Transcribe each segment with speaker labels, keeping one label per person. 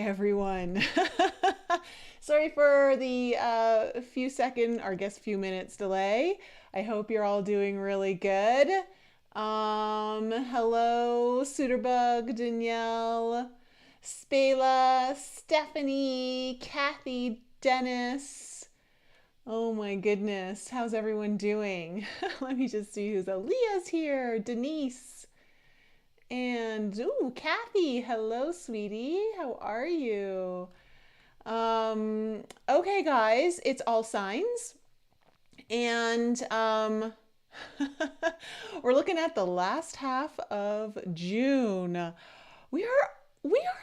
Speaker 1: everyone. Sorry for the few minutes delay. I hope you're all doing really good. Hello, Suiterbug, Danielle, Spela, Stephanie, Kathy, Dennis. Oh my goodness, how's everyone doing? Let me just see who's Leah's here, Denise. And ooh, Kathy, hello, sweetie. How are you? Okay, guys, it's all signs, and we're looking at the last half of June. We are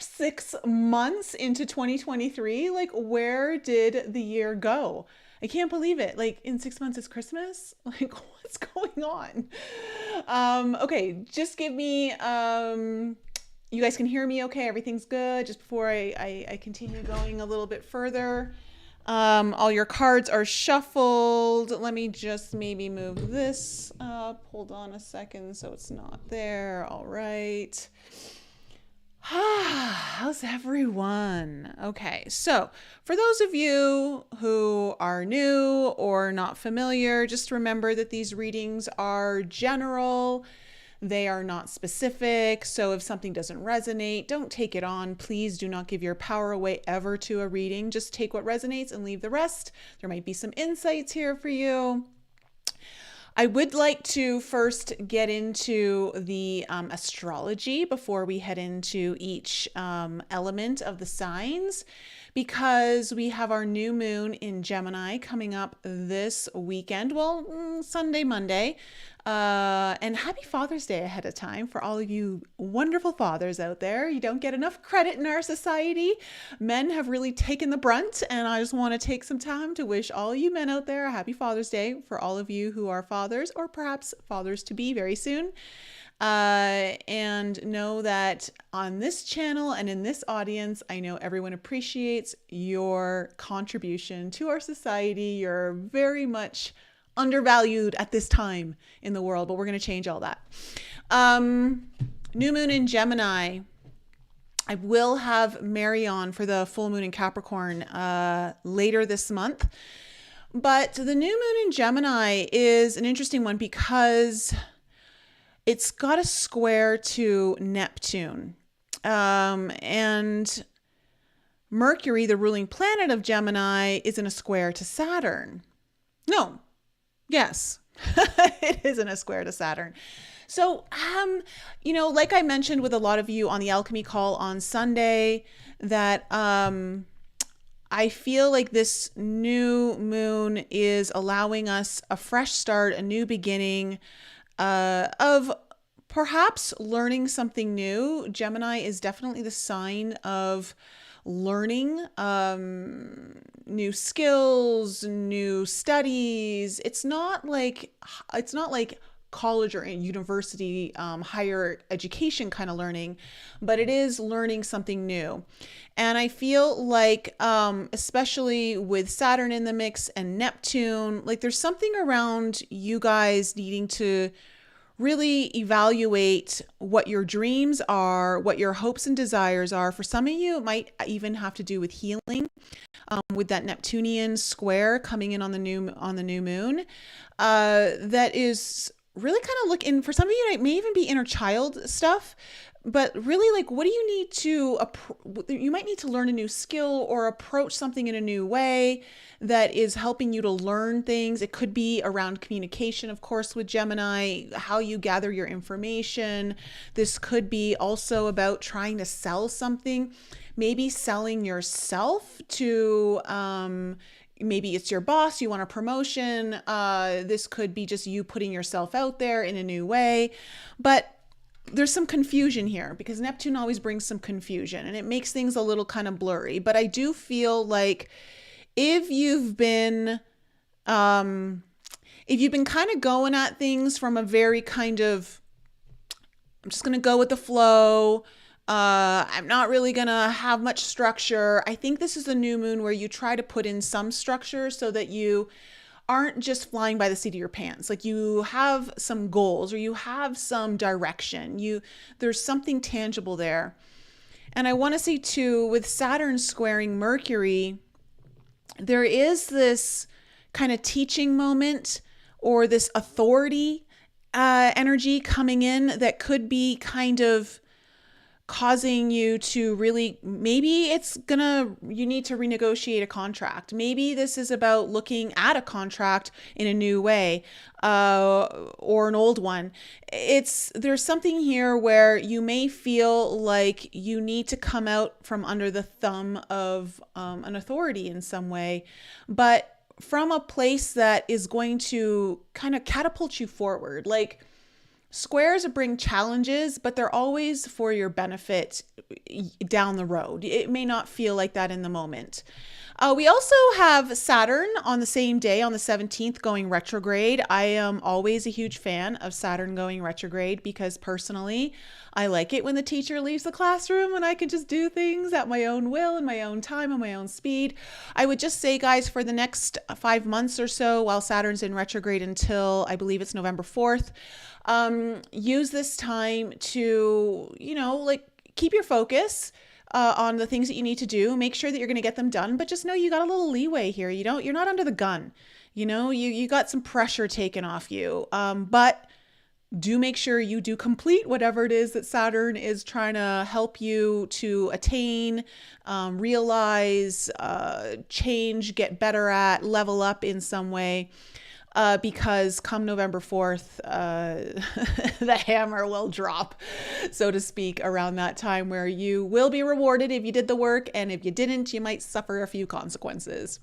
Speaker 1: 6 months into 2023. Like, where did the year go? I can't believe it. Like, in 6 months it's Christmas? Like, what's going on? Okay, just give me, you guys can hear me okay? Everything's good? Just before I continue going a little bit further. All your cards are shuffled. Let me just maybe move this up. Hold on a second so it's not there. All right. How's everyone? Okay, so for those of you who are new or not familiar, just remember that these readings are general. They are not specific. So if something doesn't resonate, don't take it on. Please do not give your power away ever to a reading. Just take what resonates and leave the rest. There might be some insights here for you. I would like to first get into the astrology before we head into each element of the signs, because we have our new moon in Gemini coming up this weekend. Well, Sunday, Monday. And happy Father's Day ahead of time for all of you wonderful fathers out there. You don't get enough credit in our society. Men have really taken the brunt, and I just want to take some time to wish all you men out there a happy Father's Day, for all of you who are fathers or perhaps fathers to be very soon. And know that on this channel and in this audience, I know everyone appreciates your contribution to our society. You're very much undervalued at this time in the world, but we're going to change all that. New moon in Gemini. I will have Mary on for the full moon in Capricorn later this month. But the new moon in Gemini is an interesting one because it's got a square to Neptune. And Mercury, the ruling planet of Gemini, is in a square to Saturn. No. Yes, it is in a square to Saturn. So, like I mentioned with a lot of you on the Alchemy call on Sunday, that I feel like this new moon is allowing us a fresh start, a new beginning of perhaps learning something new. Gemini is definitely the sign of learning new skills, new studies. It's not like college or university, higher education kind of learning, but it is learning something new. And I feel like, especially with Saturn in the mix and Neptune, like there's something around you guys needing to really evaluate what your dreams are, what your hopes and desires are. For some of you, it might even have to do with healing, with that Neptunian square coming in on the new moon. That is really kind of looking, for some of you, it may even be inner child stuff. But really, like, what do you need to, you might need to learn a new skill or approach something in a new way that is helping you to learn things. It could be around communication, of course, with Gemini, how you gather your information. This could be also about trying to sell something, maybe selling yourself to, maybe it's your boss, you want a promotion. This could be just you putting yourself out there in a new way. But there's some confusion here because Neptune always brings some confusion and it makes things a little kind of blurry. But I do feel like if you've been kind of going at things from a very kind of, I'm just going to go with the flow. I'm not really going to have much structure. I think this is a new moon where you try to put in some structure so that you aren't just flying by the seat of your pants. Like you have some goals or you have some direction. There's something tangible there. And I want to say too, with Saturn squaring Mercury, there is this kind of teaching moment or this authority energy coming in that could be kind of causing you to really, maybe you need to renegotiate a contract. Maybe this is about looking at a contract in a new way, or an old one. There's something here where you may feel like you need to come out from under the thumb of an authority in some way, but from a place that is going to kind of catapult you forward. Like, squares bring challenges, but they're always for your benefit down the road. It may not feel like that in the moment. We also have Saturn on the same day, on the 17th, going retrograde. I am always a huge fan of Saturn going retrograde because personally, I like it when the teacher leaves the classroom and I can just do things at my own will, in my own time, on my own speed. I would just say, guys, for the next 5 months or so, while Saturn's in retrograde until I believe it's November 4th, use this time to, keep your focus on the things that you need to do. Make sure that you're going to get them done, but just know you got a little leeway here. You're not under the gun. You got some pressure taken off you. But do make sure you do complete whatever it is that Saturn is trying to help you to attain, realize, change, get better at, level up in some way. Because come November 4th, the hammer will drop, so to speak, around that time, where you will be rewarded if you did the work, and if you didn't, you might suffer a few consequences.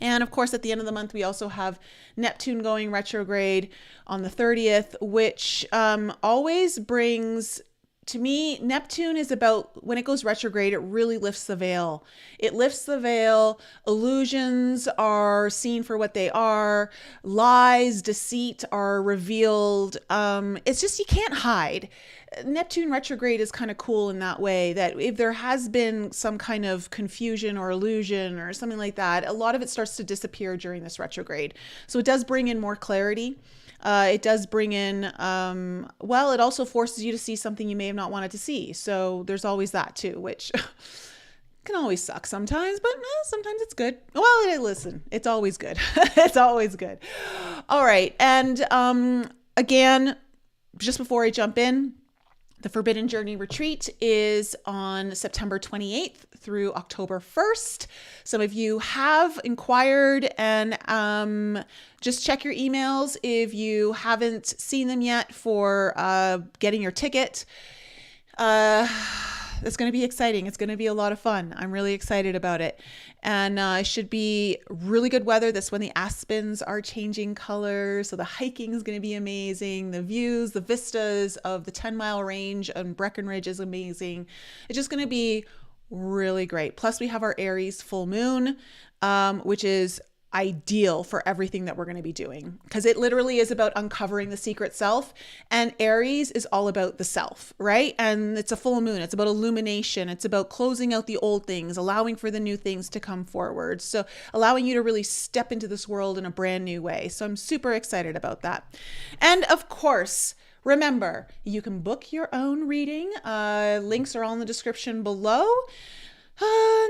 Speaker 1: And of course, at the end of the month, we also have Neptune going retrograde on the 30th, which always brings... To me, Neptune is about, when it goes retrograde, it really lifts the veil. It lifts the veil. Illusions are seen for what they are. Lies, deceit are revealed. It's just, you can't hide. Neptune retrograde is kind of cool in that way, that if there has been some kind of confusion or illusion or something like that, a lot of it starts to disappear during this retrograde. So it does bring in more clarity. It does bring in, it also forces you to see something you may have not wanted to see. So there's always that too, which can always suck sometimes, but sometimes it's good. Well, listen, it's always good. It's always good. All right. And again, just before I jump in, the Forbidden Journey Retreat is on September 28th through October 1st. Some of you have inquired, and just check your emails if you haven't seen them yet for getting your ticket. It's going to be exciting. It's going to be a lot of fun. I'm really excited about it. And it should be really good weather. That's when the aspens are changing color. So the hiking is going to be amazing. The views, the vistas of the 10-mile range on Breckenridge is amazing. It's just going to be really great. Plus we have our Aries full moon, which is ideal for everything that we're going to be doing, because it literally is about uncovering the secret self, and Aries is all about the self, right? And it's a full moon. It's about illumination. It's about closing out the old things, allowing for the new things to come forward. So allowing you to really step into this world in a brand new way. So I'm super excited about that. And of course, remember, you can book your own reading. Links are all in the description below.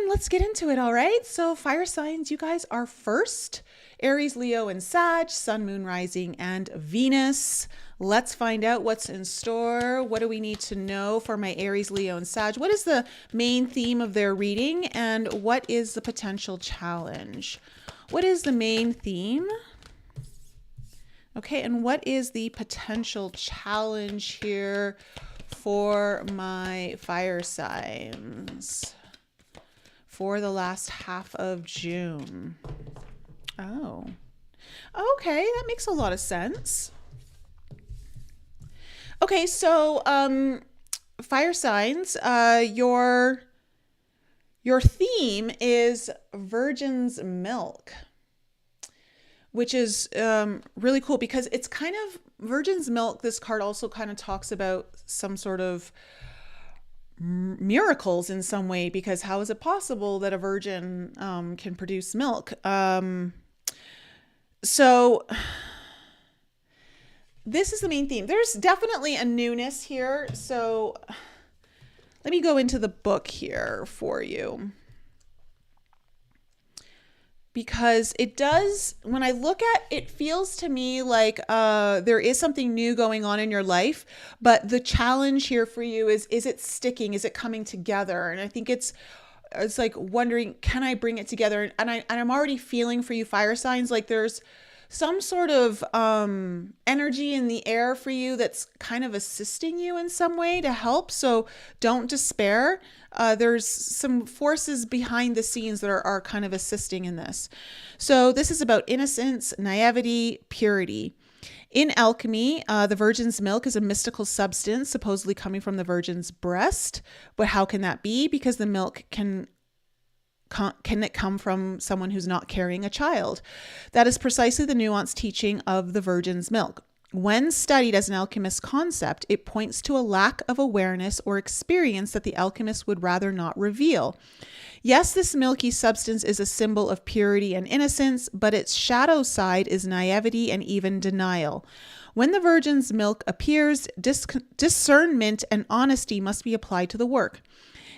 Speaker 1: Let's get into it, all right? So fire signs, you guys are first. Aries, Leo, and Sag, Sun, Moon, Rising, and Venus. Let's find out what's in store. What do we need to know for my Aries, Leo, and Sag? What is the main theme of their reading, and what is the potential challenge? What is the main theme? Okay, and what is the potential challenge here for my fire signs for the last half of June? Oh, okay. That makes a lot of sense. Okay. So, fire signs, your theme is Virgin's Milk, which is, really cool because it's kind of Virgin's Milk. This card also kind of talks about some sort of miracles in some way, because how is it possible that a virgin can produce milk? So this is the main theme. There's definitely a newness here. So let me go into the book here for you. Because it does, when I look at it, feels to me like there is something new going on in your life, but the challenge here for you is it sticking? Is it coming together? And I think it's like wondering, can I bring it together? And I'm already feeling for you fire signs, like there's some sort of energy in the air for you that's kind of assisting you in some way to help. So don't despair. There's some forces behind the scenes that are kind of assisting in this. So this is about innocence, naivety, purity. In alchemy, the virgin's milk is a mystical substance supposedly coming from the virgin's breast. But how can that be? Because the milk can it come from someone who's not carrying a child? That is precisely the nuanced teaching of the virgin's milk. When studied as an alchemist concept, it points to a lack of awareness or experience that the alchemist would rather not reveal. Yes, this milky substance is a symbol of purity and innocence, but its shadow side is naivety and even denial. When the virgin's milk appears, discernment and honesty must be applied to the work.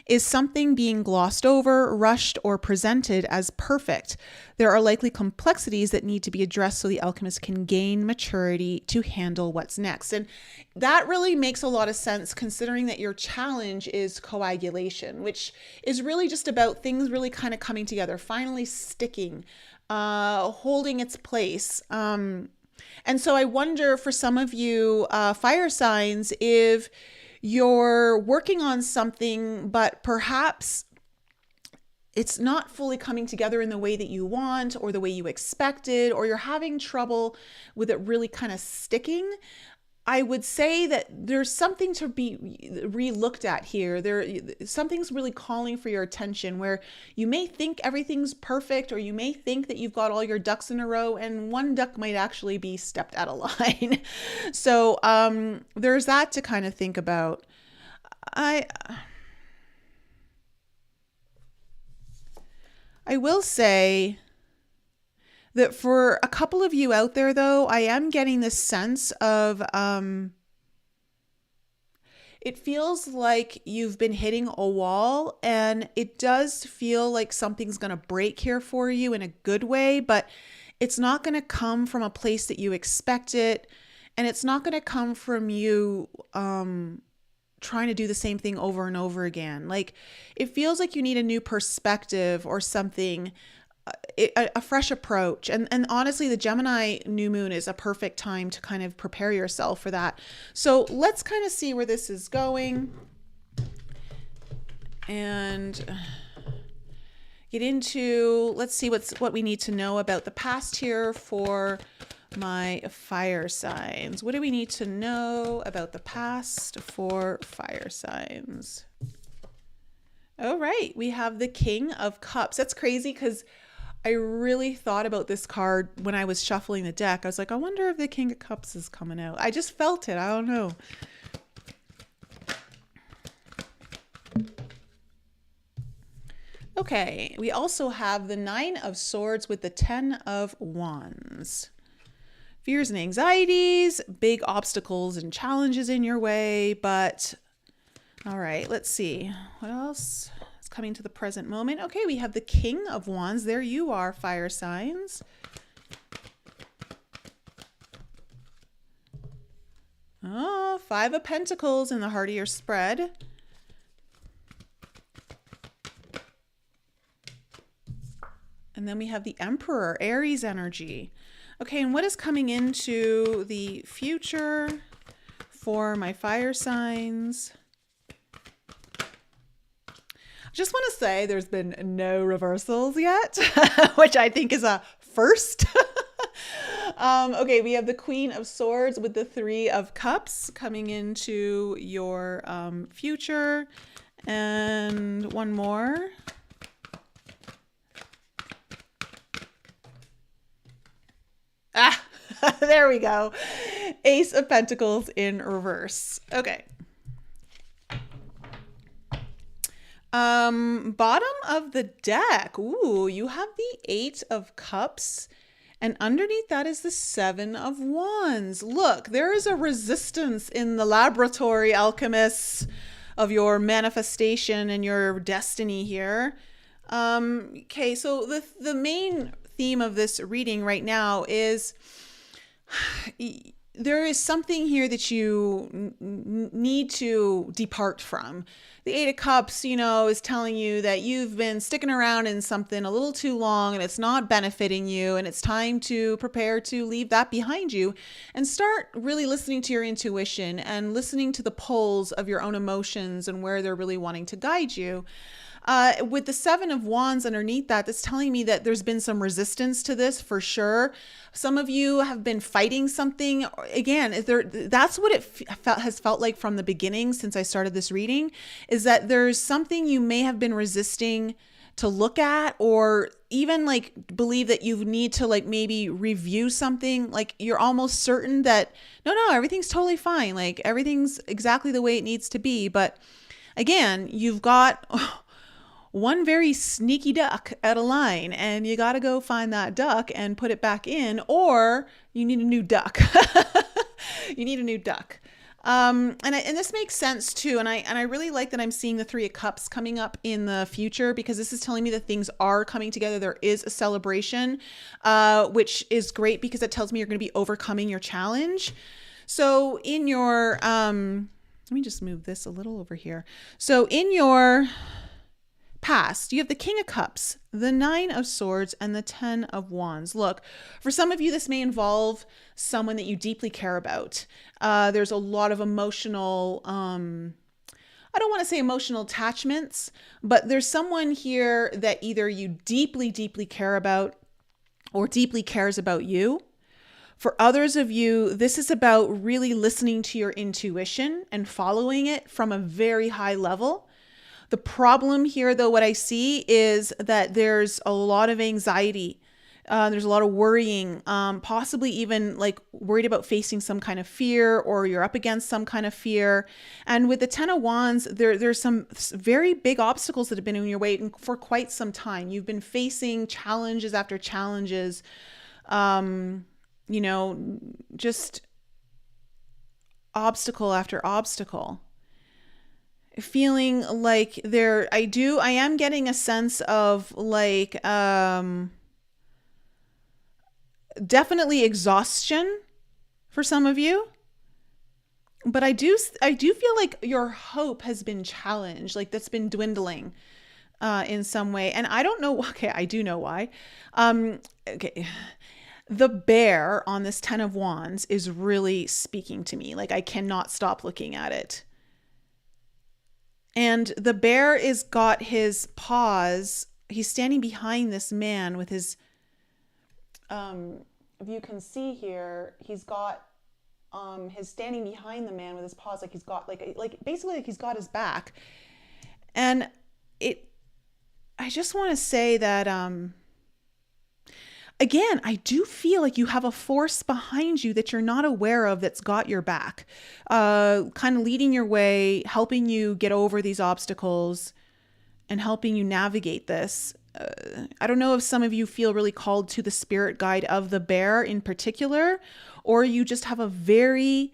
Speaker 1: Is something being glossed over, rushed, or presented as perfect? There are likely complexities that need to be addressed so the alchemist can gain maturity to handle what's next. And that really makes a lot of sense, considering that your challenge is coagulation, which is really just about things really kind of coming together, finally sticking, holding its place. And so I wonder for some of you fire signs, if you're working on something, but perhaps it's not fully coming together in the way that you want or the way you expected, or you're having trouble with it really kind of sticking. I would say that there's something to be re-looked at here. Something's really calling for your attention, where you may think everything's perfect, or you may think that you've got all your ducks in a row, and one duck might actually be stepped out of line. So there's that to kind of think about. I will say that for a couple of you out there, though, I am getting this sense of it feels like you've been hitting a wall, and it does feel like something's going to break here for you in a good way, but it's not going to come from a place that you expect it, and it's not going to come from you trying to do the same thing over and over again. Like, it feels like you need a new perspective or something, a fresh approach. And honestly, the Gemini new moon is a perfect time to kind of prepare yourself for that. So let's kind of see where this is going and get into, let's see what we need to know about the past here for my fire signs. What do we need to know about the past for fire signs? All right, we have the King of Cups. That's crazy, because I really thought about this card when I was shuffling the deck. I was like, I wonder if the King of Cups is coming out. I just felt it. I don't know. Okay, we also have the Nine of Swords with the Ten of Wands. Fears and anxieties, big obstacles and challenges in your way, but all right, let's see. What else is coming to the present moment? Okay, we have the King of Wands. There you are, fire signs. Oh, Five of Pentacles in the heart of your spread. And then we have the Emperor, Aries energy. Okay, and what is coming into the future for my fire signs? I just want to say there's been no reversals yet, which I think is a first. Okay, we have the Queen of Swords with the Three of Cups coming into your future. And one more. Ah, there we go. Ace of Pentacles in reverse. Okay. Bottom of the deck. Ooh, you have the Eight of Cups, and underneath that is the Seven of Wands. Look, there is a resistance in the laboratory, alchemists. your manifestation and your destiny here. Okay, so the main theme of this reading right now is there is something here that you need to depart from. The Eight of Cups, is telling you that you've been sticking around in something a little too long and it's not benefiting you, and it's time to prepare to leave that behind you and start really listening to your intuition and listening to the pulls of your own emotions and where they're really wanting to guide you. With the Seven of Wands underneath that, that's telling me that there's been some resistance to this for sure. Some of you have been fighting something. Again, that's what it has felt like from the beginning since I started this reading, is that there's something you may have been resisting to look at, or even like believe that you need to like maybe review something. Like you're almost certain that no, everything's totally fine. Like everything's exactly the way it needs to be. But again, you've got one very sneaky duck out of line, and you got to go find that duck and put it back in, or you need a new duck. You need a new duck. And this makes sense too. And I really like that I'm seeing the Three of Cups coming up in the future, because this is telling me that things are coming together. There is a celebration, which is great because it tells me you're going to be overcoming your challenge. So in your, let me just move this a little over here. So in your past, you have the King of Cups, the Nine of Swords, and the Ten of Wands. Look, for some of you, this may involve someone that you deeply care about. There's a lot of emotional, I don't want to say emotional attachments, but there's someone here that either you deeply, deeply care about or deeply cares about you. For others of you, this is about really listening to your intuition and following it from a very high level. The problem here, though, what I see is that there's a lot of anxiety. There's a lot of worrying, possibly even like worried about facing some kind of fear, or you're up against some kind of fear. And with the Ten of Wands, there's some very big obstacles that have been in your way for quite some time. You've been facing challenges after challenges, just obstacle after obstacle. Feeling like I am getting a sense of like, definitely exhaustion for some of you, but I do feel like your hope has been challenged, like that's been dwindling, in some way. And I don't know. Okay. I do know why. Okay. The bear on this Ten of Wands is really speaking to me. Like I cannot stop looking at it. And the bear is got his paws. He's standing behind this man with his, if you can see here, he's got, his standing behind the man with his paws. Like he's got like basically like he's got his back. And I just want to say that, again, I do feel like you have a force behind you that you're not aware of that's got your back, kind of leading your way, helping you get over these obstacles and helping you navigate this. I don't know if some of you feel really called to the spirit guide of the bear in particular, or you just have a very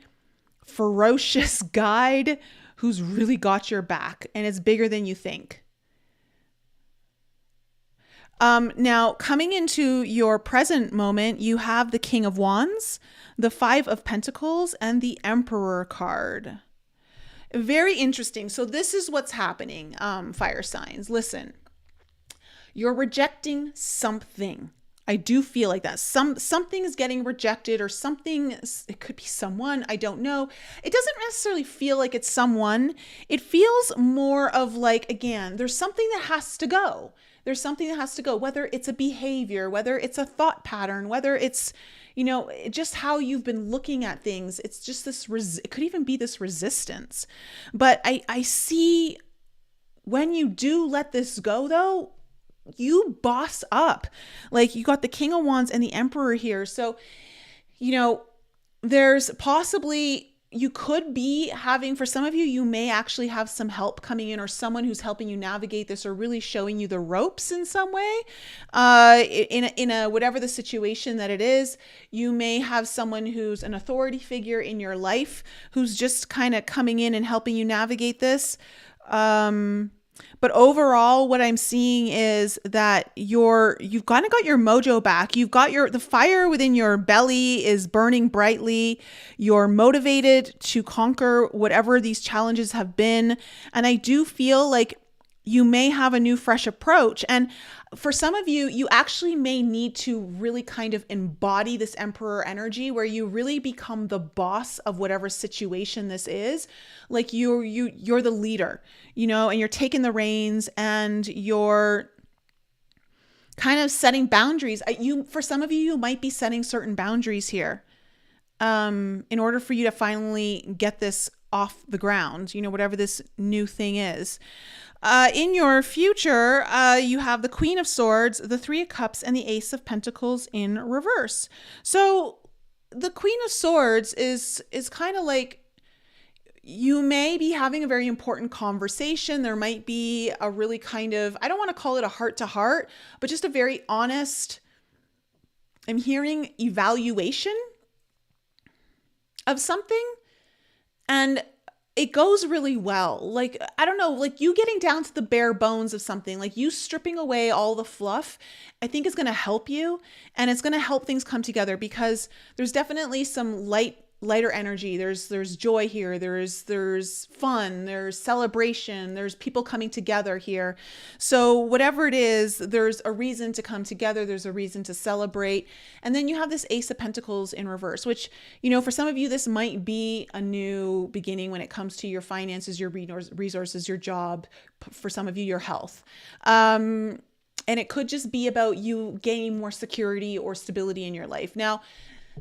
Speaker 1: ferocious guide who's really got your back and it's bigger than you think. Now, coming into your present moment, you have the King of Wands, the Five of Pentacles, and the Emperor card. Very interesting. So this is what's happening, fire signs. Listen, you're rejecting something. I do feel like that. Something is getting rejected, or something, it could be someone, I don't know. It doesn't necessarily feel like it's someone. It feels more of like, again, there's something that has to go. There's something that has to go, whether it's a behavior, whether it's a thought pattern, whether it's, just how you've been looking at things. It's just this, it could even be this resistance. But I see when you do let this go, though, you boss up. Like you got the King of Wands and the Emperor here. So, there's possibly you could be having, for some of you, you may actually have some help coming in, or someone who's helping you navigate this, or really showing you the ropes in some way. In a whatever the situation that it is, you may have someone who's an authority figure in your life who's just kind of coming in and helping you navigate this. But overall, what I'm seeing is that you've kind of got your mojo back. You've got the fire within your belly is burning brightly. You're motivated to conquer whatever these challenges have been. And I do feel like you may have a new, fresh approach. And for some of you, you actually may need to really kind of embody this emperor energy, where you really become the boss of whatever situation this is. Like you're the leader, and you're taking the reins, and you're kind of setting boundaries. For some of you, you might be setting certain boundaries here, in order for you to finally get this off the ground, whatever this new thing is. In your future, you have the Queen of Swords, the Three of Cups, and the Ace of Pentacles in reverse. So the Queen of Swords is kind of like, you may be having a very important conversation. There might be a really kind of, I don't want to call it a heart to heart, but just a very honest, I'm hearing evaluation of something. And it goes really well. Like, I don't know, like you getting down to the bare bones of something, like you stripping away all the fluff, I think is going to help you, and it's going to help things come together, because there's definitely some lighter energy. There's joy here. There's fun, there's celebration, there's people coming together here. So whatever it is, there's a reason to come together. There's a reason to celebrate. And then you have this Ace of Pentacles in reverse, which, for some of you, this might be a new beginning when it comes to your finances, your resources, your job, for some of you, your health. And it could just be about you gaining more security or stability in your life. Now,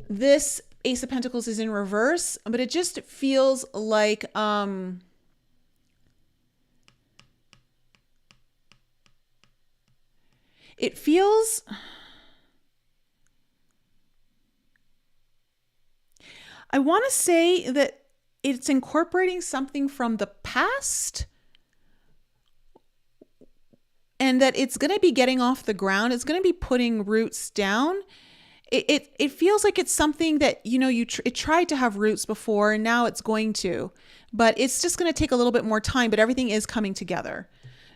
Speaker 1: this Ace of Pentacles is in reverse, but it just feels like it feels, I want to say that it's incorporating something from the past, and that it's going to be getting off the ground. It's going to be putting roots down. It feels like it's something that, it tried to have roots before, and now it's going to, but it's just going to take a little bit more time, but everything is coming together.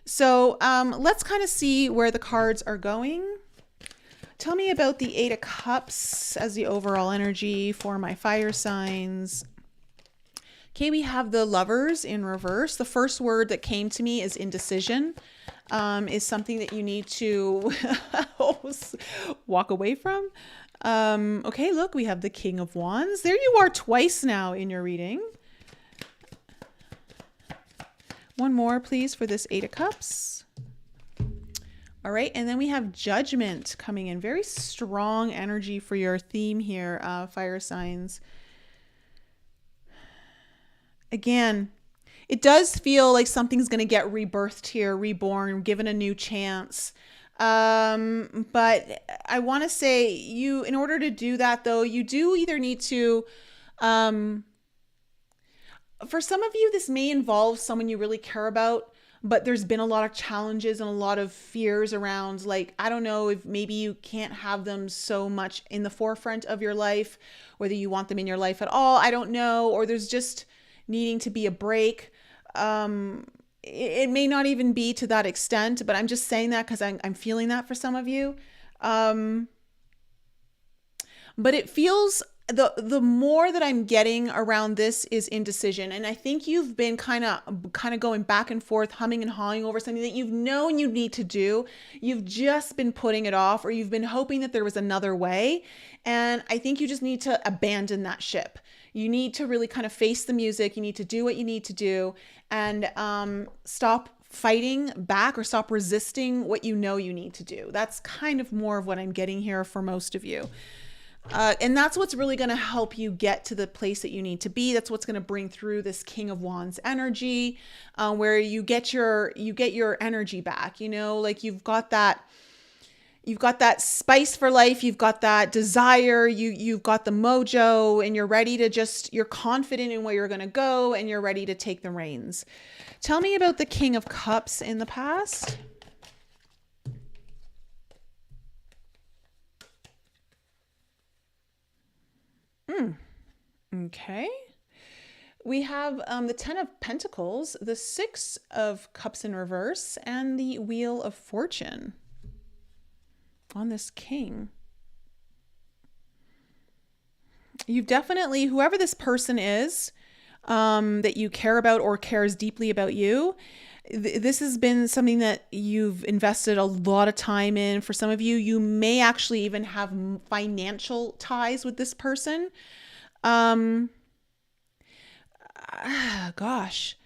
Speaker 1: So let's kind of see where the cards are going. Tell me about the Eight of Cups as the overall energy for my fire signs. Okay, we have the Lovers in reverse. The first word that came to me is indecision. Is something that you need to walk away from. Okay, look, we have the King of Wands. There you are twice now in your reading. One more, please, for this Eight of Cups. All right, and then we have Judgment coming in. Very strong energy for your theme here, fire signs. Again, it does feel like something's going to get rebirthed here, reborn, given a new chance. But I want to say in order to do that, though, you do either need to, for some of you, this may involve someone you really care about, but there's been a lot of challenges and a lot of fears around, like, I don't know if maybe you can't have them so much in the forefront of your life, whether you want them in your life at all, I don't know, or there's just needing to be a break. It may not even be to that extent, but I'm just saying that because I'm feeling that for some of you. But it feels, the more that I'm getting around this is indecision. And I think you've been kind of going back and forth, humming and hawing over something that you've known you need to do. You've just been putting it off, or you've been hoping that there was another way. And I think you just need to abandon that ship. You need to really kind of face the music. You need to do what you need to do, and stop fighting back, or stop resisting what you know you need to do. That's kind of more of what I'm getting here for most of you. And that's what's really going to help you get to the place that you need to be. That's what's going to bring through this King of Wands energy, where you get your energy back, like you've got that, You've got that spice for life. You've got that desire. You've got the mojo, and you're ready to you're confident in where you're going to go, and you're ready to take the reins. Tell me about the King of Cups in the past. Okay. We have the Ten of Pentacles, the Six of Cups in reverse, and the Wheel of Fortune on this king. You've definitely, whoever this person is that you care about or cares deeply about you, this has been something that you've invested a lot of time in. For some of you, you may actually even have financial ties with this person. Gosh,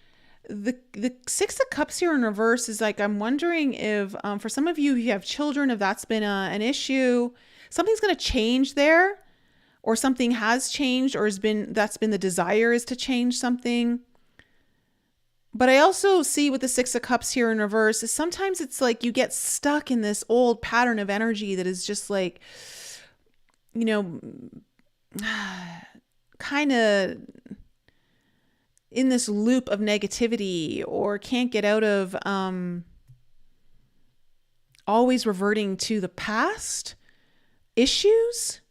Speaker 1: the Six of Cups here in reverse is like, I'm wondering if for some of you who have children, if that's been an issue, something's going to change there, or something has changed, or that's been the desire, is to change something. But I also see with the Six of Cups here in reverse is sometimes it's like you get stuck in this old pattern of energy that is just like, you know, kind of in this loop of negativity, or can't get out of always reverting to the past issues.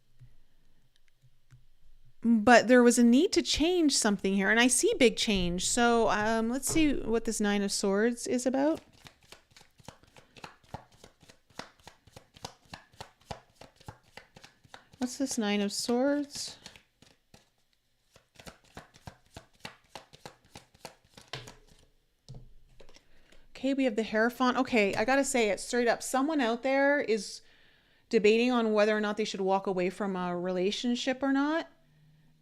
Speaker 1: But there was a need to change something here, and I see big change. So let's see what this Nine of Swords is about. What's this Nine of Swords? Okay, we have the Hierophant. Okay, I gotta say it straight up. Someone out there is debating on whether or not they should walk away from a relationship or not.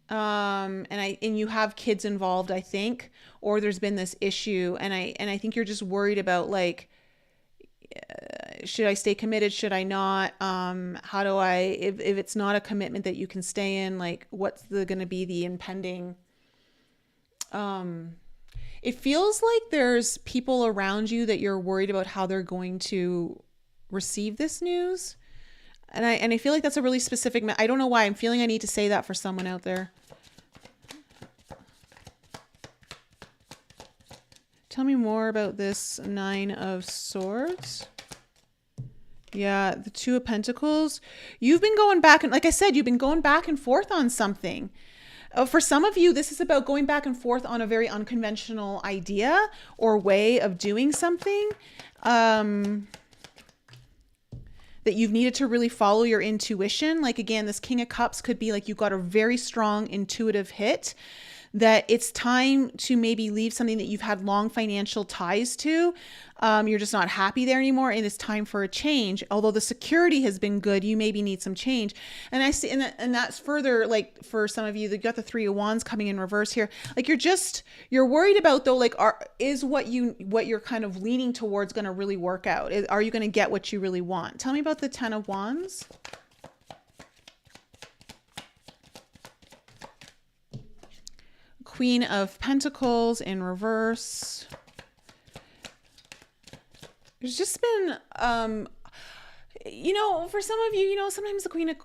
Speaker 1: And you have kids involved, I think, or there's been this issue, and I think you're just worried about like, should I stay committed? Should I not? How do I, if it's not a commitment that you can stay in, like what's going to be the impending, it feels like there's people around you that you're worried about how they're going to receive this news. And I feel like that's a really specific, I don't know why I'm feeling I need to say that for someone out there. Tell me more about this Nine of Swords. Yeah, the Two of Pentacles. You've been going back, and like I said, you've been going back and forth on something. For some of you, this is about going back and forth on a very unconventional idea or way of doing something. That you've needed to really follow your intuition. Like again, this King of Cups could be like you've got a very strong intuitive hit that it's time to maybe leave something that you've had long financial ties to. You're just not happy there anymore, and it's time for a change. Although the security has been good, you maybe need some change. And I see, and that's further, like for some of you that got the Three of Wands coming in reverse here. Like you're worried about though, like is what you're kind of leaning towards going to really work out? Are you going to get what you really want? Tell me about the Ten of Wands. Queen of Pentacles in reverse. There's just been, for some of you, sometimes the Queen of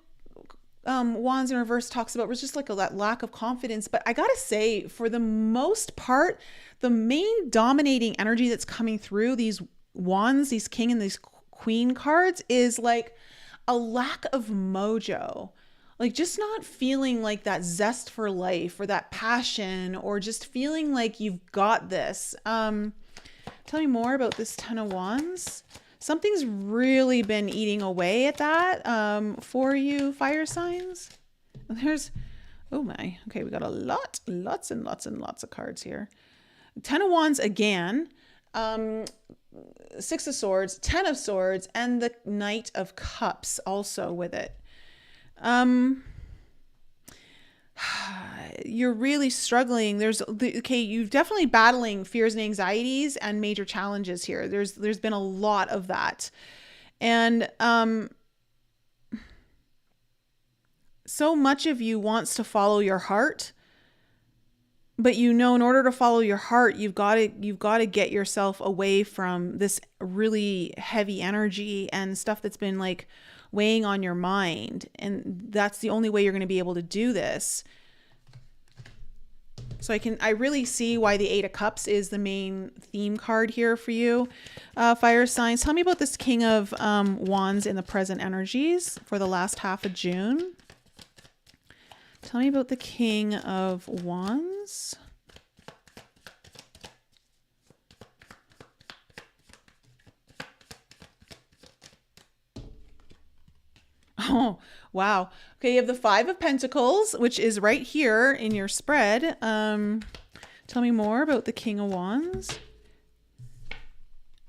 Speaker 1: Wands in reverse talks about was just like that lack of confidence. But I gotta say, for the most part, the main dominating energy that's coming through these Wands, these King and these Queen cards is like a lack of mojo. Like just not feeling like that zest for life or that passion, or just feeling like you've got this. Tell me more about this Ten of Wands. Something's really been eating away at that for you, fire signs. Oh my, okay, we got lots and lots and lots of cards here. Ten of Wands again, Six of Swords, Ten of Swords, and the Knight of Cups also with it. You're really struggling. You're definitely battling fears and anxieties and major challenges here. There's been a lot of that. And so much of you wants to follow your heart, But you know, in order to follow your heart, you've got to get yourself away from this really heavy energy and stuff that's been like weighing on your mind. And that's the only way you're going to be able to do this. So I really see why the Eight of Cups is the main theme card here for you, fire signs. Tell me about this King of Wands in the present energies for the last half of June. Tell me about the King of Wands. Oh, wow. Okay, you have the Five of Pentacles, which is right here in your spread. Tell me more about the King of Wands.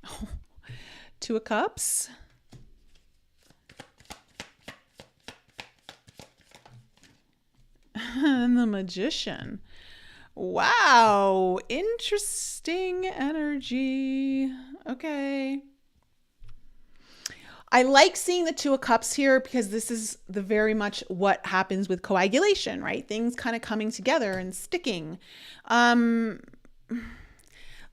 Speaker 1: Oh, Two of Cups. And the Magician. Wow, interesting energy. Okay. I like seeing the Two of Cups here because this is the very much what happens with coagulation, right? Things kind of coming together and sticking.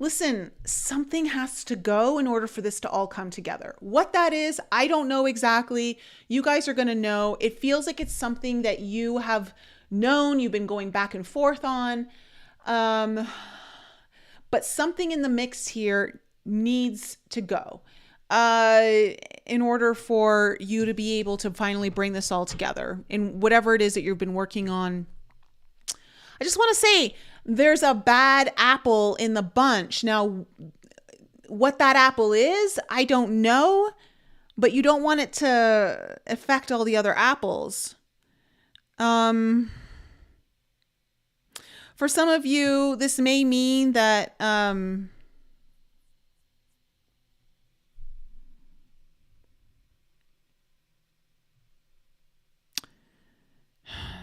Speaker 1: Listen, something has to go in order for this to all come together. What that is, I don't know exactly. You guys are going to know. It feels like it's something that you have known, you've been going back and forth on. But something in the mix here needs to go in order for you to be able to finally bring this all together in whatever it is that you've been working on. I just want to say there's a bad apple in the bunch. Now, what that apple is, I don't know, but you don't want it to affect all the other apples. For some of you, this may mean that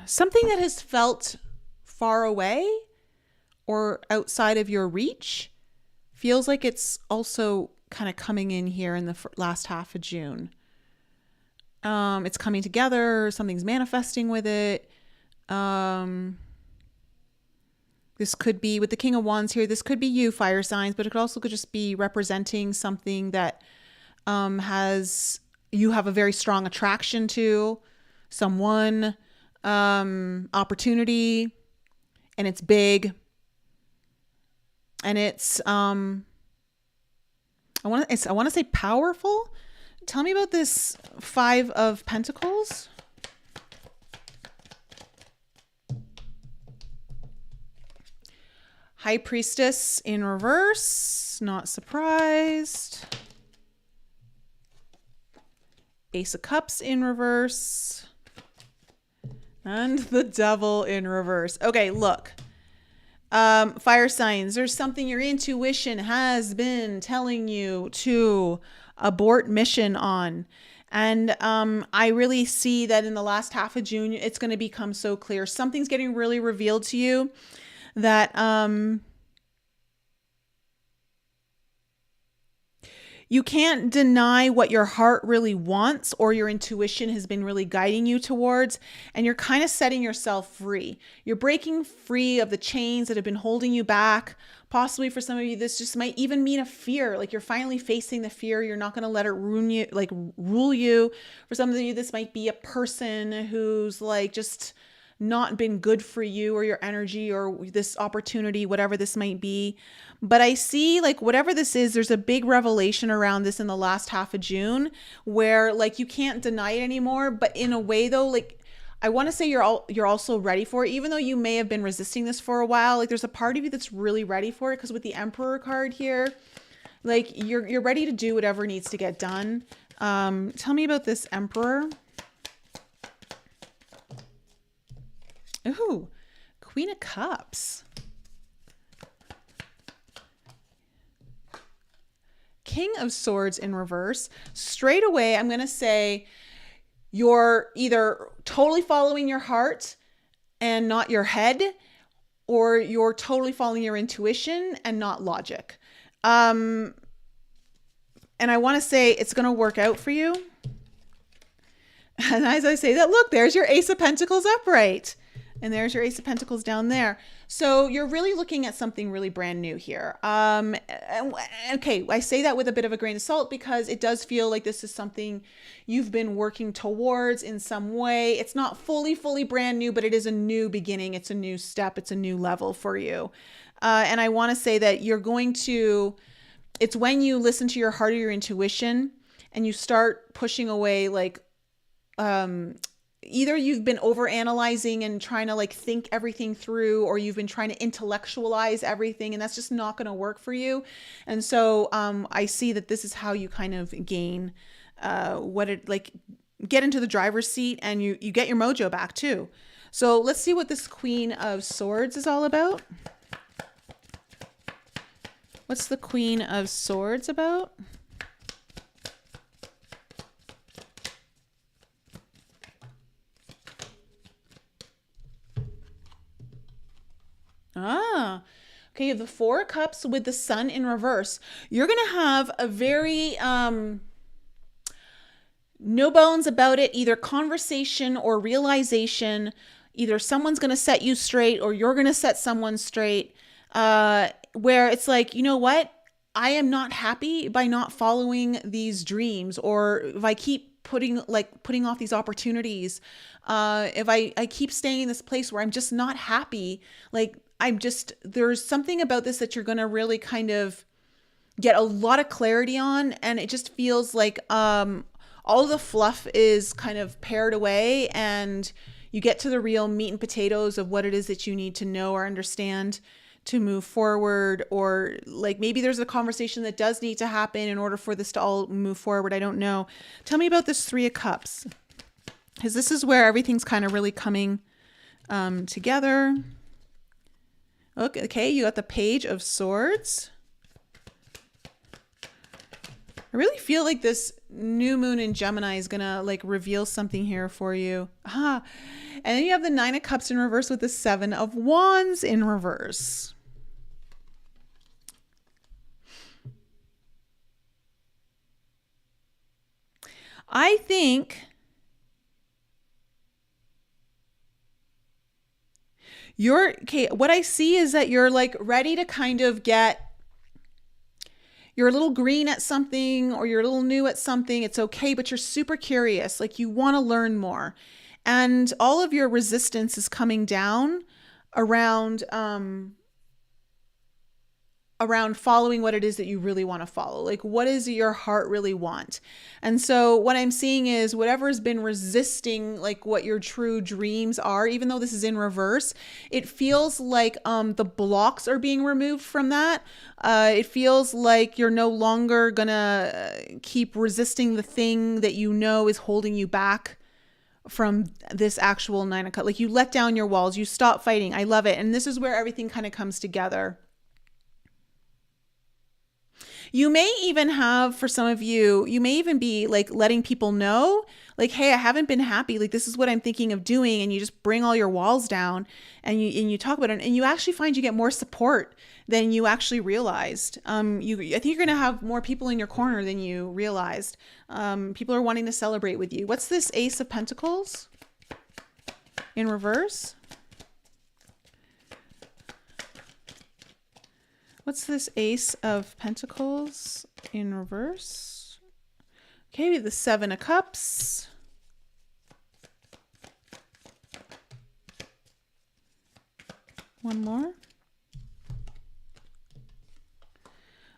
Speaker 1: something that has felt far away or outside of your reach feels like it's also kind of coming in here in the last half of June. It's coming together. Something's manifesting with it. This could be with the King of Wands here. This could be you, fire signs, but it could just be representing something that you have a very strong attraction to, someone, opportunity, and it's big. And it's I want to say powerful. Tell me about this Five of Pentacles. High Priestess in reverse, not surprised. Ace of Cups in reverse. And the Devil in reverse. Okay, look. Fire signs, there's something your intuition has been telling you to abort mission on. And I really see that in the last half of June, it's going to become so clear. Something's getting really revealed to you that you can't deny what your heart really wants or your intuition has been really guiding you towards, and you're kind of setting yourself free. You're breaking free of the chains that have been holding you back. Possibly for some of you, this just might even mean a fear. Like you're finally facing the fear. You're not going to let it rule you. For some of you, this might be a person who's like just not been good for you or your energy or this opportunity, whatever this might be. But I see like whatever this is, there's a big revelation around this in the last half of June where like you can't deny it anymore. But in a way though, like I want to say you're also ready for it, even though you may have been resisting this for a while. Like there's a part of you that's really ready for it because with the Emperor card here, like you're ready to do whatever needs to get done. Tell me about this Emperor. Ooh, Queen of Cups. King of Swords in reverse. Straight away, I'm going to say you're either totally following your heart and not your head, or you're totally following your intuition and not logic. And I want to say it's going to work out for you. And as I say that, look, there's your Ace of Pentacles upright. And there's your Ace of Pentacles down there. So you're really looking at something really brand new here. Okay, I say that with a bit of a grain of salt because it does feel like this is something you've been working towards in some way. It's not fully brand new, but it is a new beginning. It's a new step. It's a new level for you. And I want to say that it's when you listen to your heart or your intuition and you start pushing away like, either you've been over analyzing and trying to like think everything through, or you've been trying to intellectualize everything, and that's just not going to work for you. And so I see that this is how you kind of gain get into the driver's seat, and you get your mojo back too. So let's see what this Queen of Swords is all about. What's the Queen of Swords about? Okay, the Four of Cups with the Sun in reverse. You're going to have a very no bones about it, either conversation or realization. Either someone's going to set you straight or you're going to set someone straight, where it's like, you know what? I am not happy by not following these dreams, or if I keep putting off these opportunities, if I keep staying in this place where I'm just not happy, like there's something about this that you're going to really kind of get a lot of clarity on. And it just feels like all the fluff is kind of pared away, and you get to the real meat and potatoes of what it is that you need to know or understand to move forward. Or like maybe there's a conversation that does need to happen in order for this to all move forward. I don't know. Tell me about this Three of Cups, because this is where everything's kind of really coming together. Okay, you got the Page of Swords. I really feel like this new moon in Gemini is gonna like reveal something here for you. And then you have the Nine of Cups in reverse with the Seven of Wands in reverse. I think what I see is that you're like ready to kind of you're a little green at something, or you're a little new at something. It's okay, but you're super curious. Like you want to learn more. And all of your resistance is coming down around following what it is that you really want to follow. Like what does your heart really want? And so what I'm seeing is whatever has been resisting like what your true dreams are, even though this is in reverse, it feels like the blocks are being removed from that. It feels like you're no longer gonna keep resisting the thing that you know is holding you back from this actual Nine of Cups. Like you let down your walls, you stop fighting. I love it. And this is where everything kind of comes together. You may even have, for some of you, you may even be like letting people know, like, hey, I haven't been happy. Like, this is what I'm thinking of doing. And you just bring all your walls down and you talk about it. And you actually find you get more support than you actually realized. I think you're going to have more people in your corner than you realized. People are wanting to celebrate with you. What's this Ace of Pentacles in reverse? What's this Ace of Pentacles in reverse? Okay, we have the Seven of Cups. One more.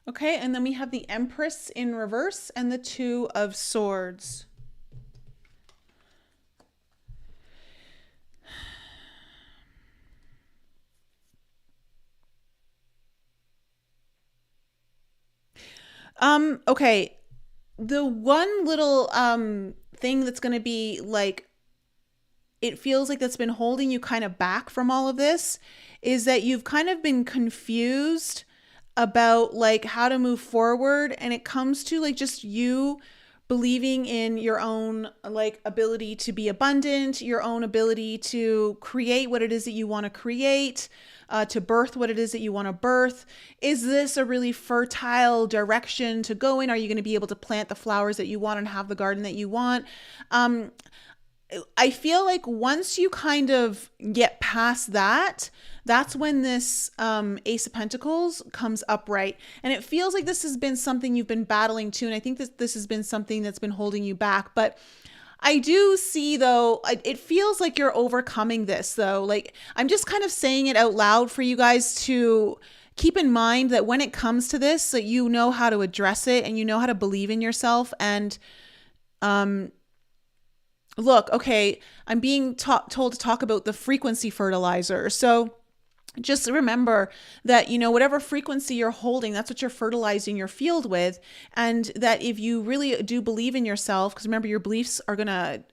Speaker 1: Okay, and then we have the Empress in reverse and the Two of Swords. Okay. The one little thing that's going to be like, it feels like that's been holding you kind of back from all of this is that you've kind of been confused about like how to move forward. And it comes to like just you believing in your own like ability to be abundant, your own ability to create what it is that you want to create, to birth what it is that you want to birth. Is this a really fertile direction to go in? Are you going to be able to plant the flowers that you want and have the garden that you want? I feel like once you kind of get past that, that's when this Ace of Pentacles comes upright. And it feels like this has been something you've been battling too. And I think this has been something that's been holding you back. But I do see, though, it feels like you're overcoming this, though. Like, I'm just kind of saying it out loud for you guys to keep in mind that when it comes to this, that you know how to address it and you know how to believe in yourself. And look, okay, I'm being told to talk about the frequency fertilizer. So just remember that, you know, whatever frequency you're holding, that's what you're fertilizing your field with. And that if you really do believe in yourself, because remember, your beliefs are going to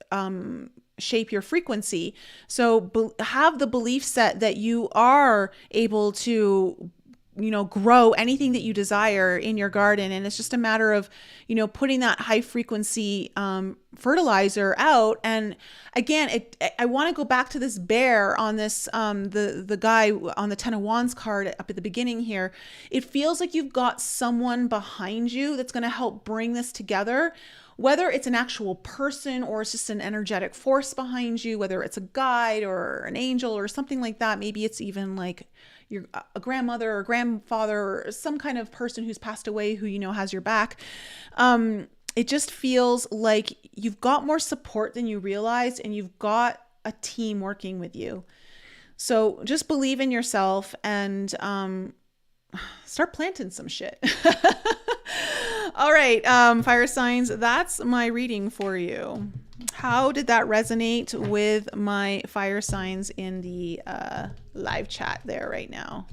Speaker 1: shape your frequency. So have the belief set that you are able to, you know, grow anything that you desire in your garden. And it's just a matter of, you know, putting that high frequency fertilizer out. And again, I want to go back to this bear on this, the guy on the 10 of Wands card up at the beginning here. It feels like you've got someone behind you that's going to help bring this together. Whether it's an actual person or it's just an energetic force behind you, whether it's a guide or an angel or something like that. Maybe it's even like a grandmother or grandfather or some kind of person who's passed away who, you know, has your back. It just feels like you've got more support than you realize, and you've got a team working with you. So just believe in yourself and start planting some shit. All right, fire signs, that's my reading for you. How did that resonate with my fire signs in the live chat there right now?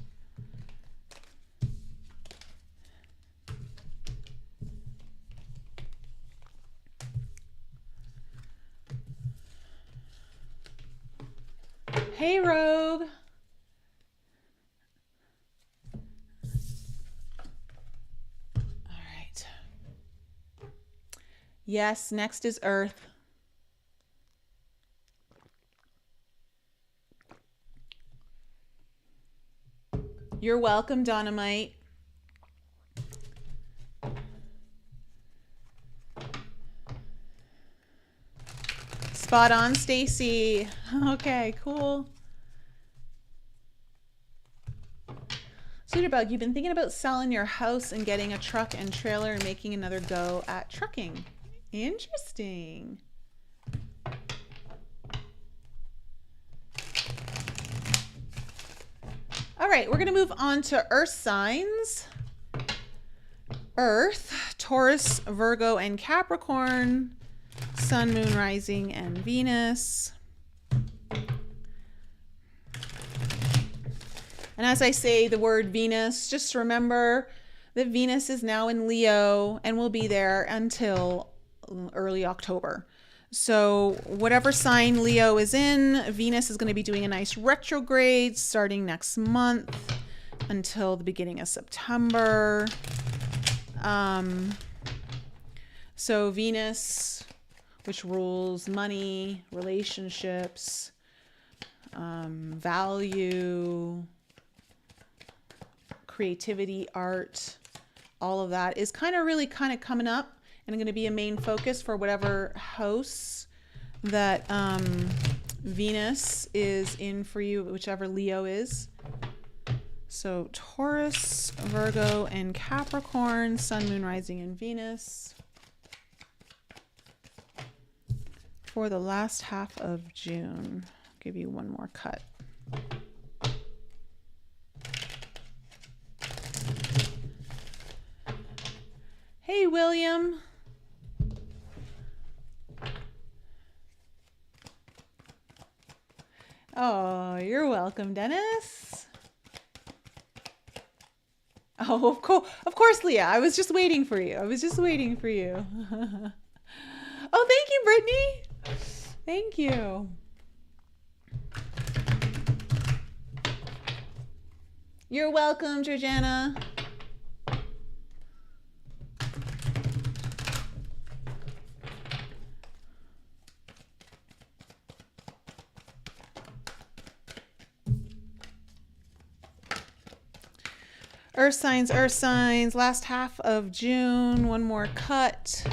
Speaker 1: Hey, Rogue. All right. Yes, next is Earth. You're welcome, Dynamite. Spot on, Stacy. Okay, cool. Sweeterbug, you've been thinking about selling your house and getting a truck and trailer and making another go at trucking. Interesting. All right, we're going to move on to Earth signs. Earth, Taurus, Virgo, and Capricorn. Sun, Moon, Rising, and Venus. And as I say the word Venus, just remember that Venus is now in Leo and will be there until early October. So whatever sign Leo is in, Venus is going to be doing a nice retrograde starting next month until the beginning of September. So Venus, which rules money, relationships, value, creativity, art, all of that is really coming up and going to be a main focus for whatever house that Venus is in for you, whichever Leo is. So Taurus, Virgo, and Capricorn, Sun, Moon, Rising, and Venus for the last half of June. I'll give you one more cut. Hey, William. Oh, you're welcome, Dennis. Oh, of course, Leah. I was just waiting for you. Oh, thank you, Brittany. Thank you. You're welcome, Georgiana. Earth signs, last half of June, one more cut.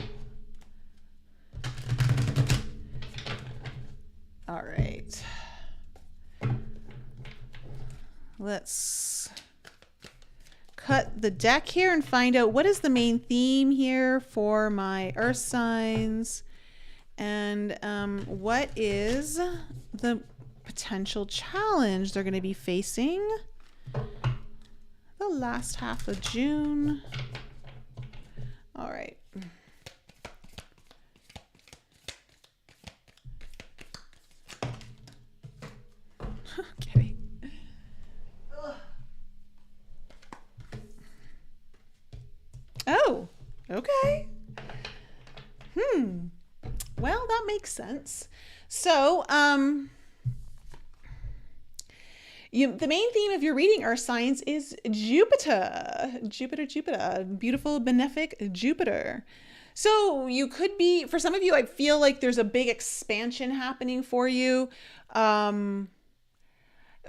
Speaker 1: let's cut the deck here and find out what is the main theme here for my earth signs, and what is the potential challenge they're going to be facing the last half of June. All right. Okay. Oh, okay. Well, that makes sense. So, the main theme of your reading, earth signs, is Jupiter. Jupiter. Beautiful, benefic Jupiter. So you could be, for some of you, I feel like there's a big expansion happening for you.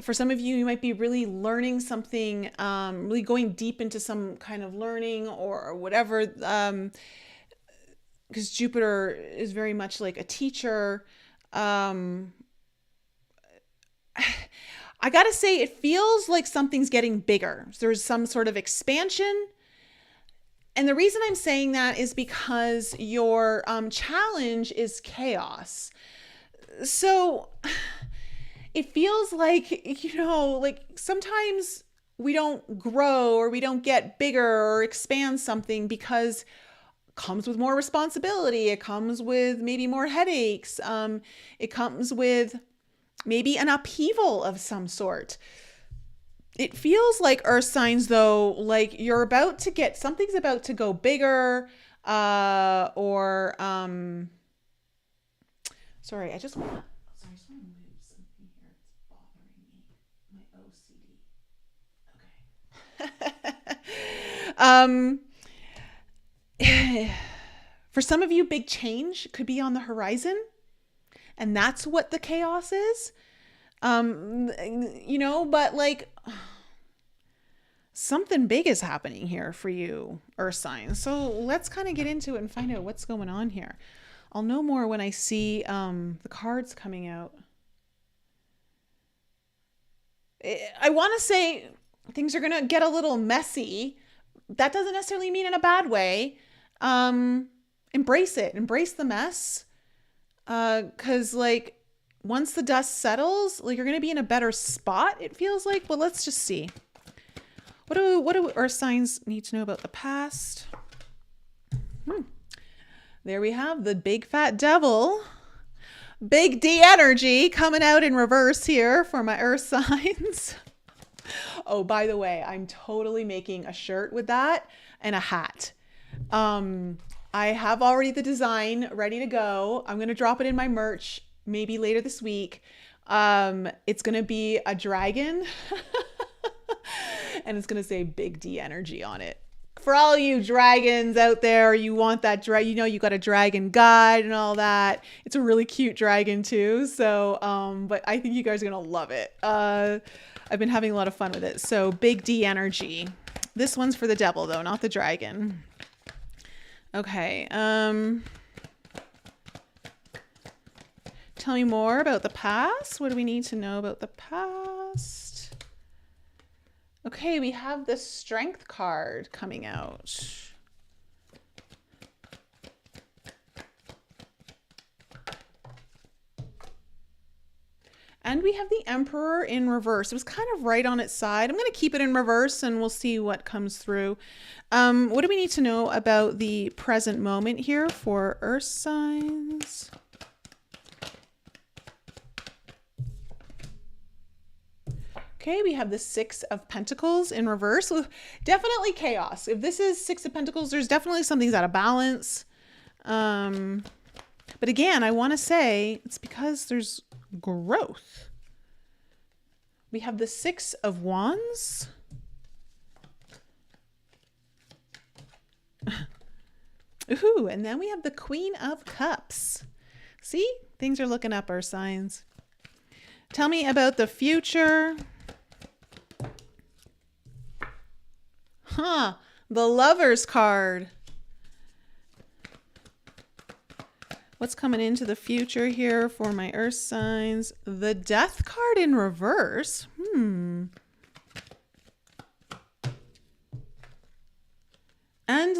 Speaker 1: For some of you, you might be really learning something, really going deep into some kind of learning or whatever, because Jupiter is very much like a teacher. I gotta say, it feels like something's getting bigger. There's some sort of expansion. And the reason I'm saying that is because your challenge is chaos. So it feels like, you know, like sometimes we don't grow or we don't get bigger or expand something because it comes with more responsibility. It comes with maybe more headaches. It comes with maybe an upheaval of some sort. It feels like earth signs, though, like you're about to get, something's about to go bigger, or sorry, I just want to move something here. It's bothering me. My OCD. Okay. For some of you, big change could be on the horizon. And that's what the chaos is. You know, but like something big is happening here for you, earth signs. So let's kind of get into it and find out what's going on here. I'll know more when I see the cards coming out. I want to say things are going to get a little messy. That doesn't necessarily mean in a bad way. Embrace it. Embrace the mess. Cause like once the dust settles, like you're going to be in a better spot. It feels like, well, let's just see. What do earth signs need to know about the past? There we have the big fat devil, big D energy coming out in reverse here for my earth signs. Oh, by the way, I'm totally making a shirt with that and a hat. I have already the design ready to go. I'm going to drop it in my merch maybe later this week. It's going to be a dragon and it's going to say big D energy on it. For all you dragons out there, you want that you know, you got a dragon guide and all that. It's a really cute dragon too. So, but I think you guys are going to love it. I've been having a lot of fun with it. So big D energy. This one's for the devil though, not the dragon. Okay. Tell me more about the past. What do we need to know about the past? Okay, we have the Strength card coming out. And we have the Emperor in reverse. It was kind of right on its side. I'm going to keep it in reverse and we'll see what comes through. What do we need to know about the present moment here for earth signs? Okay, we have the Six of Pentacles in reverse. Definitely chaos. If this is Six of Pentacles, there's definitely something's out of balance. But again, I want to say it's because there's growth. We have the Six of Wands. Ooh, and then we have the Queen of Cups. See, things are looking up, our signs. Tell me about the future. The Lovers card. What's coming into the future here for my earth signs? The Death card in reverse.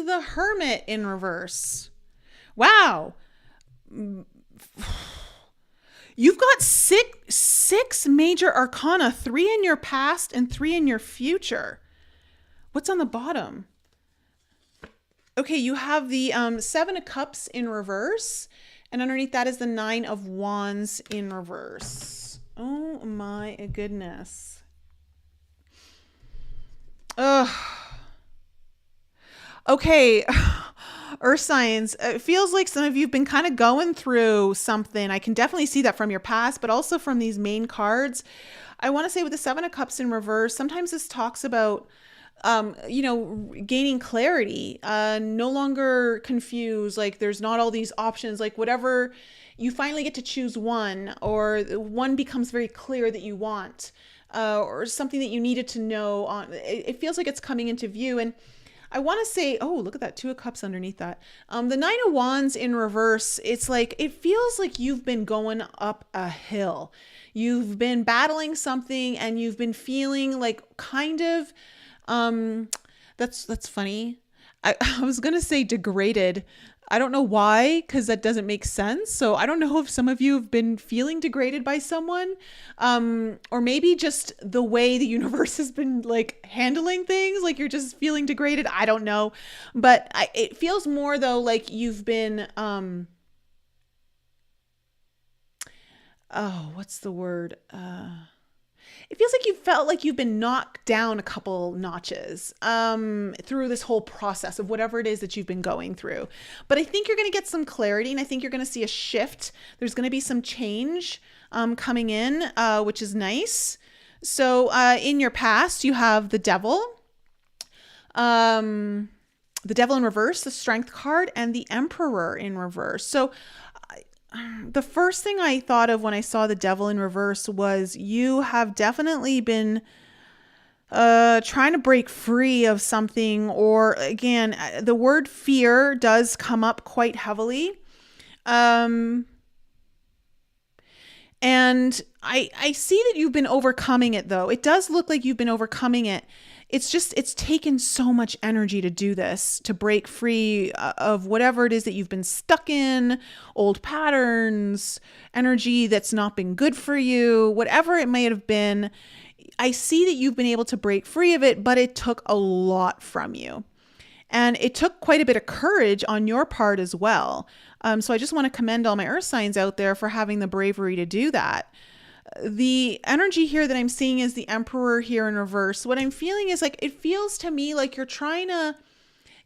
Speaker 1: and the Hermit in reverse. Wow. You've got six major arcana, 3 in your past and 3 in your future. What's on the bottom? Okay, you have the 7 of Cups in reverse, and underneath that is the 9 of Wands in reverse. Oh my goodness. Ugh. Okay, Earth signs, it feels like some of you have been kind of going through something. I can definitely see that from your past, but also from these main cards. I want to say with the 7 of Cups in reverse, sometimes this talks about gaining clarity, no longer confused. Like there's not all these options, like whatever you finally get to choose one, or one becomes very clear that you want, or something that you needed to know on. It feels like it's coming into view. And I want to say, oh, look at that 2 of Cups underneath that. The 9 of Wands in reverse, it's like, it feels like you've been going up a hill. You've been battling something and you've been feeling like kind of, that's funny. I was going to say degraded. I don't know why, because that doesn't make sense. So I don't know if some of you have been feeling degraded by someone, or maybe just the way the universe has been like handling things, like you're just feeling degraded. I don't know. But it feels more though like you've been, what's the word? It feels like you felt like you've been knocked down a couple notches through this whole process of whatever it is that you've been going through. But I think you're going to get some clarity, and I think you're going to see a shift. There's going to be some change coming in, which is nice. So in your past, you have the Devil. The Devil in reverse, the Strength card, and the Emperor in reverse. So the first thing I thought of when I saw the Devil in reverse was you have definitely been trying to break free of something, or again, the word fear does come up quite heavily. And I see that you've been overcoming it though. It does look like you've been overcoming it. It's taken so much energy to do this, to break free of whatever it is that you've been stuck in, old patterns, energy that's not been good for you, whatever it may have been. I see that you've been able to break free of it, but it took a lot from you. And it took quite a bit of courage on your part as well. So I just want to commend all my earth signs out there for having the bravery to do that. The energy here that I'm seeing is the Emperor here in reverse. What I'm feeling is like, it feels to me like you're trying to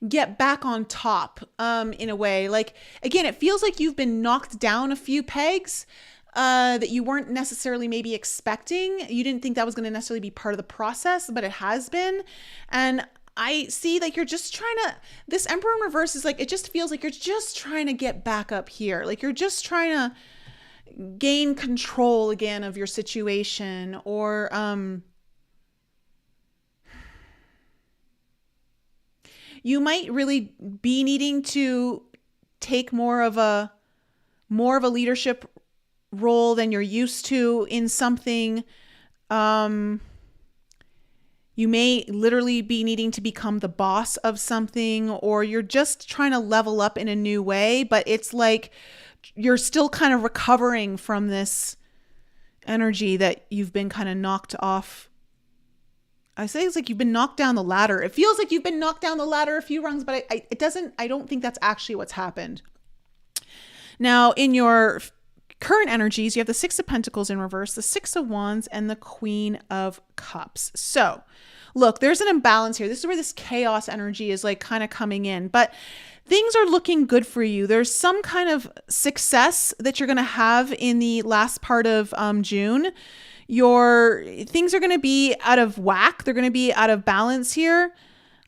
Speaker 1: get back on top in a way. Like, again, it feels like you've been knocked down a few pegs that you weren't necessarily maybe expecting. You didn't think that was going to necessarily be part of the process, but it has been. And I see like you're just trying to, this Emperor in reverse is like, it just feels like you're just trying to get back up here. Like you're just trying to gain control again of your situation, or you might really be needing to take more of a leadership role than you're used to in something. You may literally be needing to become the boss of something, or you're just trying to level up in a new way, but it's like you're still kind of recovering from this energy that you've been kind of knocked off. I say it's like you've been knocked down the ladder. It feels like you've been knocked down the ladder a few rungs, but I don't think that's actually what's happened. Now, in your current energies, you have the 6 of Pentacles in reverse, the 6 of Wands, and the Queen of Cups. So look, there's an imbalance here. This is where this chaos energy is like kind of coming in, but things are looking good for you. There's some kind of success that you're going to have in the last part of June. Your things are going to be out of whack. They're going to be out of balance here.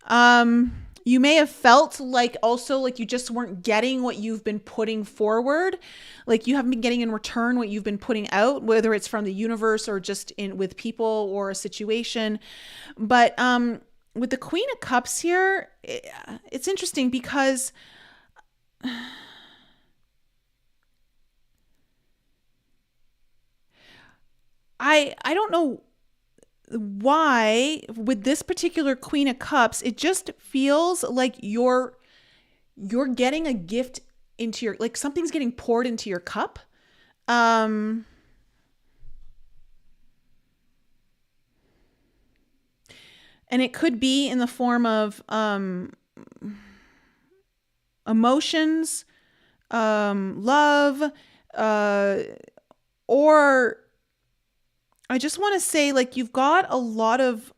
Speaker 1: You may have felt like also like you just weren't getting what you've been putting forward. Like you haven't been getting in return what you've been putting out, whether it's from the universe or just with people or a situation. But with the Queen of Cups here, it's interesting because I don't know. why with this particular Queen of Cups, it just feels like you're getting a gift into your, like something's getting poured into your cup. And it could be in the form of emotions, love, or I just want to say, like, you've got a lot of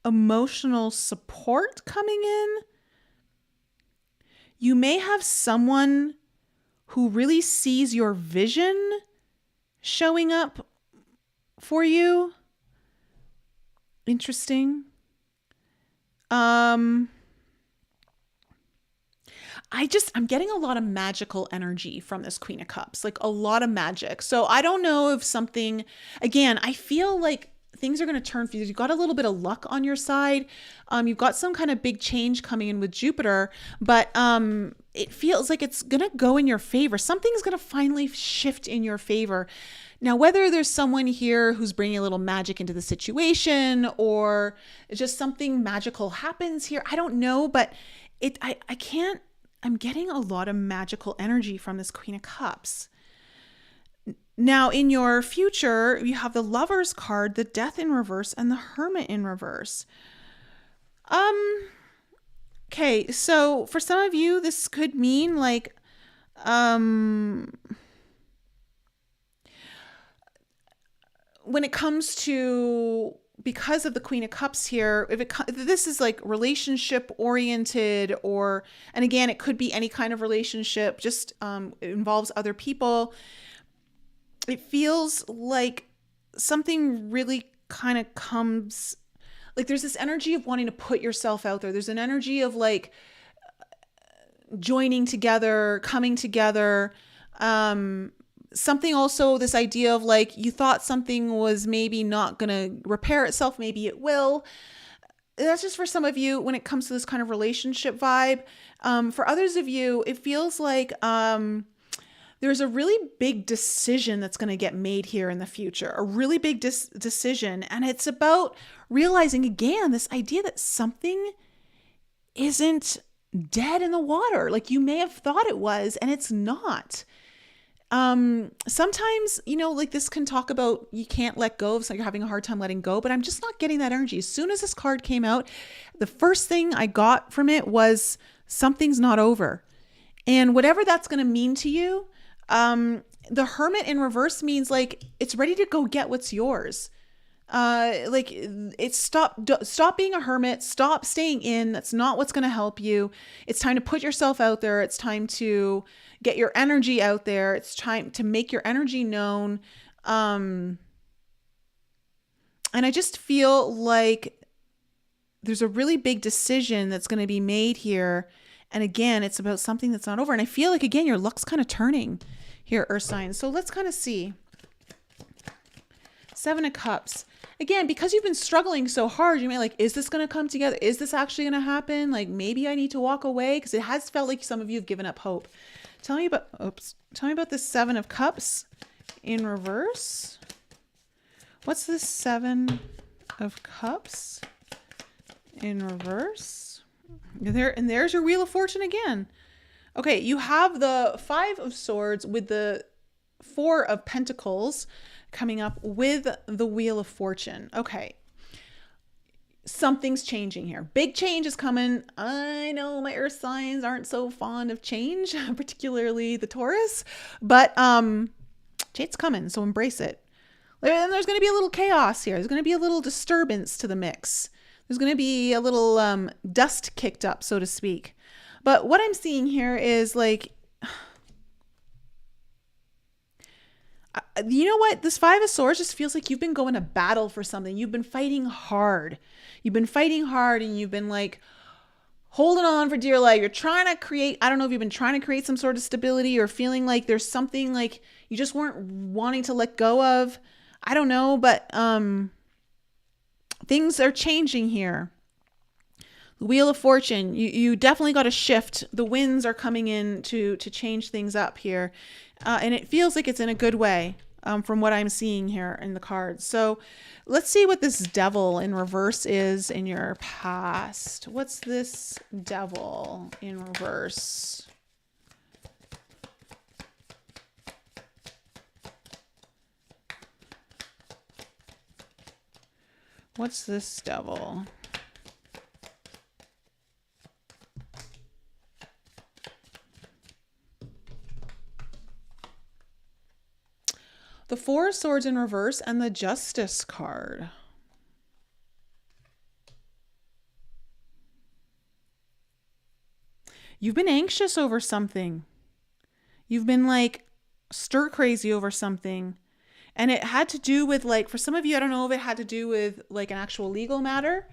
Speaker 1: emotional support coming in. You may have someone who really sees your vision showing up for you. Interesting. I'm getting a lot of magical energy from this Queen of Cups, like a lot of magic. So I don't know if something, again, I feel like things are going to turn for you. You've got a little bit of luck on your side. You've got some kind of big change coming in with Jupiter, but it feels like it's going to go in your favor. Something's going to finally shift in your favor. Now, whether there's someone here who's bringing a little magic into the situation or just something magical happens here, I don't know, but I'm getting a lot of magical energy from this Queen of Cups. Now, in your future, you have the Lover's card, the Death in reverse, and the Hermit in reverse. Okay, so for some of you, this could mean like, when it comes to, because of the Queen of Cups here, if this is like relationship oriented, or, and again, it could be any kind of relationship, just it involves other people. It feels like something really kind of comes, like there's this energy of wanting to put yourself out there. There's an energy of like joining together, coming together. Something also, this idea of like, you thought something was maybe not going to repair itself. Maybe it will. That's just for some of you when it comes to this kind of relationship vibe. For others of you, it feels like there's a really big decision that's going to get made here in the future, a really big decision. And it's about realizing again, this idea that something isn't dead in the water. Like you may have thought it was, and it's not. Sometimes, like this can talk about, you can't let go of, so you're having a hard time letting go, but I'm just not getting that energy. As soon as this card came out, the first thing I got from it was something's not over. And whatever that's going to mean to you, the Hermit in reverse means like, it's ready to go get what's yours. Like it's stop being a hermit, stop staying in. That's not what's going to help you. It's time to put yourself out there. It's time to get your energy out there. It's time to make your energy known. And I just feel like there's a really big decision that's going to be made here. And again, it's about something that's not over. And I feel like, again, your luck's kind of turning here, Earth signs. So let's kind of see. 7 of Cups. Again, because you've been struggling so hard, you may like, is this going to come together? Is this actually going to happen? Like maybe I need to walk away, because it has felt like some of you have given up hope. Tell me about this 7 of Cups in reverse. What's this 7 of Cups in reverse? And there's your Wheel of Fortune again. Okay, you have the 5 of Swords with the 4 of Pentacles coming up with the Wheel of Fortune. Okay. Something's changing here. Big change is coming. I know my earth signs aren't so fond of change, particularly the Taurus, but it's coming, so embrace it. And there's going to be a little chaos here. There's going to be a little disturbance to the mix. There's going to be a little dust kicked up, so to speak. But what I'm seeing here is like, you know what? This 5 of Swords just feels like you've been going to battle for something. You've been fighting hard. You've been fighting hard, and you've been like holding on for dear life. You're trying to create, I don't know if you've been trying to create some sort of stability or feeling like there's something like you just weren't wanting to let go of. I don't know, but things are changing here. The Wheel of Fortune, you definitely got to shift. The winds are coming in to change things up here. And it feels like it's in a good way. from what I'm seeing here in the cards. So let's see what this devil in reverse is in your past. What's this devil in reverse? What's this devil? The Four of Swords in reverse and the Justice card. You've been anxious over something. You've been like stir crazy over something. And it had to do with like, for some of you, I don't know if it had to do with like an actual legal matter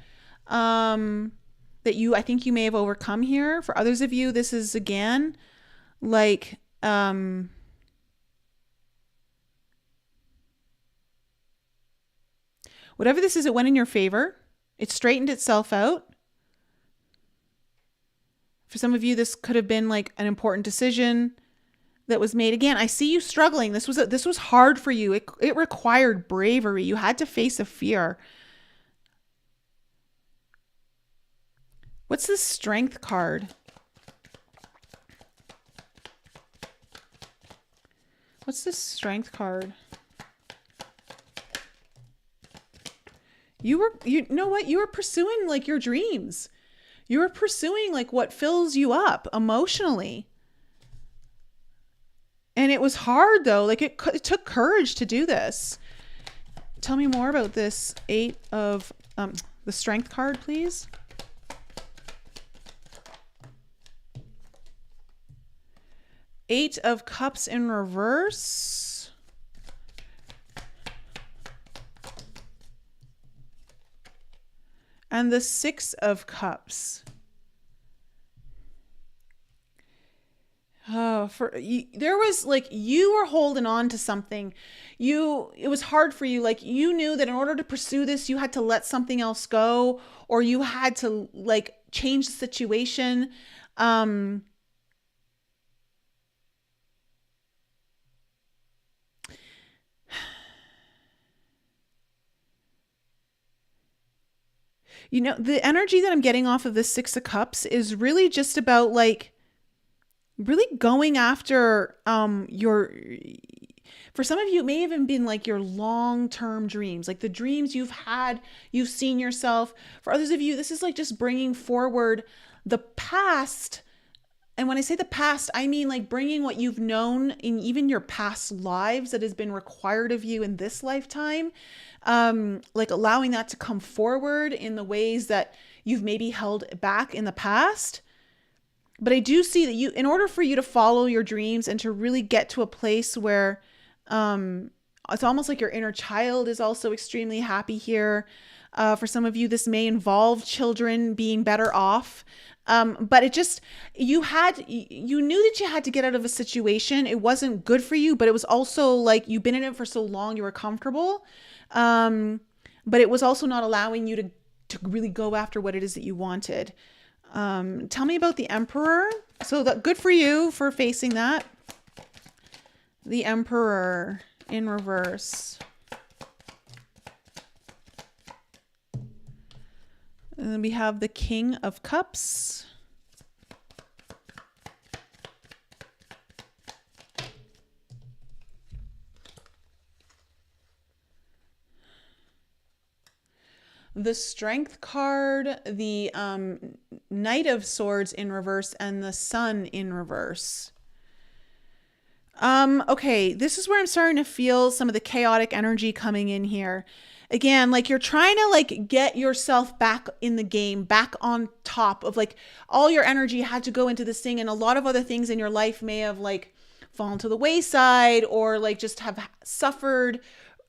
Speaker 1: that I think you may have overcome here. For others of you, this is again, like, whatever this is, it went in your favor. It straightened itself out. For some of you, this could have been like an important decision that was made. Again, I see you struggling. This was hard for you. It required bravery. You had to face a fear. What's this Strength card? What's this Strength card? You know what? You were pursuing like your dreams. You were pursuing like what fills you up emotionally. And it was hard though. Like it took courage to do this. Tell me more about this Eight of, the Strength card, please. Eight of Cups in reverse. And the Six of Cups. Oh, there was like, you were holding on to something. It was hard for you. Like you knew that in order to pursue this, you had to let something else go, or you had to like change the situation. You know, the energy that I'm getting off of the Six of Cups is really just about like really going after for some of you, it may even been like your long-term dreams, like the dreams you've had, you've seen yourself. For others of you, this is like just bringing forward the past. And when I say the past, I mean like bringing what you've known in even your past lives that has been required of you in this lifetime. Like allowing that to come forward in the ways that you've maybe held back in the past. But I do see that in order for you to follow your dreams and to really get to a place where it's almost like your inner child is also extremely happy here. For some of you, this may involve children being better off. But you knew that you had to get out of a situation. It wasn't good for you, but it was also like you've been in it for so long, you were comfortable. But it was also not allowing you to really go after what it is that you wanted. Tell me about the Emperor. So good for you for facing that. The Emperor in reverse. And then we have the King of Cups. The Strength card, the Knight of Swords in reverse, and the Sun in reverse. Okay, this is where I'm starting to feel some of the chaotic energy coming in here. Again, like you're trying to like get yourself back in the game, back on top of like all your energy had to go into this thing, and a lot of other things in your life may have like fallen to the wayside or like just have suffered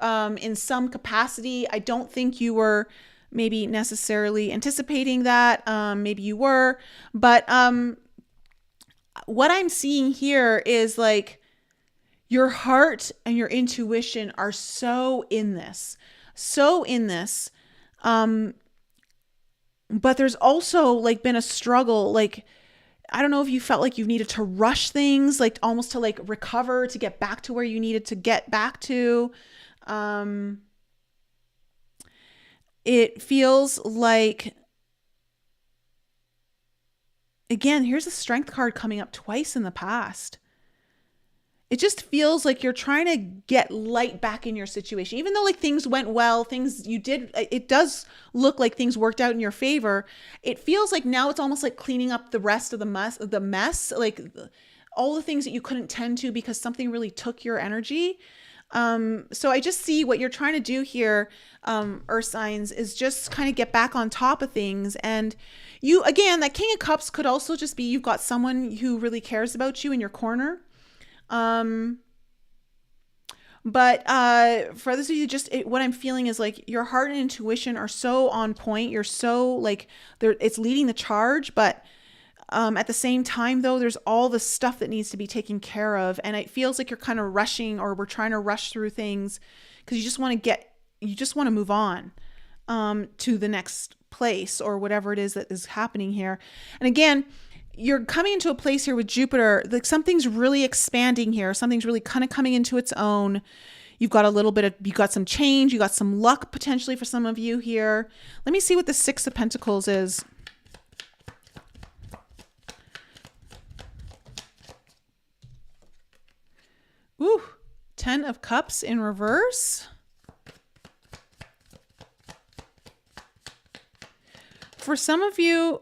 Speaker 1: in some capacity. I don't think you were maybe necessarily anticipating that. Maybe you were, but what I'm seeing here is like your heart and your intuition are so in this. But there's also like been a struggle. Like I don't know if you felt like you needed to rush things, like almost to like recover, to get back to where you needed to get back to. It feels like, again, here's a strength card coming up twice in the past. It just feels like you're trying to get light back in your situation. Even though like things went well, things you did, it does look like things worked out in your favor. It feels like now it's almost like cleaning up the rest of the mess, like all the things that you couldn't tend to because something really took your energy. So I just see what you're trying to do here, Earth signs, is just kind of get back on top of things. And you, again, that King of Cups could also just be, you've got someone who really cares about you in your corner. But for others of you, what I'm feeling is like your heart and intuition are so on point. You're so like it's leading the charge, but at the same time though, there's all the stuff that needs to be taken care of. And it feels like you're kind of rushing, or we're trying to rush through things because you just want to move on, to the next place or whatever it is that is happening here. And again, you're coming into a place here with Jupiter, like something's really expanding here. Something's really kind of coming into its own. You got some change. You got some luck potentially for some of you here. Let me see what the Six of Pentacles is. Ooh, 10 of Cups in reverse. For some of you,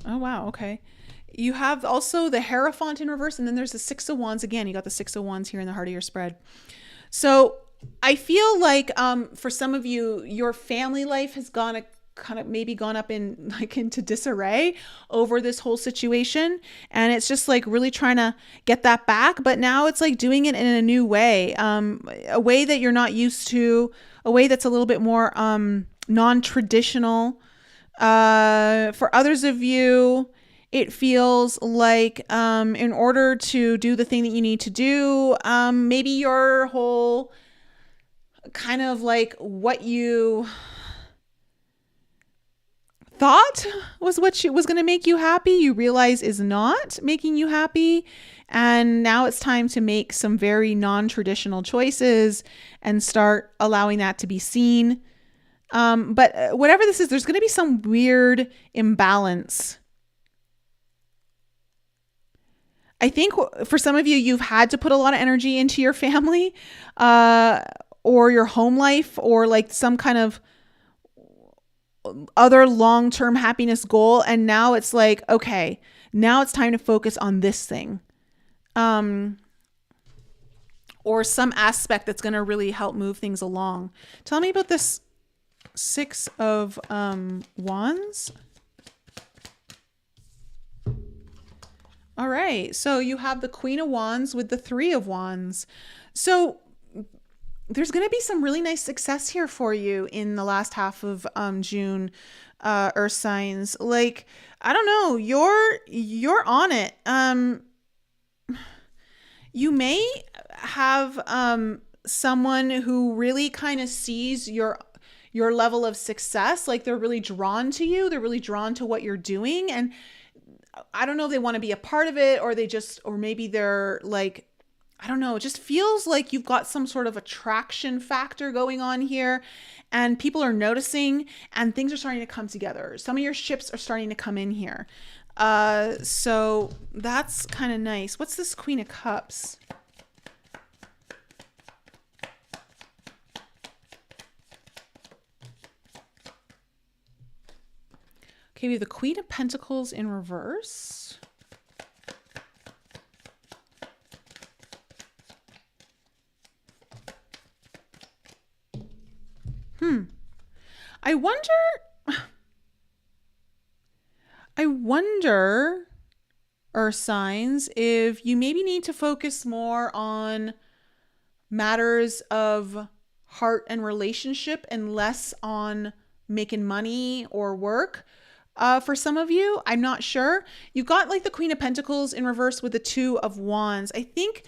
Speaker 1: oh, wow. Okay. You have also the Hierophant in reverse, and then there's the Six of Wands. Again, you got the Six of Wands here in the heart of your spread. So I feel like for some of you, your family life has gone up into disarray over this whole situation. And it's just like really trying to get that back. But now it's like doing it in a new way, a way that you're not used to, a way that's a little bit more non-traditional. For others of you, it feels like in order to do the thing that you need to do, maybe your whole kind of like what you thought was what was going to make you happy, you realize is not making you happy. And now it's time to make some very non-traditional choices and start allowing that to be seen. But whatever this is, there's going to be some weird imbalance. I think for some of you, you've had to put a lot of energy into your family, or your home life, or like some kind of other long-term happiness goal. And now it's like, okay, now it's time to focus on this thing. Or some aspect that's going to really help move things along. Tell me about this Six of Wands. All right. So you have the Queen of Wands with the Three of Wands. So there's going to be some really nice success here for you in the last half of June, Earth signs. Like, I don't know, you're on it. You may have someone who really kind of sees your level of success. Like they're really drawn to you. They're really drawn to what you're doing. And I don't know if they want to be a part of it, or maybe they're like, I don't know. It just feels like you've got some sort of attraction factor going on here, and people are noticing, and things are starting to come together. Some of your ships are starting to come in here. So that's kind of nice. What's this Queen of Cups? Okay, we have the Queen of Pentacles in reverse. I wonder, Earth signs, if you maybe need to focus more on matters of heart and relationship and less on making money or work. For some of you, I'm not sure. You've got like the Queen of Pentacles in reverse with the Two of Wands. I think,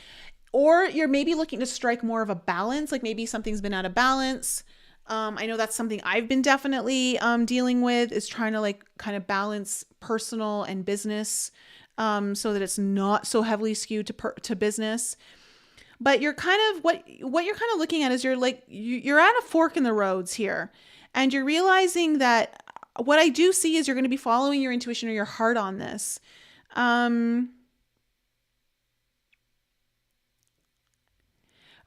Speaker 1: or you're maybe looking to strike more of a balance, like maybe something's been out of balance. I know that's something I've been definitely dealing with, is trying to like kind of balance personal and business, so that it's not so heavily skewed to business. But you're kind of what you're kind of looking at is you're at a fork in the roads here, and you're realizing that what I do see is you're going to be following your intuition or your heart on this.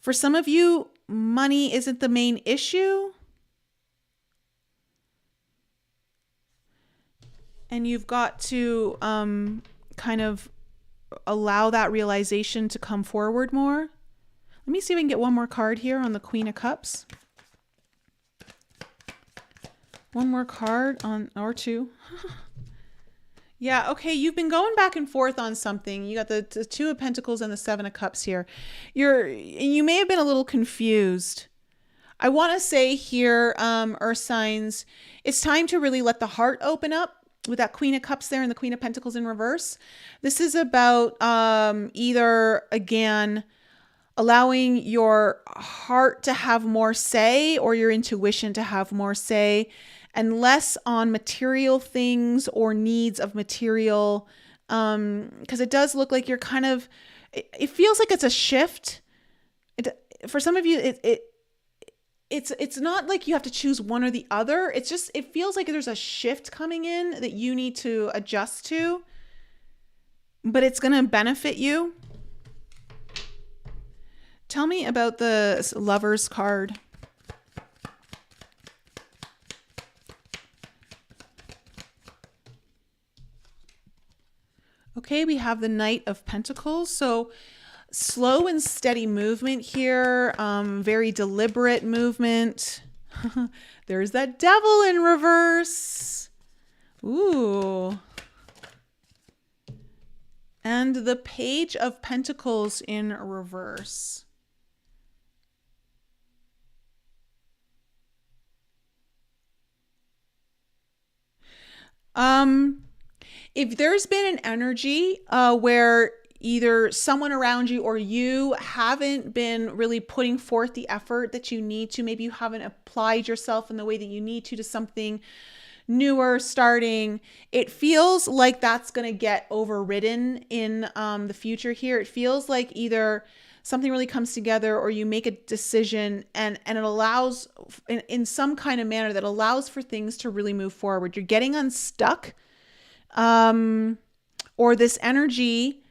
Speaker 1: For some of you, money isn't the main issue. And you've got to kind of allow that realization to come forward more. Let me see if I can get one more card here on the Queen of Cups. One more card on, or two. Yeah, okay, you've been going back and forth on something. You got the Two of Pentacles and the Seven of Cups here. You may have been a little confused. I want to say here, Earth signs, it's time to really let the heart open up with that Queen of Cups there and the Queen of Pentacles in reverse. This is about either, again, allowing your heart to have more say or your intuition to have more say, and less on material things or needs of material. Because it does look like you're kind of, it feels like it's a shift. For some of you, it's not like you have to choose one or the other. It's just, it feels like there's a shift coming in that you need to adjust to, but it's going to benefit you. Tell me about the Lover's card. Okay, we have the Knight of Pentacles. So slow and steady movement here, very deliberate movement. There's that Devil in reverse. Ooh. And the Page of Pentacles in reverse. If there's been an energy where either someone around you or you haven't been really putting forth the effort that you need to, maybe you haven't applied yourself in the way that you need to something newer, starting, it feels like that's going to get overridden in the future here. It feels like either something really comes together or you make a decision and it allows in some kind of manner that allows for things to really move forward. You're getting unstuck, or this energy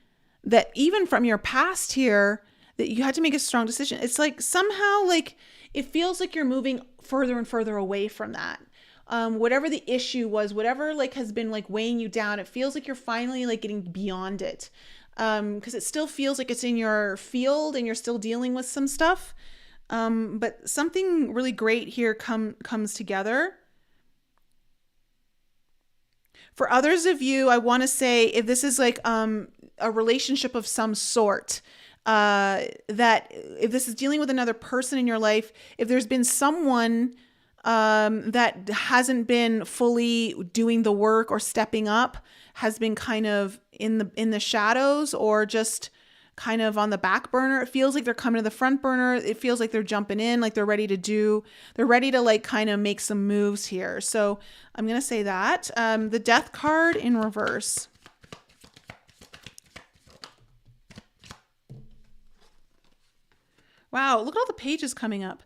Speaker 1: that even from your past here that you had to make a strong decision. It's like somehow like it feels like you're moving further and further away from that. Whatever the issue was, whatever like has been like weighing you down, it feels like you're finally like getting beyond it. Because it still feels like it's in your field and you're still dealing with some stuff. But something really great here comes together. For others of you, I want to say if this is like a relationship of some sort, that if this is dealing with another person in your life, if there's been someone that hasn't been fully doing the work or stepping up, has been kind of in the shadows or just kind of on the back burner. It feels like they're coming to the front burner. It feels like they're jumping in, like they're ready to like kind of make some moves here. So I'm going to say that. The Death card in reverse. Wow, look at all the pages coming up.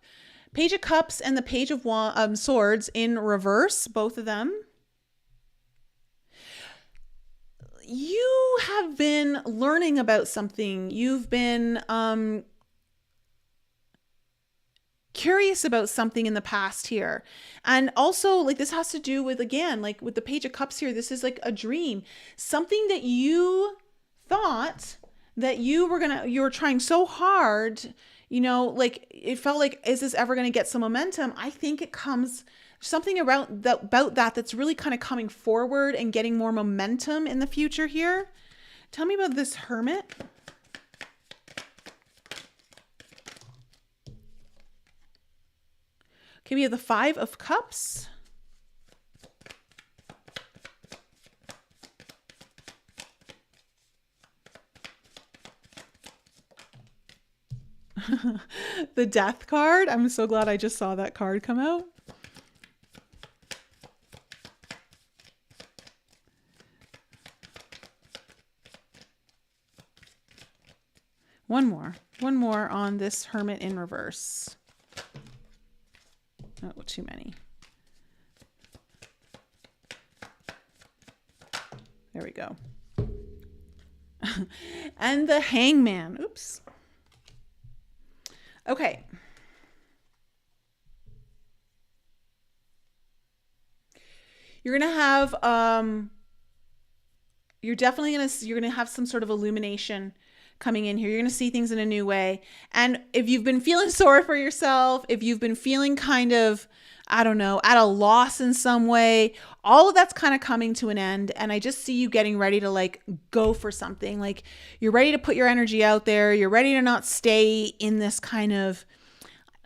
Speaker 1: Page of Cups and the Page of Swords in reverse, both of them. You have been learning about something. You've been curious about something in the past here. And also like this has to do with, again, like with the Page of Cups here, this is like a dream. Something that you thought that you were trying so hard, you know, like it felt like, is this ever going to get some momentum? I think it comes something about that's really kind of coming forward and getting more momentum in the future here. Tell me about this Hermit. Okay, we have the Five of Cups. The Death card. I'm so glad I just saw that card come out. One more on this Hermit in reverse. Oh, too many. There we go. And the Hangman. Oops. Okay. You're going to have, you're going to have some sort of illumination coming in here. You're going to see things in a new way. And if you've been feeling sorry for yourself, if you've been feeling kind of, I don't know, at a loss in some way, all of that's kind of coming to an end. And I just see you getting ready to like go for something. Like you're ready to put your energy out there. You're ready to not stay in this kind of,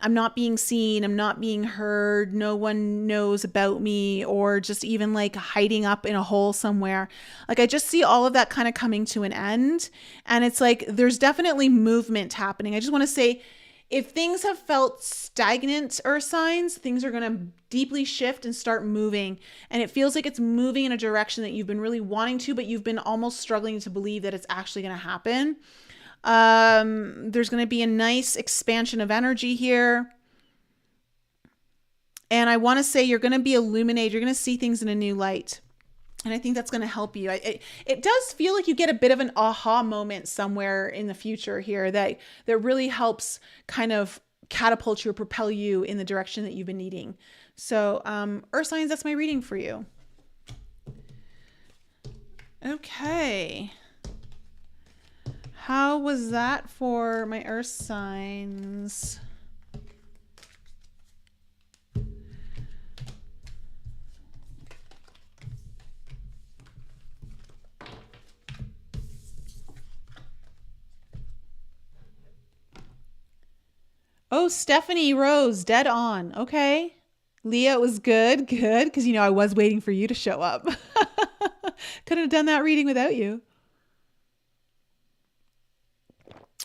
Speaker 1: I'm not being seen, I'm not being heard, no one knows about me, or just even like hiding up in a hole somewhere. Like I just see all of that kind of coming to an end. And it's like, there's definitely movement happening. I just want to say, if things have felt stagnant, earth signs, things are going to deeply shift and start moving. And it feels like it's moving in a direction that you've been really wanting to, but you've been almost struggling to believe that it's actually going to happen. There's going to be a nice expansion of energy here. And I want to say you're going to be illuminated. You're going to see things in a new light. And I think that's going to help you. It does feel like you get a bit of an aha moment somewhere in the future here that really helps kind of catapult you or propel you in the direction that you've been needing. So, earth signs, that's my reading for you. Okay. How was that for my earth signs? Oh, Stephanie Rose, dead on. Okay. Leah, it was good. Good. Because, you know, I was waiting for you to show up. Couldn't have done that reading without you.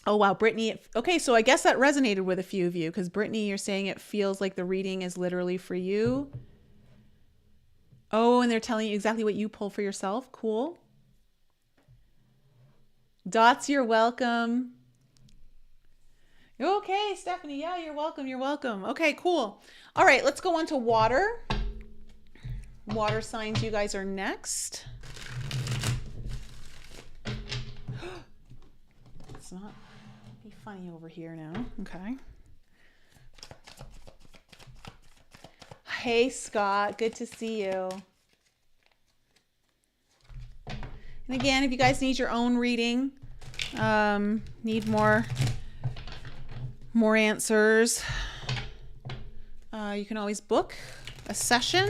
Speaker 1: Oh, wow. Brittany. Okay. So I guess that resonated with a few of you because Brittany, you're saying it feels like the reading is literally for you. Oh, and they're telling you exactly what you pull for yourself. Cool. Dots, you're welcome. Okay, Stephanie. Yeah, you're welcome. You're welcome. Okay, cool. All right, let's go on to water. Water signs, you guys are next. It's not be funny over here now. Okay. Hey, Scott. Good to see you. And again, if you guys need your own reading, need more answers, you can always book a session.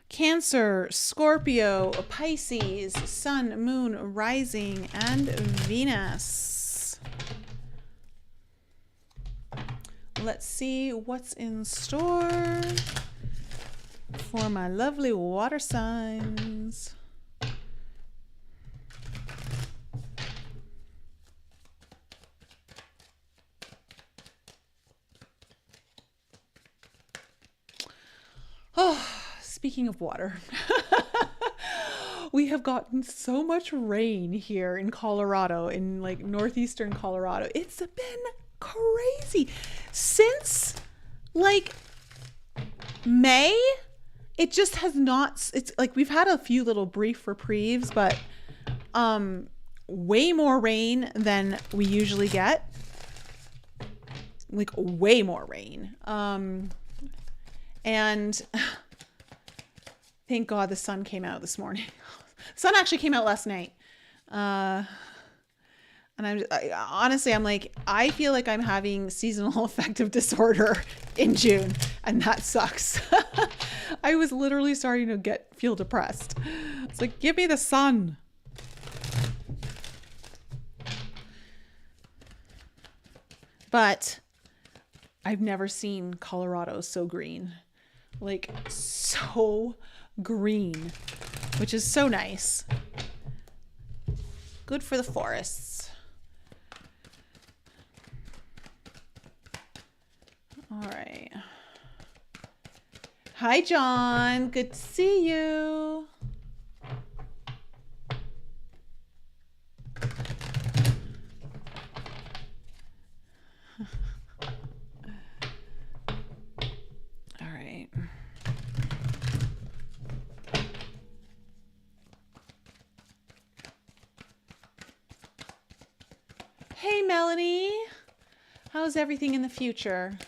Speaker 1: Cancer, Scorpio, Pisces, Sun, Moon, Rising, and Venus. Let's see what's in store for my lovely water signs. Oh, speaking of water, we have gotten so much rain here in Colorado, in like northeastern Colorado. It's been crazy since like May. It just has not, it's like we've had a few little brief reprieves, but way more rain than we usually get. Like way more rain. And thank God the sun came out this morning. The sun actually came out last night. And honestly, I'm like, I feel like I'm having seasonal affective disorder in June, and that sucks. I was literally starting to feel depressed. It's like, give me the sun. But I've never seen Colorado so green. like so green, which is so nice. Good for the forests. All right. Hi, John. Good to see you. All right. Hey, Melanie. How's everything in the future?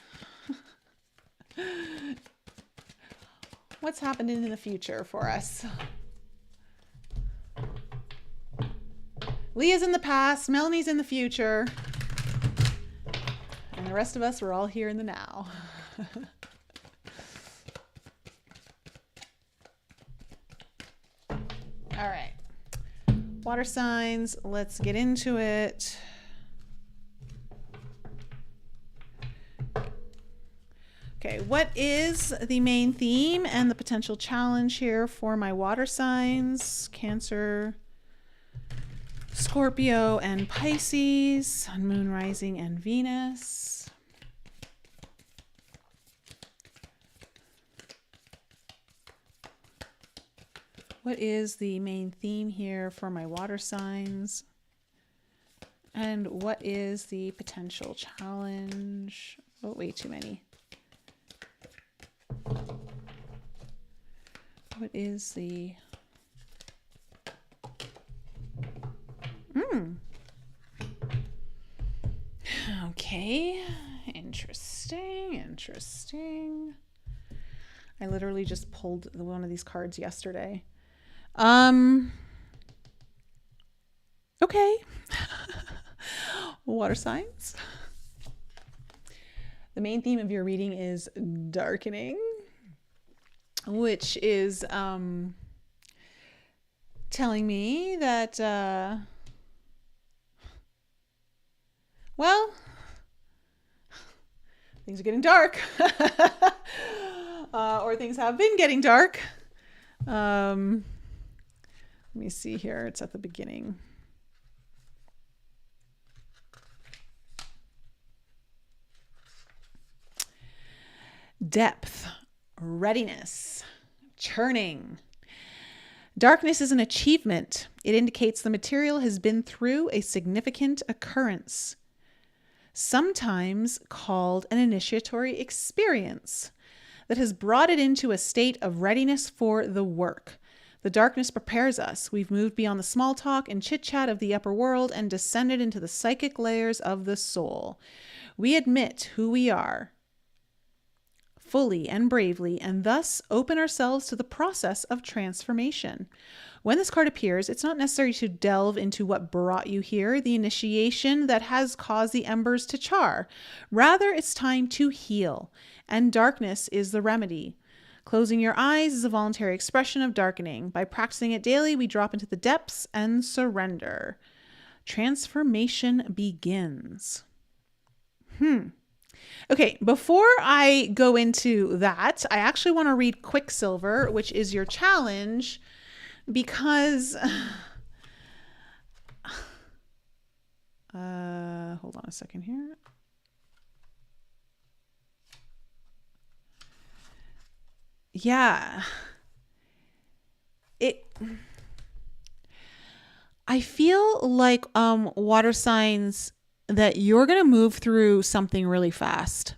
Speaker 1: What's happening in the future for us? Leah's in the past, Melanie's in the future, and the rest of us, we're all here in the now. All right. Water signs, let's get into it. Okay, what is the main theme and the potential challenge here for my water signs? Cancer, Scorpio, and Pisces, Sun, Moon, Rising, and Venus. What is the main theme here for my water signs? And what is the potential challenge? Oh, way too many. What is the... Okay. Interesting. I literally just pulled one of these cards yesterday. Okay. Water signs. The main theme of your reading is darkening, which is telling me that, well, things are getting dark, or things have been getting dark. Let me see here. It's at the beginning. Depth, readiness, churning. Darkness is an achievement. It indicates the material has been through a significant occurrence, sometimes called an initiatory experience, that has brought it into a state of readiness for the work. The darkness prepares us. We've moved beyond the small talk and chit-chat of the upper world and descended into the psychic layers of the soul. We admit who we are fully and bravely, and thus open ourselves to the process of transformation. When this card appears, it's not necessary to delve into what brought you here, the initiation that has caused the embers to char. Rather, it's time to heal, and darkness is the remedy. Closing your eyes is a voluntary expression of darkening. By practicing it daily, we drop into the depths and surrender. Transformation begins. Okay, before I go into that, I actually want to read Quicksilver, which is your challenge, because hold on a second here. Yeah. I feel like water signs, that you're going to move through something really fast.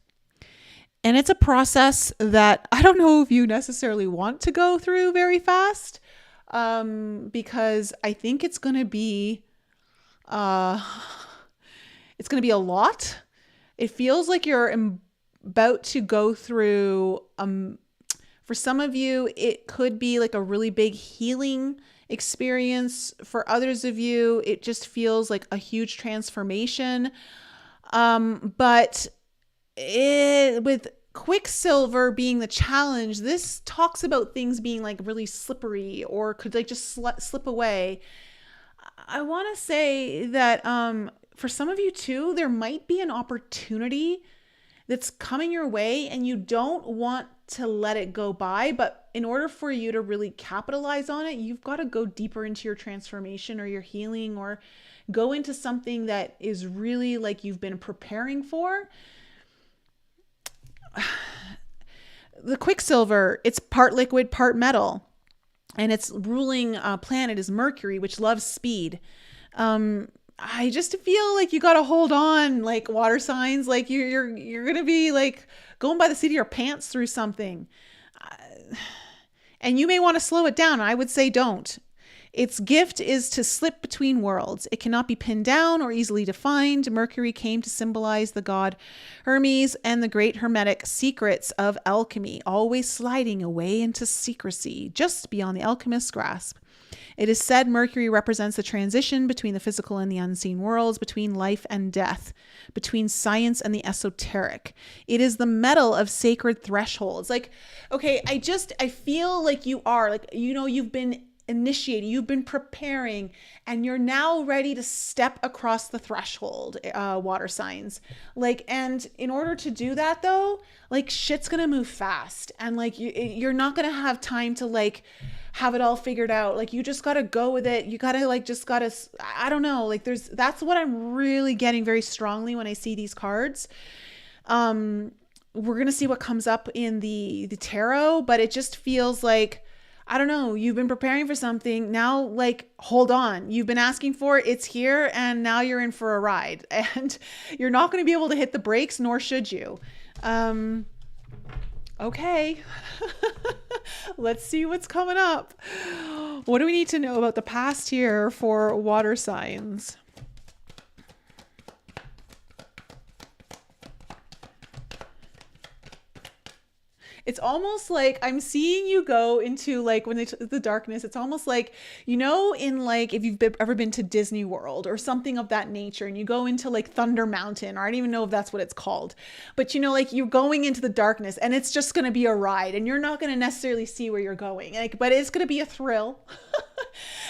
Speaker 1: And it's a process that I don't know if you necessarily want to go through very fast, because I think it's going to be a lot. It feels like you're about to go through, for some of you, it could be like a really big healing experience. For others of you, it just feels like a huge transformation. But with Quicksilver being the challenge, this talks about things being like really slippery or could like just slip away. I want to say that for some of you too, there might be an opportunity that's coming your way and you don't want to let it go by. But in order for you to really capitalize on it, you've got to go deeper into your transformation or your healing, or go into something that is really like you've been preparing for. The Quicksilver, it's part liquid, part metal, and its ruling planet is Mercury, which loves speed. I just feel like you got to hold on, like water signs, like you're going to be like going by the seat of your pants through something. And you may want to slow it down. I would say don't. Its gift is to slip between worlds. It cannot be pinned down or easily defined. Mercury came to symbolize the god Hermes and the great hermetic secrets of alchemy, always sliding away into secrecy, just beyond the alchemist's grasp. It is said Mercury represents the transition between the physical and the unseen worlds, between life and death, between science and the esoteric. It is the metal of sacred thresholds. Like, okay, I feel like you are, like, you know, you've been initiating, you've been preparing, and you're now ready to step across the threshold, water signs. Like, and in order to do that though, like shit's gonna move fast, and like you're not gonna have time to like have it all figured out. Like, you just gotta go with it. You gotta like, I don't know, like that's what I'm really getting very strongly when I see these cards. We're gonna see what comes up in the tarot, but it just feels like, I don't know, you've been preparing for something. Now, like, hold on. You've been asking for it. It's here. And now you're in for a ride. And you're not going to be able to hit the brakes, nor should you. Okay. Let's see what's coming up. What do we need to know about the past here for water signs? It's almost like I'm seeing you go into like when the darkness. It's almost like, you know, in like if you've ever been to Disney World or something of that nature, and you go into like Thunder Mountain, or I don't even know if that's what it's called, but you know, like you're going into the darkness and it's just going to be a ride, and you're not going to necessarily see where you're going, like, but it's going to be a thrill.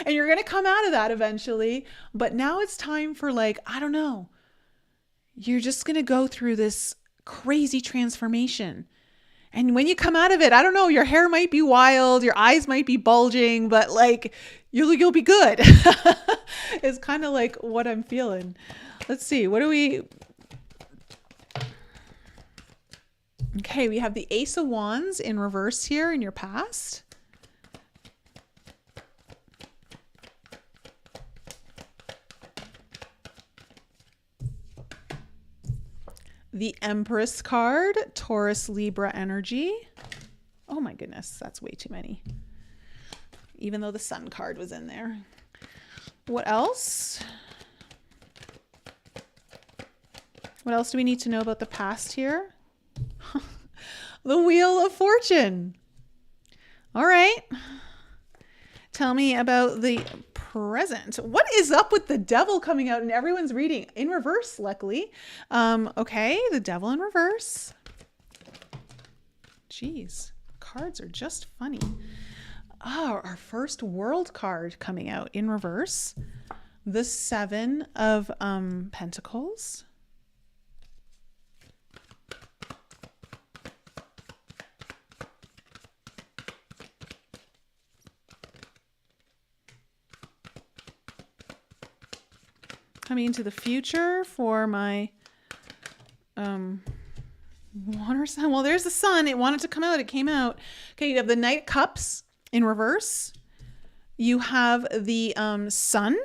Speaker 1: And you're going to come out of that eventually. But now it's time for like, I don't know, you're just going to go through this crazy transformation. And when you come out of it, I don't know, your hair might be wild, your eyes might be bulging, but like you'll be good. It's kind of like what I'm feeling. Let's see. What do we... Okay, we have the Ace of Wands in reverse here in your past. The Empress card, Taurus, Libra energy. Oh my goodness, that's way too many. Even though the Sun card was in there. What else? What else do we need to know about the past here? The Wheel of Fortune. All right. Tell me about the present. What is up with the Devil coming out in everyone's reading? In reverse, luckily. Okay, the Devil in reverse. Jeez, cards are just funny. Oh, our first World card coming out in reverse. The Seven of Pentacles. Coming into the future for my water sign. Well, there's the Sun. It wanted to come out. It came out. Okay, you have the Knight of Cups in reverse. You have the Sun,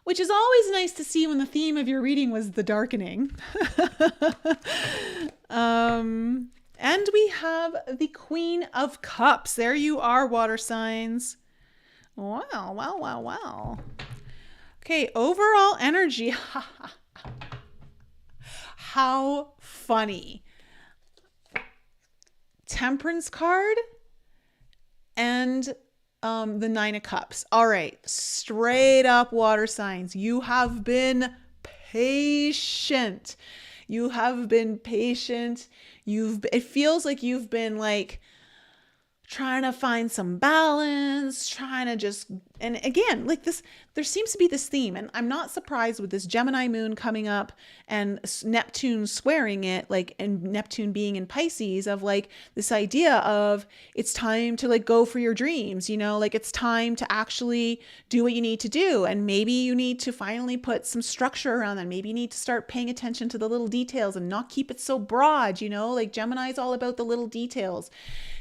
Speaker 1: which is always nice to see when the theme of your reading was the darkening. And we have the Queen of Cups. There you are, water signs. Wow, wow, wow, wow. Okay, overall energy. How funny. Temperance card and the Nine of Cups. All right, straight up water signs. You have been patient. You have been patient. It feels like you've been like trying to find some balance, trying to just, and again, like this, there seems to be this theme, and I'm not surprised with this Gemini moon coming up and Neptune squaring it, like, and Neptune being in Pisces, of like this idea of it's time to like go for your dreams, you know, like it's time to actually do what you need to do. And maybe you need to finally put some structure around that. Maybe you need to start paying attention to the little details and not keep it so broad, you know, like Gemini is all about the little details.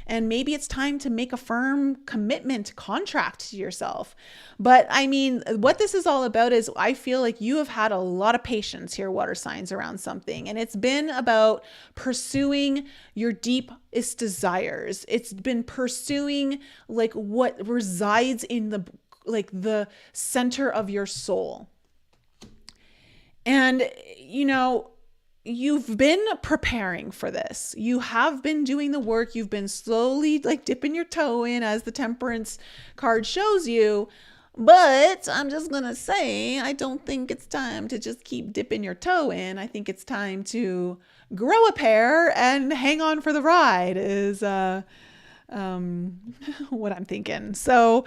Speaker 1: And maybe it's time to make a firm commitment contract to yourself. But I mean, what this is all about is I feel like you have had a lot of patience here, water signs, around something. And it's been about pursuing your deepest desires. It's been pursuing like what resides in the center of your soul. And, you know, you've been preparing for this. You have been doing the work. You've been slowly like dipping your toe in, as the Temperance card shows you. But I'm just going to say, I don't think it's time to just keep dipping your toe in. I think it's time to grow a pair and hang on for the ride is what I'm thinking. So,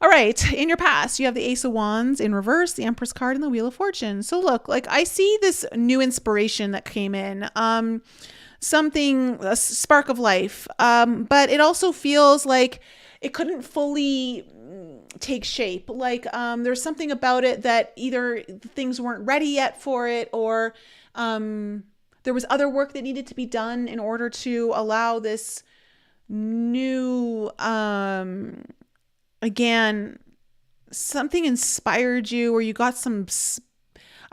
Speaker 1: all right, in your past, you have the Ace of Wands in reverse, the Empress card, and the Wheel of Fortune. So look, like I see this new inspiration that came in, a spark of life, but it also feels like it couldn't fully take shape. Like there's something about it that either things weren't ready yet for it, or there was other work that needed to be done in order to allow this new again, something inspired you, or you got some,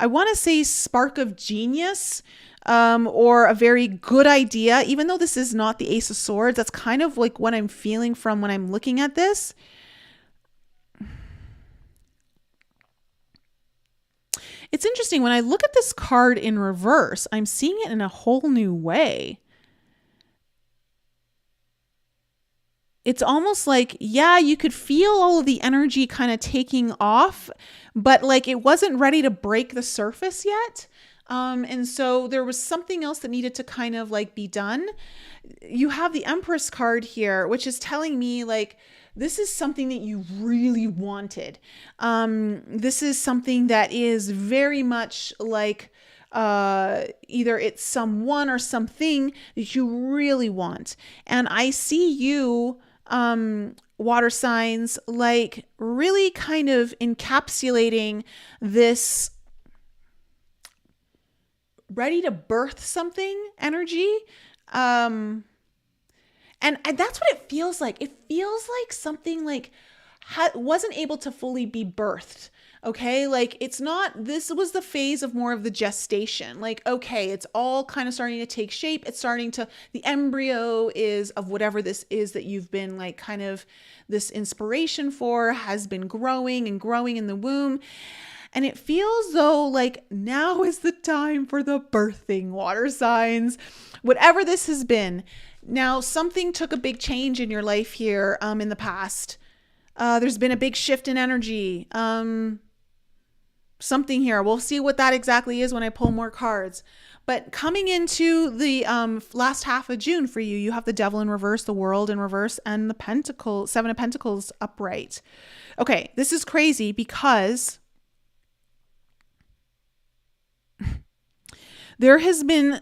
Speaker 1: I want to say spark of genius, or a very good idea, even though this is not the Ace of Swords. That's kind of like what I'm feeling from when I'm looking at this. It's interesting. When I look at this card in reverse, I'm seeing it in a whole new way. It's almost like, yeah, you could feel all of the energy kind of taking off, but like it wasn't ready to break the surface yet. And so there was something else that needed to kind of like be done. You have the Empress card here, which is telling me like, this is something that you really wanted. This is something that is very much like, either it's someone or something that you really want. And I see you, water signs, like really kind of encapsulating this ready to birth something energy. And that's what it feels like. It feels like something like wasn't able to fully be birthed. Okay. Like it's not, this was the phase of more of the gestation. Like, okay, it's all kind of starting to take shape. It's starting to, the embryo is of whatever this is that you've been like kind of this inspiration for has been growing and growing in the womb. And it feels though like now is the time for the birthing, water signs, whatever this has been. Now, something took a big change in your life here in the past. There's been a big shift in energy. Something here. We'll see what that exactly is when I pull more cards. But coming into the last half of June for you, you have the Devil in reverse, the World in reverse, and the Seven of Pentacles upright. Okay, this is crazy because there has been...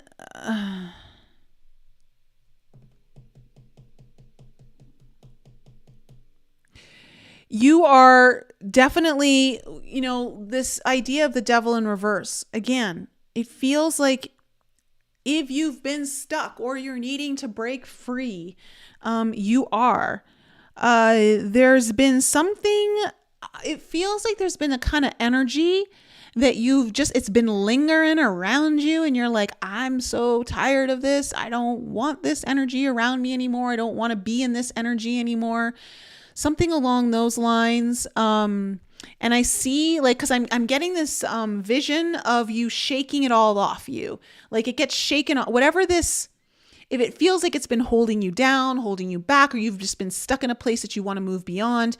Speaker 1: you are definitely, you know, this idea of the Devil in reverse. Again, it feels like if you've been stuck or you're needing to break free, you are. There's been something, it feels like there's been a kind of energy that it's been lingering around you and you're like, I'm so tired of this. I don't want this energy around me anymore. I don't want to be in this energy anymore. Something along those lines. And I see like, cause I'm getting this vision of you shaking it all off you. Like it gets shaken off, whatever this, if it feels like it's been holding you down, holding you back, or you've just been stuck in a place that you want to move beyond,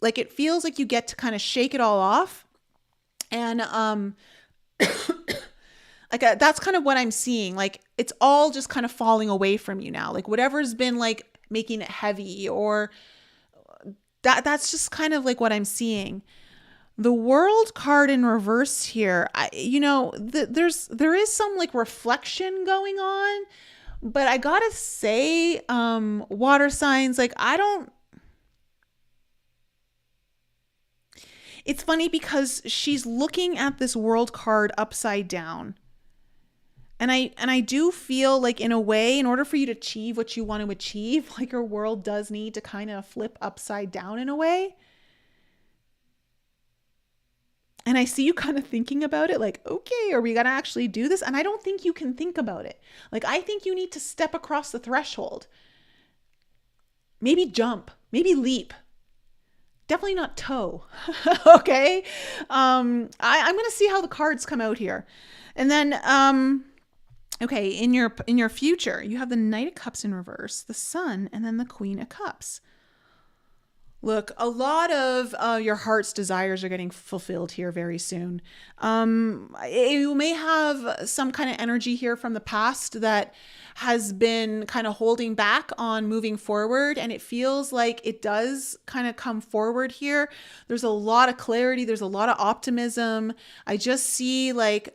Speaker 1: like it feels like you get to kind of shake it all off. And Like that's kind of what I'm seeing. Like it's all just kind of falling away from you now. Like whatever's been like making it heavy, or that's just kind of like what I'm seeing. The World card in reverse here, there is some like reflection going on, but I gotta say, water signs, like it's funny because she's looking at this World card upside down. And I do feel like, in a way, in order for you to achieve what you want to achieve, like your world does need to kind of flip upside down in a way. And I see you kind of thinking about it, like, okay, are we going to actually do this? And I don't think you can think about it. Like, I think you need to step across the threshold. Maybe jump, maybe leap. Definitely not toe. Okay. I'm going to see how the cards come out here. And then, okay, in your future, you have the Knight of Cups in reverse, the Sun, and then the Queen of Cups. Look, a lot of your heart's desires are getting fulfilled here very soon. You may have some kind of energy here from the past that has been kind of holding back on moving forward, and it feels like it does kind of come forward here. There's a lot of clarity. There's a lot of optimism. I just see like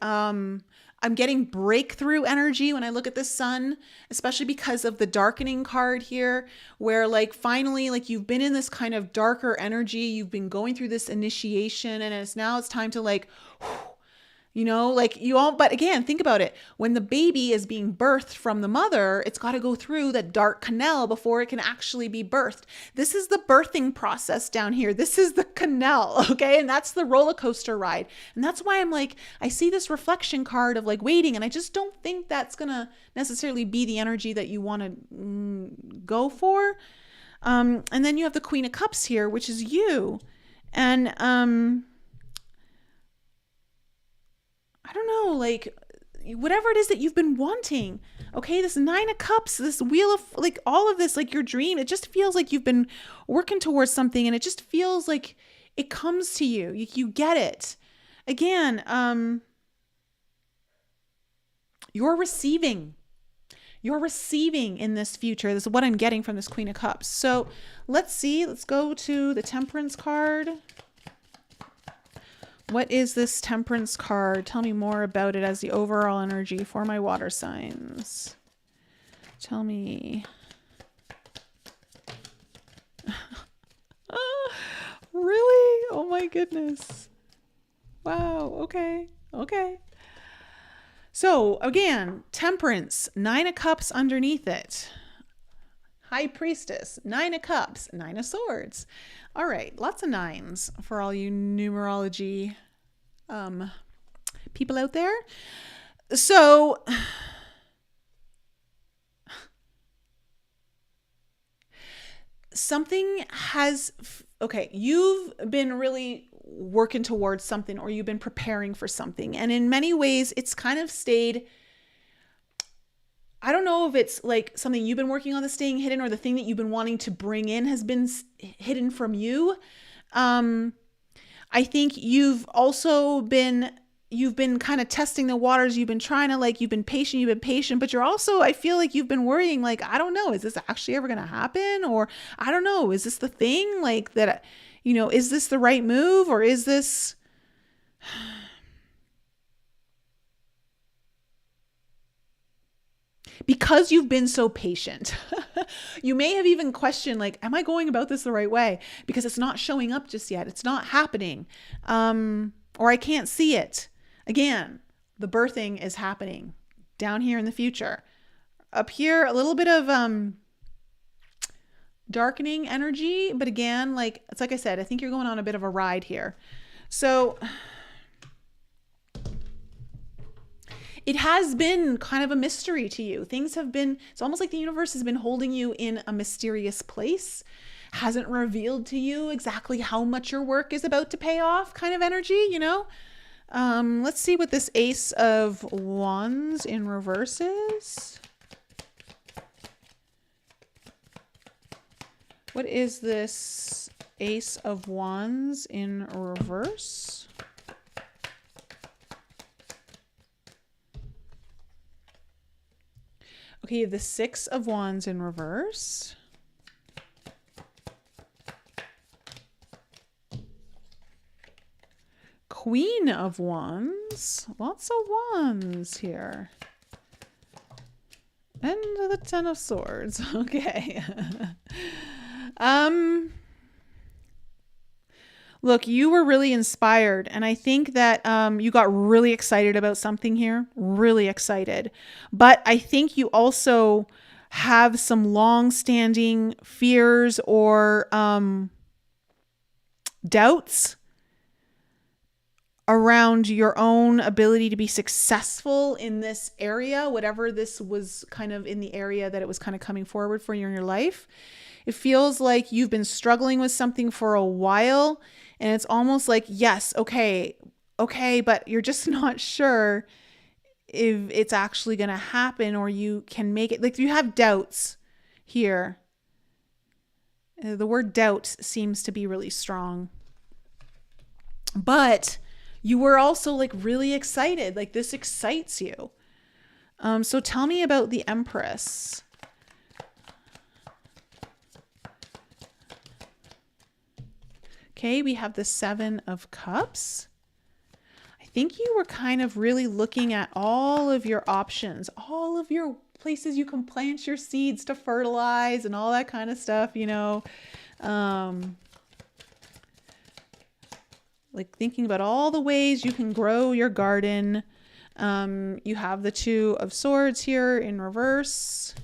Speaker 1: I'm getting breakthrough energy when I look at the Sun, especially because of the darkening card here, where like finally, like you've been in this kind of darker energy, you've been going through this initiation, and it's time to like, but again, think about it. When the baby is being birthed from the mother, it's got to go through that dark canal before it can actually be birthed. This is the birthing process down here. This is the canal, okay? And that's the roller coaster ride. And that's why I'm like, I see this reflection card of like waiting, and I just don't think that's going to necessarily be the energy that you want to go for. And then you have the Queen of Cups here, which is you. And, I don't know, like whatever it is that you've been wanting. Okay, this Nine of Cups, this Wheel of, like all of this, like your dream, it just feels like you've been working towards something, and it just feels like it comes to you. You get it. Again, you're receiving. You're receiving in this future. This is what I'm getting from this Queen of Cups. So let's see. Let's go to the Temperance card. What is this Temperance card? Tell me more about it as the overall energy for my water signs. Tell me. Really? Oh my goodness. Wow. Okay. Okay. So again, Temperance, Nine of Cups underneath it. High Priestess, Nine of Cups, Nine of Swords. All right, lots of nines for all you numerology people out there. So something has, okay, you've been really working towards something, or you've been preparing for something. And in many ways, it's kind of stayed, I don't know if it's like something you've been working on that's staying hidden, or the thing that you've been wanting to bring in has been hidden from you. I think you've been kind of testing the waters. You've been trying to you've been patient, but you're also, I feel like you've been worrying, like, I don't know, is this actually ever going to happen? Or I don't know, is this the thing like that, is this the right move, or is this, because you've been so patient, you may have even questioned, like, am I going about this the right way? Because it's not showing up just yet. It's not happening. Or I can't see it. Again, the birthing is happening down here in the future. Up here, a little bit of darkening energy. But again, it's like I said, I think you're going on a bit of a ride here. So it has been kind of a mystery to you. Things have been, it's almost like the universe has been holding you in a mysterious place, hasn't revealed to you exactly how much your work is about to pay off, kind of energy, Let's see what this Ace of Wands in reverse is. What is this Ace of Wands in reverse? Okay, you have the Six of Wands in reverse. Queen of Wands. Lots of wands here. And the Ten of Swords. Okay. Look, you were really inspired, and I think that you got really excited about something here. Really excited. But I think you also have some long-standing fears or doubts around your own ability to be successful in this area, whatever this was kind of in the area that it was kind of coming forward for you in your life. It feels like you've been struggling with something for a while, and it's almost like, yes, okay, but you're just not sure if it's actually going to happen or you can make it. Like, you have doubts here. The word doubt seems to be really strong. But you were also like really excited. Like, this excites you. So tell me about the Empress. Okay, we have the Seven of Cups. I think you were kind of really looking at all of your options, all of your places you can plant your seeds to fertilize and all that kind of stuff, you know. Like thinking about all the ways you can grow your garden. You have the Two of Swords here in reverse.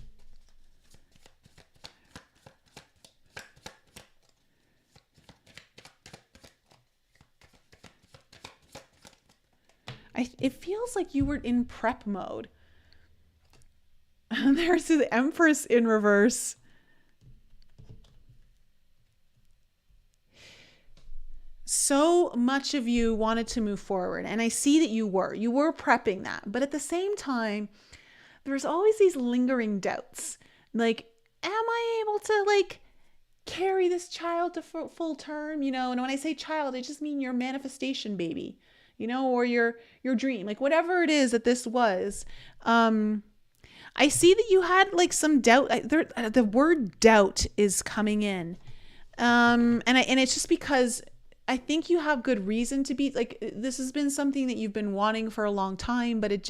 Speaker 1: It feels like you were in prep mode. There's the Empress in reverse. So much of you wanted to move forward, and I see that you were prepping that, but at the same time, there's always these lingering doubts. Like, am I able to like carry this child to full term? You know, and when I say child, I just mean your manifestation baby, you know, or your dream, like whatever it is that this was. I see that you had like some doubt. The word doubt is coming in, and it's just because I think you have good reason to be like, this has been something that you've been wanting for a long time, but it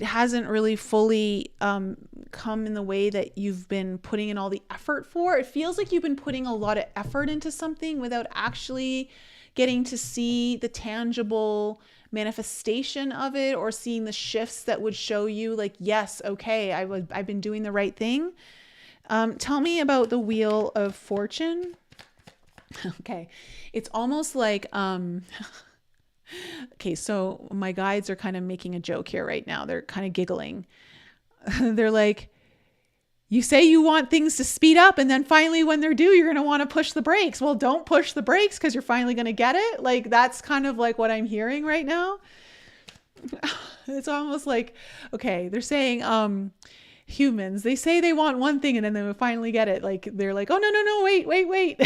Speaker 1: hasn't really fully come in the way that you've been putting in all the effort for. It feels like you've been putting a lot of effort into something without actually getting to see the tangible manifestation of it, or seeing the shifts that would show you like, yes, okay, I've been doing the right thing. Tell me about the Wheel of Fortune. Okay. It's almost like, okay, so my guides are kind of making a joke here right now. They're kind of giggling. They're like, you say you want things to speed up, and then finally when they're due, you're going to want to push the brakes. Well, don't push the brakes because you're finally going to get it. Like, that's kind of like what I'm hearing right now. It's almost like, okay, they're saying, humans, they say they want one thing and then they will finally get it. Like, they're like, oh, no, wait.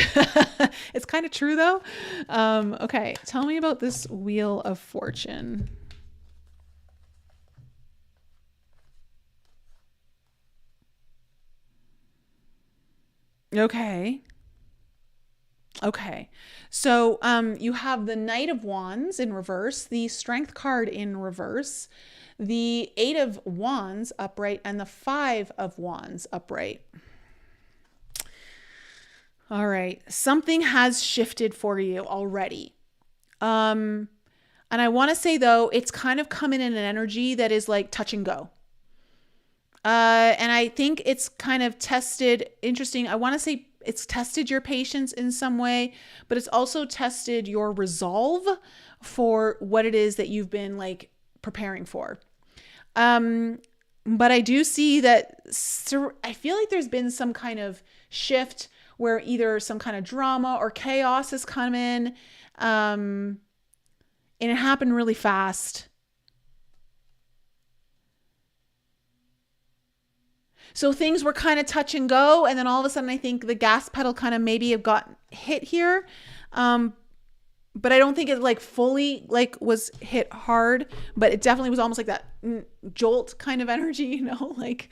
Speaker 1: It's kind of true though. Okay. Tell me about this Wheel of Fortune. Okay. So, you have the Knight of Wands in reverse, the Strength card in reverse, the Eight of Wands upright, and the Five of Wands upright. All right. Something has shifted for you already. And I want to say though, it's kind of coming in an energy that is like touch and go. And I think it's kind of tested, interesting. I want to say it's tested your patience in some way, but it's also tested your resolve for what it is that you've been like preparing for. But I do see that, I feel like there's been some kind of shift where either some kind of drama or chaos has come in, and it happened really fast. So things were kind of touch and go, and then all of a sudden I think the gas pedal kind of maybe have got hit here. but I don't think it like fully like was hit hard, but it definitely was almost like that jolt kind of energy, you know, like,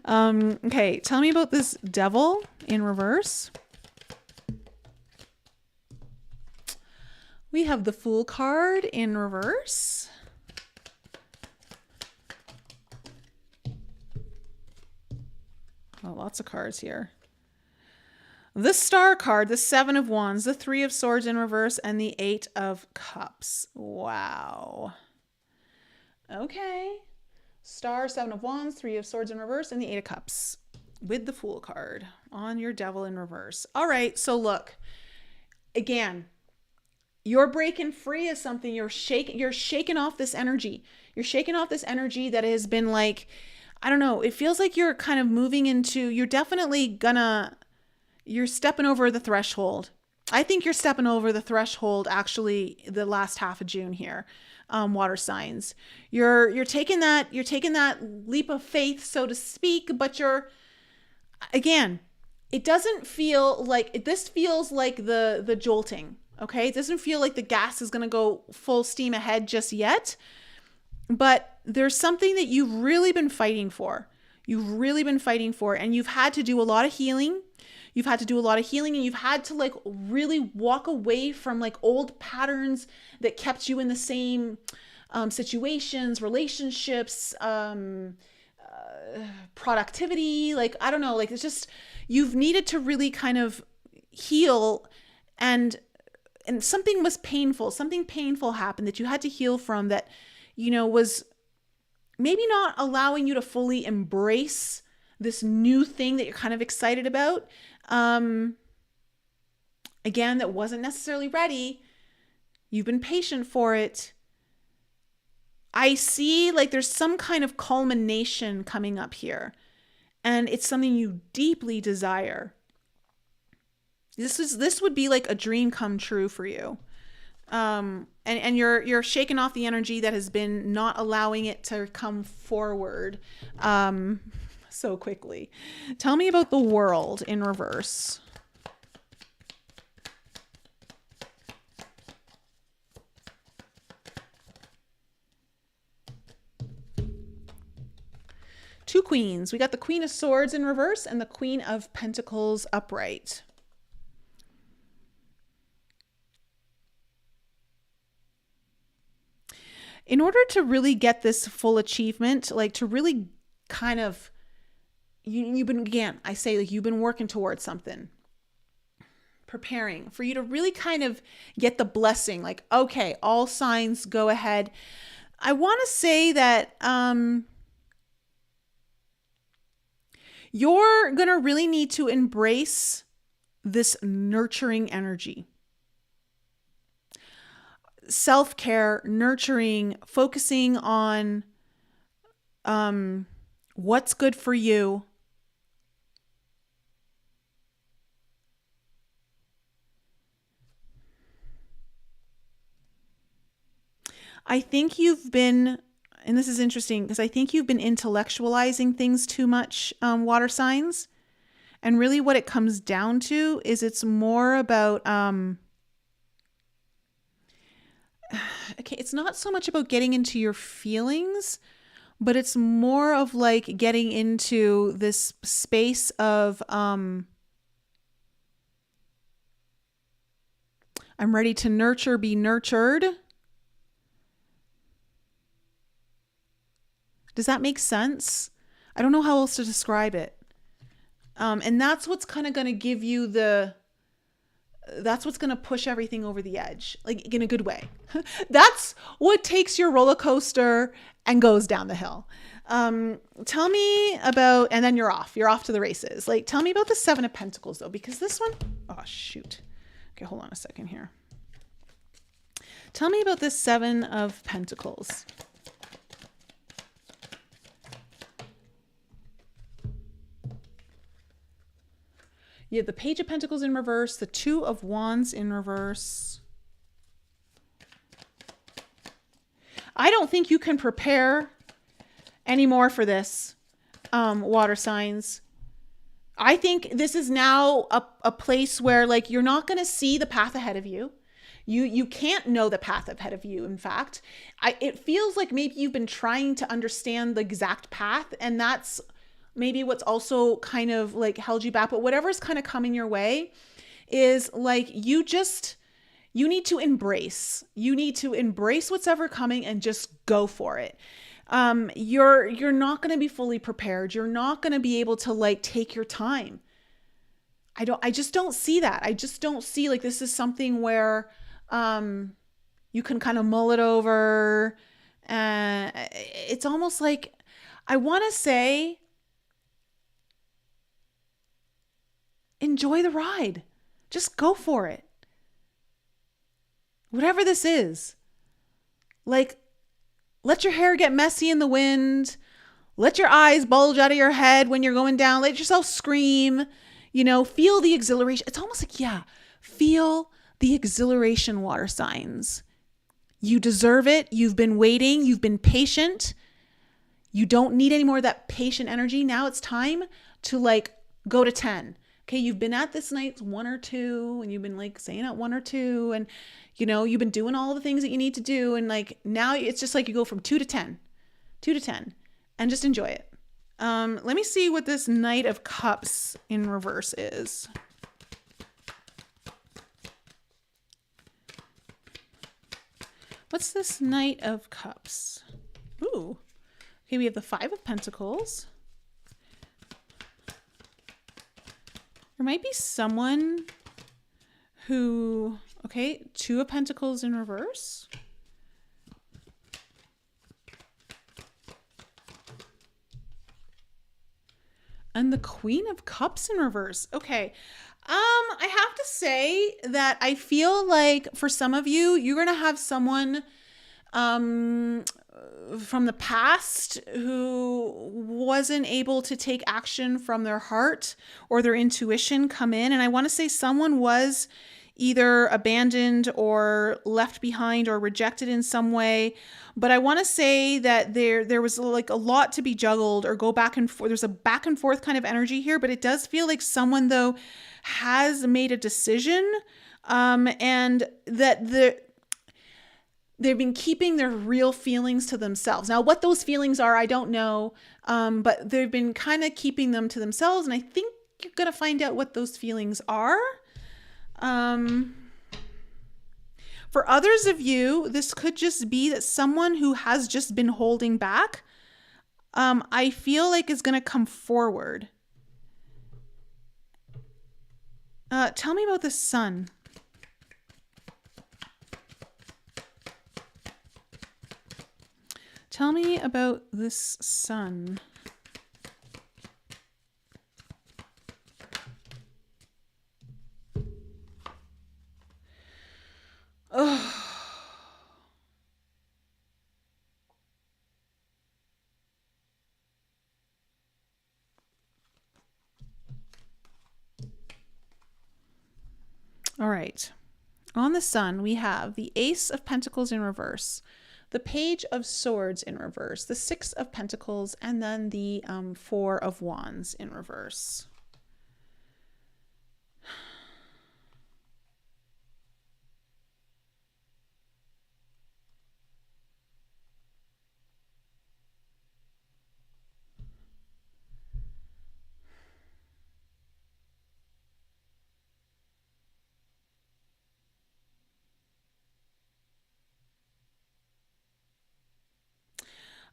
Speaker 1: okay, tell me about this Devil in reverse. We have the Fool card in reverse. Oh, lots of cards here. The Star card, the Seven of Wands, the Three of Swords in reverse, and the Eight of Cups. Wow. Okay. Star, Seven of Wands, Three of Swords in reverse, and the Eight of Cups with the Fool card on your Devil in reverse. All right. So look, again, you're breaking free of something. You're shaking off this energy. You're shaking off this energy that has been like, I don't know. It feels like you're kind of moving into, you're definitely you're stepping over the threshold. I think you're stepping over the threshold actually the last half of June here. Water signs. You're taking that leap of faith, so to speak, but again, it doesn't feel like, this feels like the jolting. Okay. It doesn't feel like the gas is going to go full steam ahead just yet, but there's something that you've really been fighting for. And you've had to do a lot of healing. And you've had to like really walk away from like old patterns that kept you in the same situations, relationships, productivity. Like, I don't know, like it's just, you've needed to really kind of heal, and something was painful. Something painful happened that you had to heal from that, you know, was maybe not allowing you to fully embrace this new thing that you're kind of excited about. Again, that wasn't necessarily ready. You've been patient for it. I see like there's some kind of culmination coming up here, and it's something you deeply desire. This would be like a dream come true for you. And you're shaking off the energy that has been not allowing it to come forward so quickly. Tell me about the World in reverse. Two queens. We got the Queen of Swords in reverse and the Queen of Pentacles upright. In order to really get this full achievement, like to really kind of, you've been, again, I say like you've been working towards something, preparing for you to really kind of get the blessing, like, okay, all signs go ahead. I want to say that you're going to really need to embrace this nurturing energy. Self-care, nurturing, focusing on what's good for you. I think you've been, and this is interesting because I think you've been intellectualizing things too much, water signs. And really what it comes down to is it's more about, okay, it's not so much about getting into your feelings, but it's more of like getting into this space of, I'm ready to nurture, be nurtured. Does that make sense? I don't know how else to describe it. And that's what's kind of going to give you that's what's going to push everything over the edge, like in a good way. That's what takes your roller coaster and goes down the hill. Tell me about, and then you're off to the races. Like, tell me about the Seven of Pentacles though, because this one, oh shoot. Okay, hold on a second here. Tell me about this Seven of Pentacles. You have the Page of Pentacles in reverse, the Two of Wands in reverse. I don't think you can prepare anymore for this, water signs. I think this is now a place where like you're not going to see the path ahead of you. You can't know the path ahead of you. In fact, it feels like maybe you've been trying to understand the exact path, and that's maybe what's also kind of like held you back. But whatever's kind of coming your way is like you need to embrace. You need to embrace what's ever coming and just go for it. You're not going to be fully prepared. You're not going to be able to like take your time. I just don't see that. I just don't see like this is something where you can kind of mull it over. It's almost like I want to say enjoy the ride. Just go for it. Whatever this is. Like, let your hair get messy in the wind. Let your eyes bulge out of your head when you're going down. Let yourself scream. You know, feel the exhilaration. It's almost like, yeah, feel the exhilaration, water signs. You deserve it. You've been waiting. You've been patient. You don't need any more of that patient energy. Now it's time to like go to 10. Okay, you've been at this night's 1 or 2, and you've been like saying at 1 or 2, and you know, you've been doing all the things that you need to do. And like now it's just like you go from 2 to 10, and just enjoy it. Let me see what this Knight of Cups in reverse is. What's this Knight of Cups? Ooh. Okay, we have the 5 of Pentacles. There might be someone who, okay, 2 of Pentacles in reverse. And the Queen of Cups in reverse. Okay. I have to say that I feel like for some of you, you're going to have someone from the past who wasn't able to take action from their heart or their intuition come in. And I want to say someone was either abandoned or left behind or rejected in some way. But I want to say that there was like a lot to be juggled or go back and forth. There's a back and forth kind of energy here, but it does feel like someone though has made a decision and that they've been keeping their real feelings to themselves. Now, what those feelings are, I don't know, but they've been kind of keeping them to themselves. And I think you're going to find out what those feelings are. For others of you, this could just be that someone who has just been holding back, I feel like is going to come forward. Tell me about the Sun. Tell me about this Sun. Oh. All right. On the Sun, we have the Ace of Pentacles in reverse, the Page of Swords in reverse, the 6 of Pentacles, and then the 4 of Wands in reverse.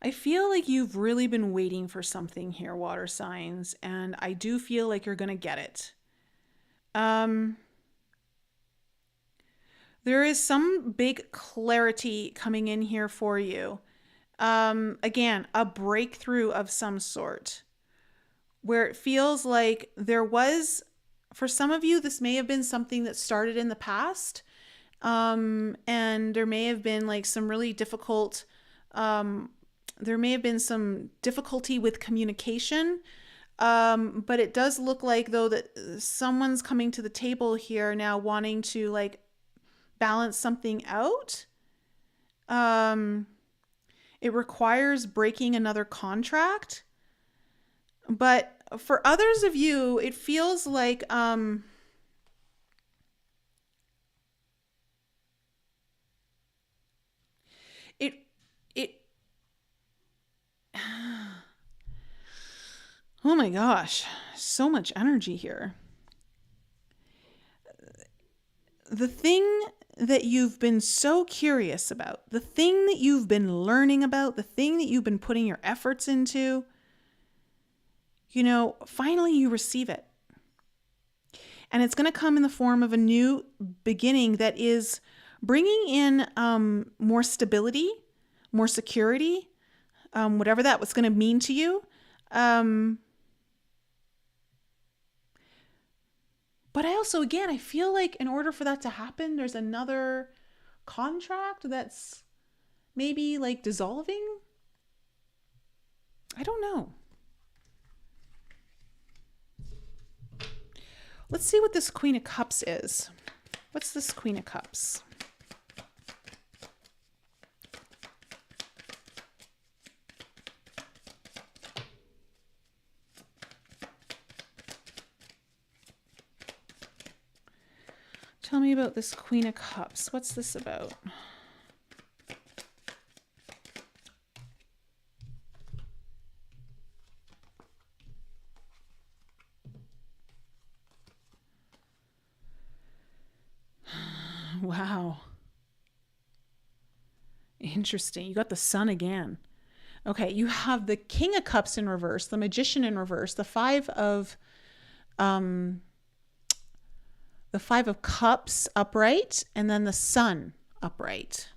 Speaker 1: I feel like you've really been waiting for something here, water signs, and I do feel like you're going to get it. There is some big clarity coming in here for you. Again, a breakthrough of some sort where it feels like there was, for some of you, this may have been something that started in the past. And there may have been like some really difficult, there may have been some difficulty with communication, but it does look like though that someone's coming to the table here now wanting to like balance something out. It requires breaking another contract, but for others of you, it feels like it oh my gosh, so much energy here. The thing that you've been so curious about, the thing that you've been learning about, the thing that you've been putting your efforts into, you know, finally you receive it. And it's going to come in the form of a new beginning that is bringing in more stability, more security, whatever that was going to mean to you. But I also, again, I feel like in order for that to happen, there's another contract that's maybe like dissolving. I don't know. Let's see what this Queen of Cups is. What's this Queen of Cups? Tell me about this Queen of Cups. What's this about? Wow. Interesting. You got the Sun again. Okay, you have the King of Cups in reverse, the Magician in reverse, the Five of Cups upright, and then the Sun upright.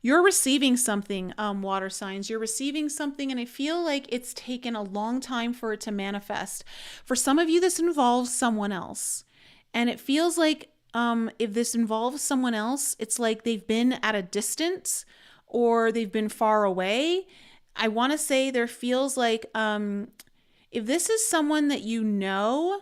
Speaker 1: You're receiving something, water signs. You're receiving something, and I feel like it's taken a long time for it to manifest. For some of you, this involves someone else. And it feels like if this involves someone else, it's like they've been at a distance or they've been far away. I want to say there feels like if this is someone that you know,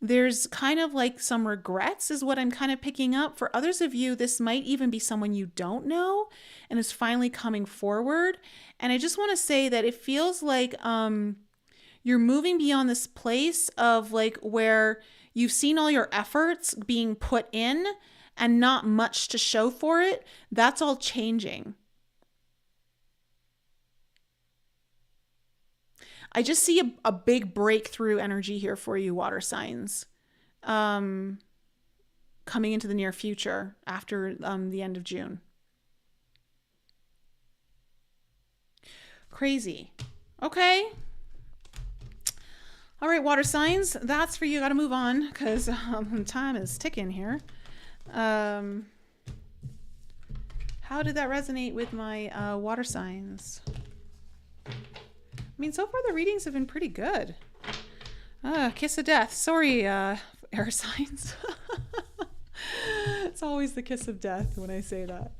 Speaker 1: there's kind of like some regrets is what I'm kind of picking up. For others of you, this might even be someone you don't know and is finally coming forward. And I just want to say that it feels like you're moving beyond this place of like where you've seen all your efforts being put in and not much to show for it. That's all changing. I just see a big breakthrough energy here for you, water signs, coming into the near future after the end of June. Crazy. Okay. All right, water signs, that's for you. Got to move on because time is ticking here. How did that resonate with my water signs? I mean, so far the readings have been pretty good. Kiss of death. Sorry, air signs. It's always the kiss of death when I say that.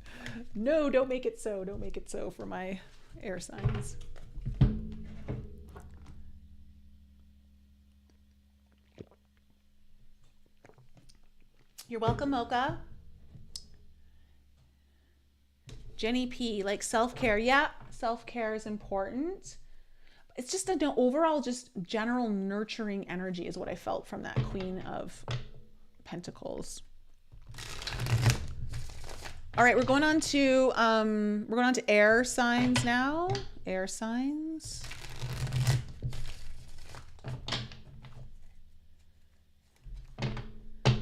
Speaker 1: No, don't make it so. Don't make it so for my air signs. You're welcome, Mocha. Jenny P, like self-care. Yeah, self-care is important. It's just an overall, just general nurturing energy is what I felt from that Queen of Pentacles. All right, we're going on to air signs now. Air signs.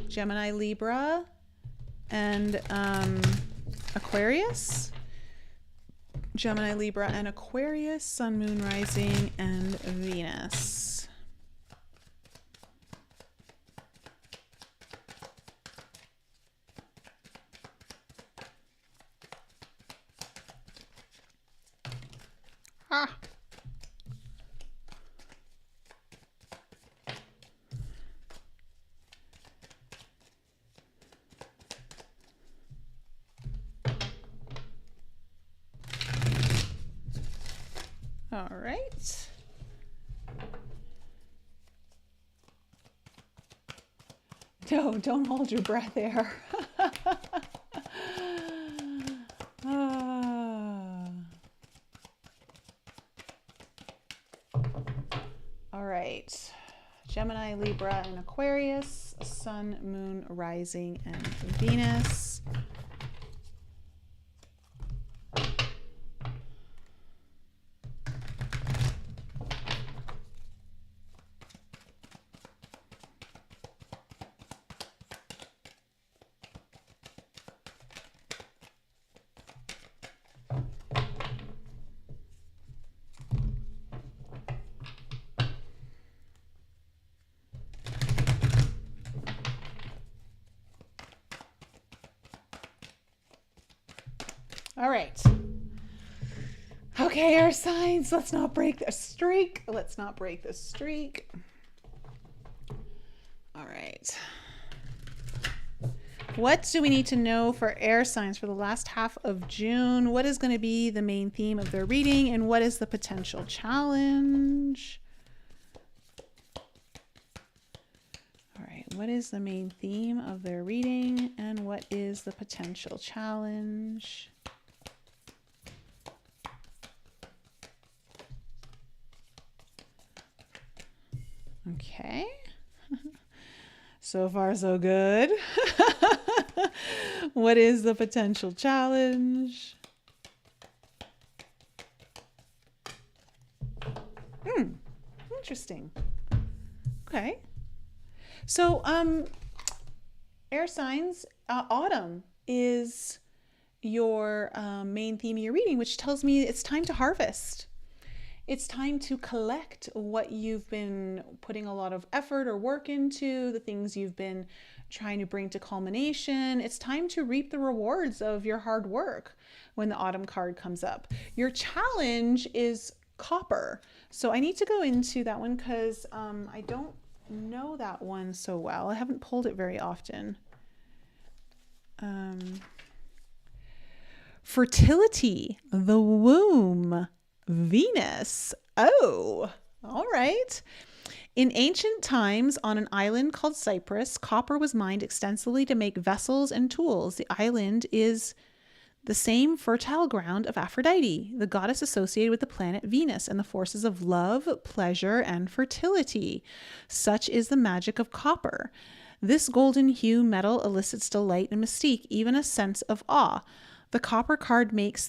Speaker 1: Gemini, Libra, and Aquarius. Gemini, Libra, and Aquarius, Sun, Moon, Rising, and Venus. Ah. All right. No, don't hold your breath there. Gemini, Libra, and Aquarius, Sun, Moon, Rising, and Venus. All right. Okay, air signs, let's not break the streak. Let's not break the streak. All right. What do we need to know for air signs for the last half of June? What is going to be the main theme of their reading, and what is the potential challenge? All right, what is the main theme of their reading, and what is the potential challenge? Okay. So far, so good. What is the potential challenge? Interesting. Okay. So, air signs, autumn is your main theme of your reading, which tells me it's time to harvest. It's time to collect what you've been putting a lot of effort or work into, the things you've been trying to bring to culmination. It's time to reap the rewards of your hard work when the autumn card comes up. Your challenge is copper. So I need to go into that one because I don't know that one so well. I haven't pulled it very often. Fertility, the womb. Venus. Oh, all right. In ancient times, on an island called Cyprus, copper was mined extensively to make vessels and tools. The island is the same fertile ground of Aphrodite, the goddess associated with the planet Venus and the forces of love, pleasure, and fertility. Such is the magic of copper. This golden hue metal elicits delight and mystique, even a sense of awe. The copper card marks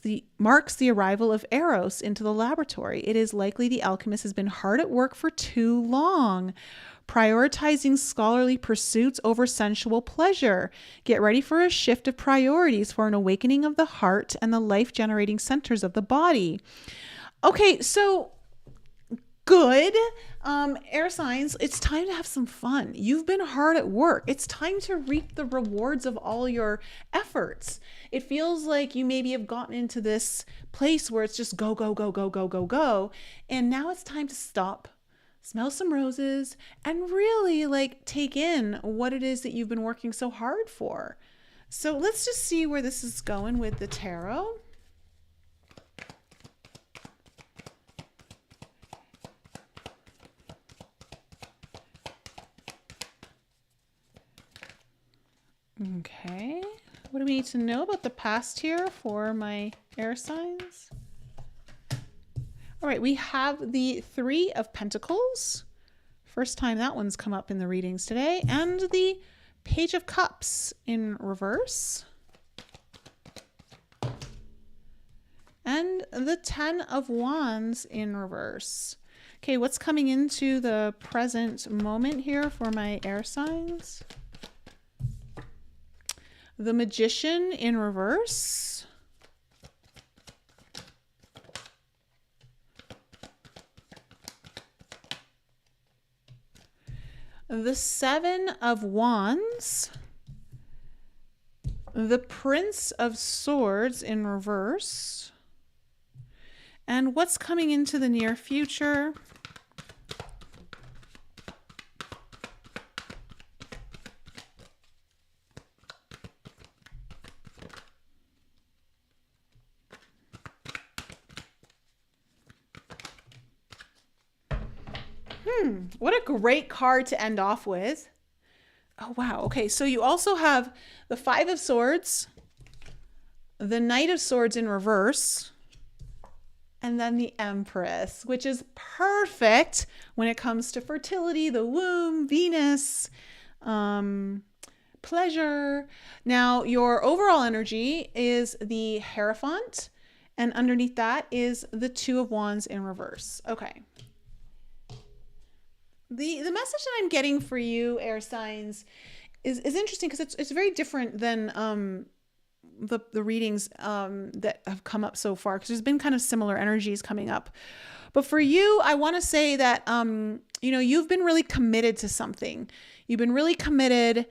Speaker 1: the arrival of Eros into the laboratory. It is likely the alchemist has been hard at work for too long, prioritizing scholarly pursuits over sensual pleasure. Get ready for a shift of priorities, for an awakening of the heart and the life-generating centers of the body. Okay, so good. Air signs, it's time to have some fun. You've been hard at work. It's time to reap the rewards of all your efforts. It feels like you maybe have gotten into this place where it's just go, go, go, go, go, go, go. And now it's time to stop, smell some roses, and really like take in what it is that you've been working so hard for. So let's just see where this is going with the tarot. Okay, what do we need to know about the past here for my air signs? All right, we have the Three of Pentacles. First time that one's come up in the readings today. And the Page of Cups in reverse. And the Ten of Wands in reverse. Okay, what's coming into the present moment here for my air signs? The Magician in reverse. The Seven of Wands. The Prince of Swords in reverse. And what's coming into the near future? What a great card to end off with. Oh, wow. Okay, so you also have the Five of Swords, the Knight of Swords in reverse, and then the Empress, which is perfect when it comes to fertility, the womb, Venus, pleasure. Now, your overall energy is the Hierophant, and underneath that is the Two of Wands in reverse. Okay. The message that I'm getting for you, air signs, is interesting because it's very different than the readings that have come up so far, because there's been kind of similar energies coming up. But for you, I want to say that you've been really committed to something. You've been really committed.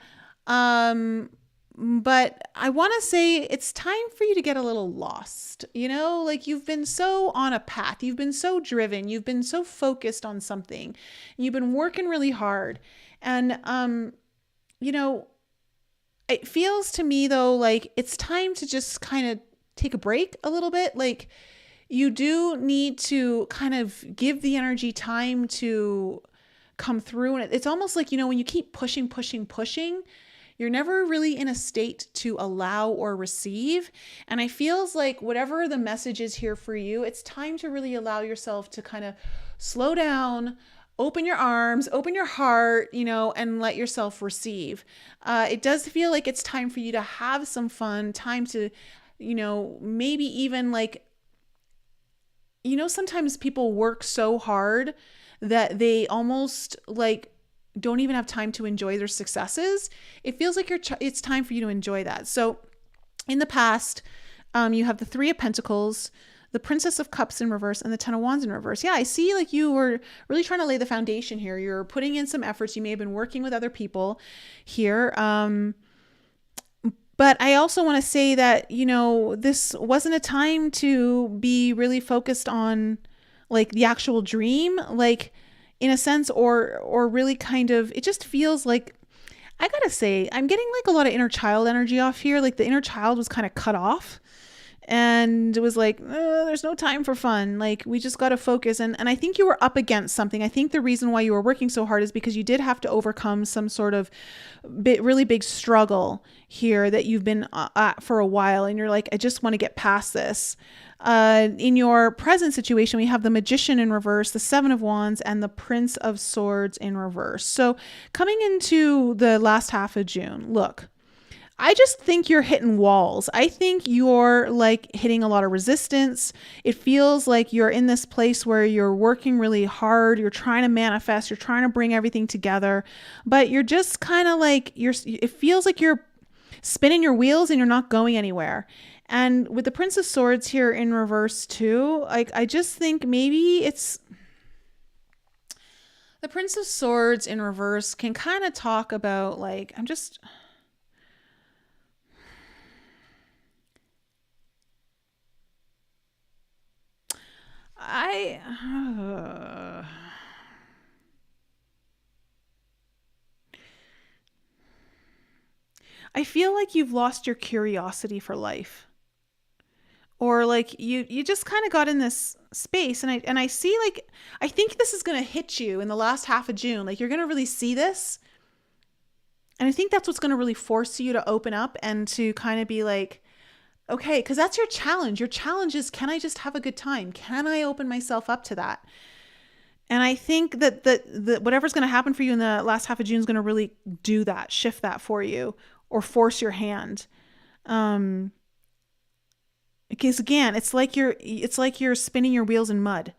Speaker 1: But I want to say it's time for you to get a little lost. Like you've been so on a path, you've been so driven, you've been so focused on something, and you've been working really hard. And, it feels to me though, like it's time to just kind of take a break a little bit. Like you do need to kind of give the energy time to come through. And it's almost like, when you keep pushing, you're never really in a state to allow or receive. And I feels like whatever the message is here for you, it's time to really allow yourself to kind of slow down, open your arms, open your heart, and let yourself receive. It does feel like it's time for you to have some fun, time to, maybe even like, sometimes people work so hard that they almost like don't even have time to enjoy their successes. It feels like it's time for you to enjoy that. So in the past, you have the Three of Pentacles, the Princess of Cups in reverse, and the Ten of Wands in reverse. Yeah, I see like you were really trying to lay the foundation here. You're putting in some efforts. You may have been working with other people here. But I also want to say that, this wasn't a time to be really focused on like the actual dream, like in a sense, or really kind of, it just feels like, I gotta say, I'm getting like a lot of inner child energy off here. Like the inner child was kind of cut off. And it was like, there's no time for fun. Like we just got to focus. And I think you were up against something. I think the reason why you were working so hard is because you did have to overcome some sort of really big struggle here that you've been at for a while. And you're like, I just want to get past this. In your present situation, we have the Magician in reverse, the Seven of Wands, and the Prince of Swords in reverse. So coming into the last half of June, look, I just think you're hitting walls. I think you're like hitting a lot of resistance. It feels like you're in this place where you're working really hard. You're trying to manifest. You're trying to bring everything together, but you're just kind of like, it feels like you're spinning your wheels and you're not going anywhere. And with the Prince of Swords here in reverse too, like I just think maybe it's the Prince of Swords in reverse can kind of talk about like, I feel like you've lost your curiosity for life, or like you just kind of got in this space, and I see like, I think this is going to hit you in the last half of June. Like you're going to really see this. And I think that's what's going to really force you to open up and to kind of be like, okay, because that's your challenge. Your challenge is, can I just have a good time? Can I open myself up to that? And I think that whatever's going to happen for you in the last half of June is going to really do that, shift that for you, or force your hand. Because again, it's like you're spinning your wheels in mud.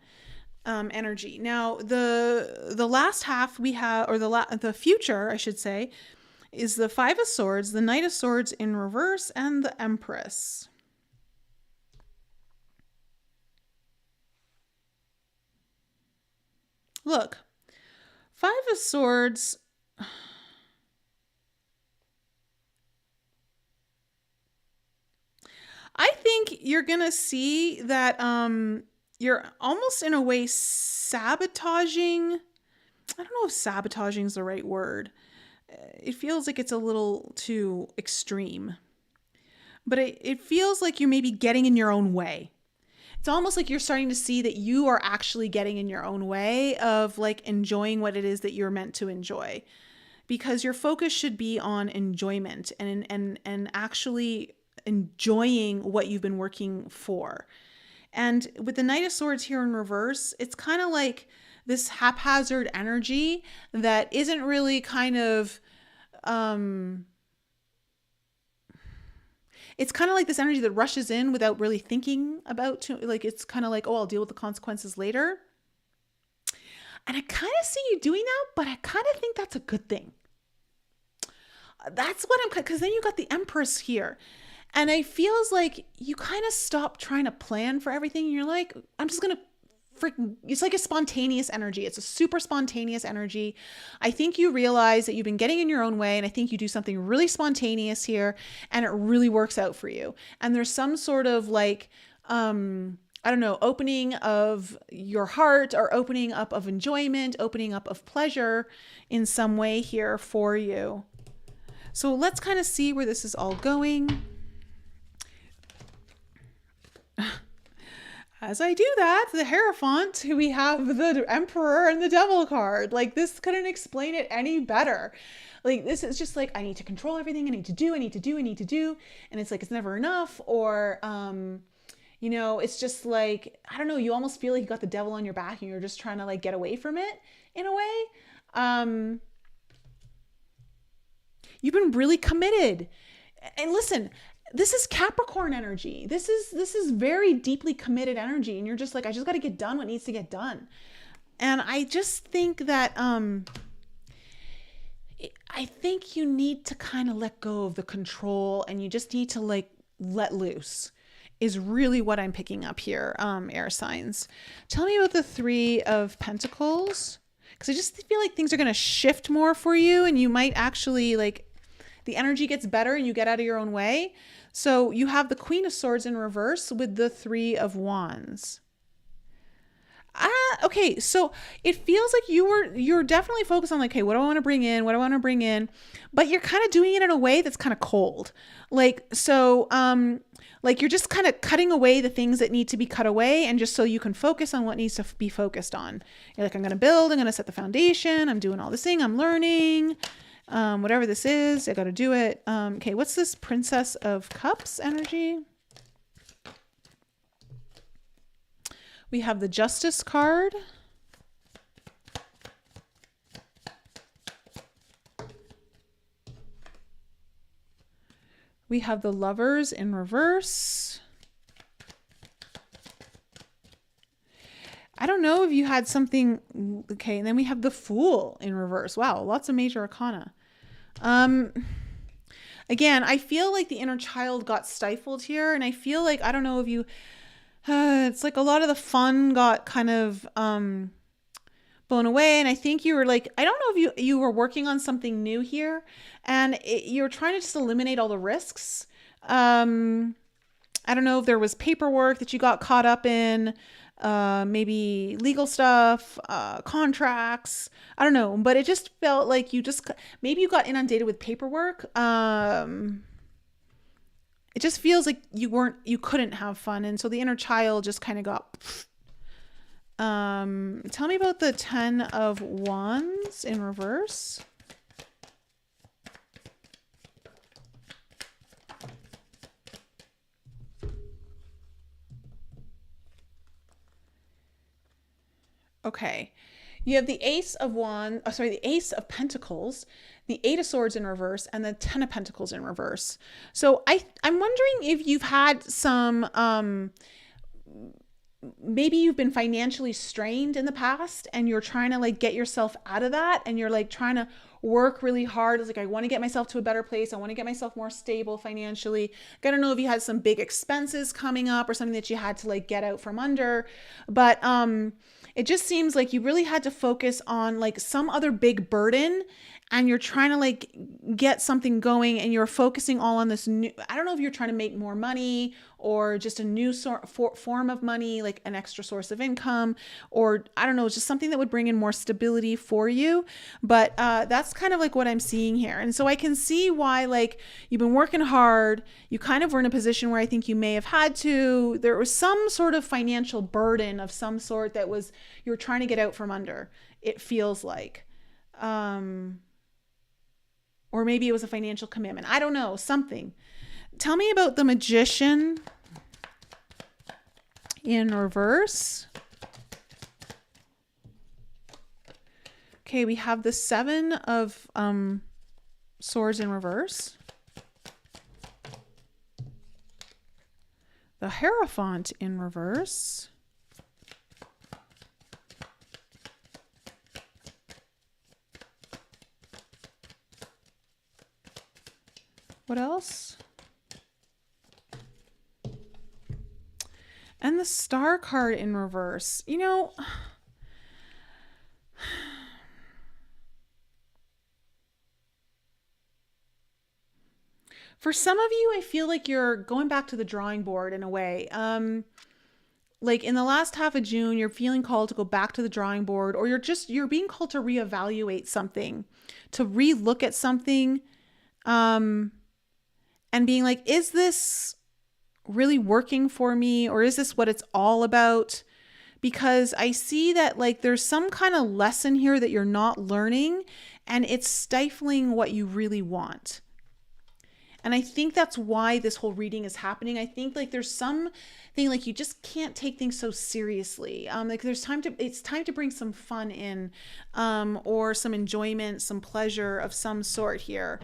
Speaker 1: Energy. Now, the last half we have, or the future, I should say, is the Five of Swords, the Knight of Swords in reverse, and the Empress. Look, Five of Swords. I think you're going to see that you're almost in a way sabotaging. I don't know if sabotaging is the right word. It feels like it's a little too extreme. But it feels like you may be getting in your own way. It's almost like you're starting to see that you are actually getting in your own way of like enjoying what it is that you're meant to enjoy. Because your focus should be on enjoyment and actually enjoying what you've been working for. And with the Knight of Swords here in reverse, it's kind of like this haphazard energy that isn't really kind of, it's kind of like this energy that rushes in without really thinking about, like, it's kind of like, oh, I'll deal with the consequences later. And I kind of see you doing that, but I kind of think that's a good thing. That's what because then you got the Empress here. And it feels like you kind of stop trying to plan for everything. And you're like, I'm just going to it's like a spontaneous energy. It's a super spontaneous energy. I think you realize that you've been getting in your own way, and I think you do something really spontaneous here, and it really works out for you. And there's some sort of like, I don't know, opening of your heart or opening up of enjoyment, opening up of pleasure in some way here for you. So let's kind of see where this is all going. As I do that, the Hierophant, we have the Emperor and the Devil card. Like, this couldn't explain it any better. Like, this is just like, I need to control everything. I need to do. And it's like, it's never enough. Or, you know, it's just like, I don't know, you almost feel like you got the devil on your back and you're just trying to like get away from it in a way. You've been really committed. And listen, this is Capricorn energy. This is very deeply committed energy. And you're just like, I just got to get done what needs to get done. And I just think that, I think you need to kind of let go of the control, and you just need to like let loose is really what I'm picking up here. Air signs. Tell me about the Three of Pentacles. Cause I just feel like things are going to shift more for you, and you might actually like, the energy gets better and you get out of your own way. So you have the Queen of Swords in reverse with the Three of Wands. Okay, so it feels like you're definitely focused on like, okay, what do I want to bring in? What do I want to bring in? But you're kind of doing it in a way that's kind of cold. Like, so, like you're just kind of cutting away the things that need to be cut away, and just so you can focus on what needs to be focused on. You're like, I'm going to build, I'm going to set the foundation. I'm doing all this thing. I'm learning. Whatever this is, I got to do it. Okay, what's this Princess of Cups energy? We have the Justice card. We have the Lovers in reverse. I don't know if you had something. Okay, and then we have the Fool in reverse. Wow, lots of major arcana. Again, I feel like the inner child got stifled here, and I feel like, I don't know if you, it's like a lot of the fun got kind of blown away, and I think you were like, I don't know if you were working on something new here, and you're trying to just eliminate all the risks. I don't know if there was paperwork that you got caught up in, maybe legal stuff, contracts, I don't know, but it just felt like maybe you got inundated with paperwork. It just feels like you couldn't have fun. And so the inner child just kind of got, tell me about the Ten of Wands in reverse. Okay, you have the Ace of the Ace of Pentacles, the Eight of Swords in reverse, and the Ten of Pentacles in reverse. So I'm wondering if you've had some, maybe you've been financially strained in the past, and you're trying to like get yourself out of that, and you're like trying to work really hard. It's like, I want to get myself to a better place. I want to get myself more stable financially. I don't know if you had some big expenses coming up or something that you had to like get out from under, but it just seems like you really had to focus on like some other big burden, and you're trying to like get something going, and you're focusing all on this new, I don't know if you're trying to make more money or just a new form of money, like an extra source of income, or I don't know, just something that would bring in more stability for you. But that's kind of like what I'm seeing here. And so I can see why, like, you've been working hard. You kind of were in a position where I think you may have had to, there was some sort of financial burden of some sort that was, you were trying to get out from under, it feels like. Or maybe it was a financial commitment. I don't know, something. Tell me about the Magician in reverse. Okay, we have the 7 of swords in reverse. The Hierophant in reverse. What else? And the Star card in reverse. You know, for some of you, I feel like you're going back to the drawing board in a way. Like in the last half of June, you're feeling called to go back to the drawing board, or you're being called to reevaluate something, to relook at something, and being like, is this really working for me? Or is this what it's all about? Because I see that like there's some kind of lesson here that you're not learning, and it's stifling what you really want. And I think that's why this whole reading is happening. I think like there's something like you just can't take things so seriously. Like it's time to bring some fun in, or some enjoyment, some pleasure of some sort here.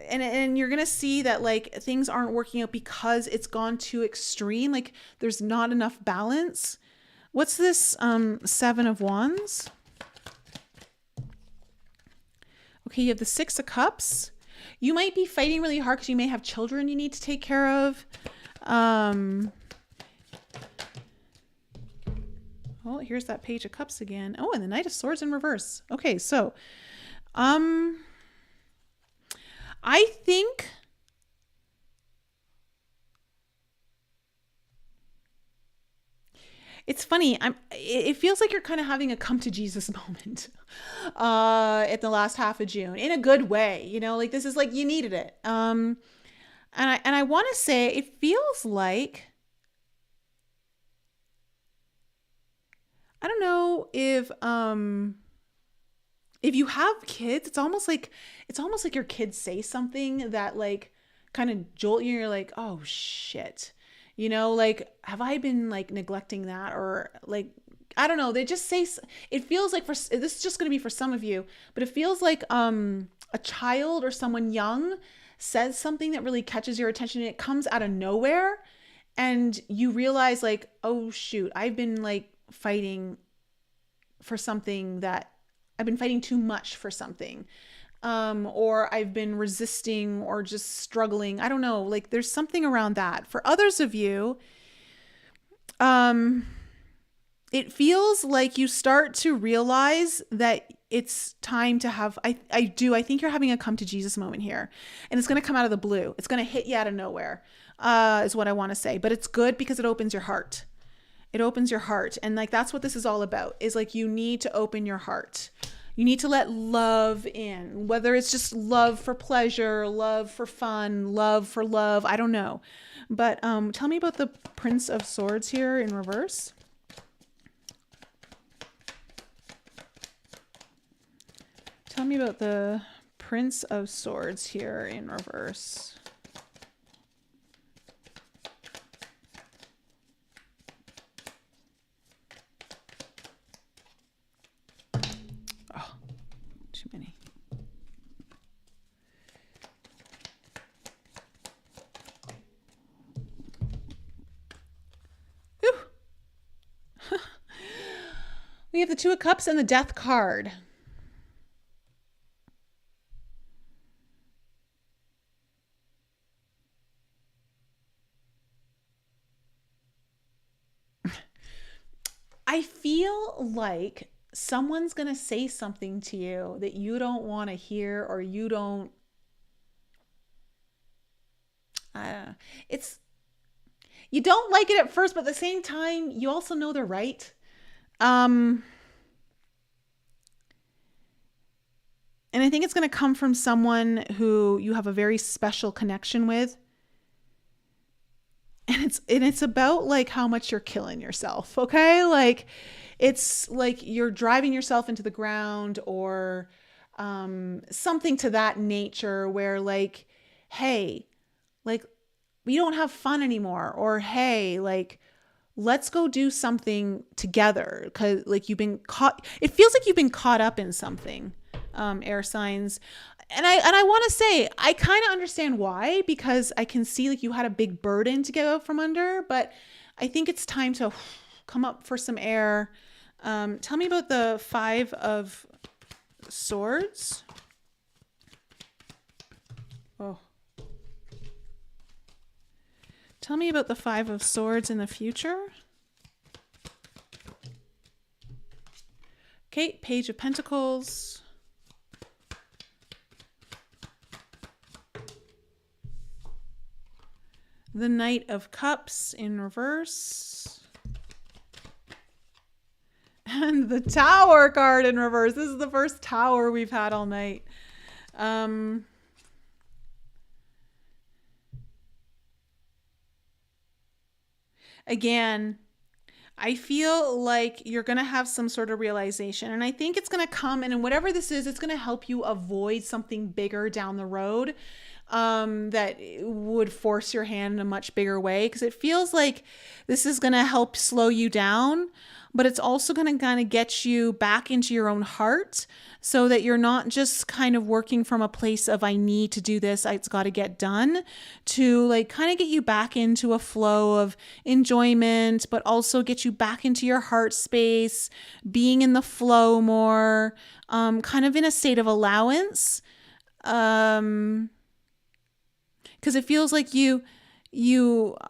Speaker 1: And you're going to see that like things aren't working out because it's gone too extreme. Like there's not enough balance. What's this 7 of Wands? Okay, you have the 6 of Cups. You might be fighting really hard because you may have children you need to take care of. Oh, here's that Page of Cups again. Oh, and the Knight of Swords in reverse. Okay, so I think it's funny. It feels like you're kind of having a come to Jesus moment at the last half of June in a good way. You know, like this is like you needed it. And I want to say it feels like, I don't know if you have kids, it's almost like your kids say something that like kind of jolt you. You're like, oh shit. You know, like, have I been like neglecting that? Or like, I don't know. They just say, it feels like this is just going to be for some of you, but it feels like a child or someone young says something that really catches your attention and it comes out of nowhere. And you realize like, oh shoot, I've been like fighting for something that I've been fighting too much for something. Or I've been resisting or just struggling. I don't know. Like there's something around that. For others of you, it feels like you start to realize that it's time to have, I think you're having a come to Jesus moment here, and it's going to come out of the blue. It's going to hit you out of nowhere, is what I want to say, but it's good because it opens your heart. It opens your heart. And like, that's what this is all about, is like, you need to open your heart. You need to let love in, whether it's just love for pleasure, love for fun, love for love. I don't know. But tell me about the Prince of Swords here in reverse. Tell me about the Prince of Swords here in reverse. Too many. We have the Two of Cups and the Death card. I feel like someone's going to say something to you that you don't want to hear, or you don't, you don't like it at first, but at the same time, you also know they're right. And I think it's going to come from someone who you have a very special connection with. And it's about like how much you're killing yourself. Okay. Like, it's like you're driving yourself into the ground, or something to that nature, where like, hey, like we don't have fun anymore, or hey, like let's go do something together. Cause like you've been caught, it feels like you've been caught up in something, air signs. And I want to say, I kind of understand why, because I can see like you had a big burden to get out from under, but I think it's time to come up for some air. Tell me about the 5 of Swords. Oh. Tell me about the 5 of Swords in the future. Okay, Page of Pentacles. The Knight of Cups in reverse. And the Tower card in reverse. This is the first Tower we've had all night. Again, I feel like you're going to have some sort of realization, and I think it's going to come, and whatever this is, it's going to help you avoid something bigger down the road that would force your hand in a much bigger way, because it feels like this is going to help slow you down, but it's also going to kind of get you back into your own heart so that you're not just kind of working from a place of I need to do this, it's got to get done, to like kind of get you back into a flow of enjoyment, but also get you back into your heart space, being in the flow more, kind of in a state of allowance. Because it feels like you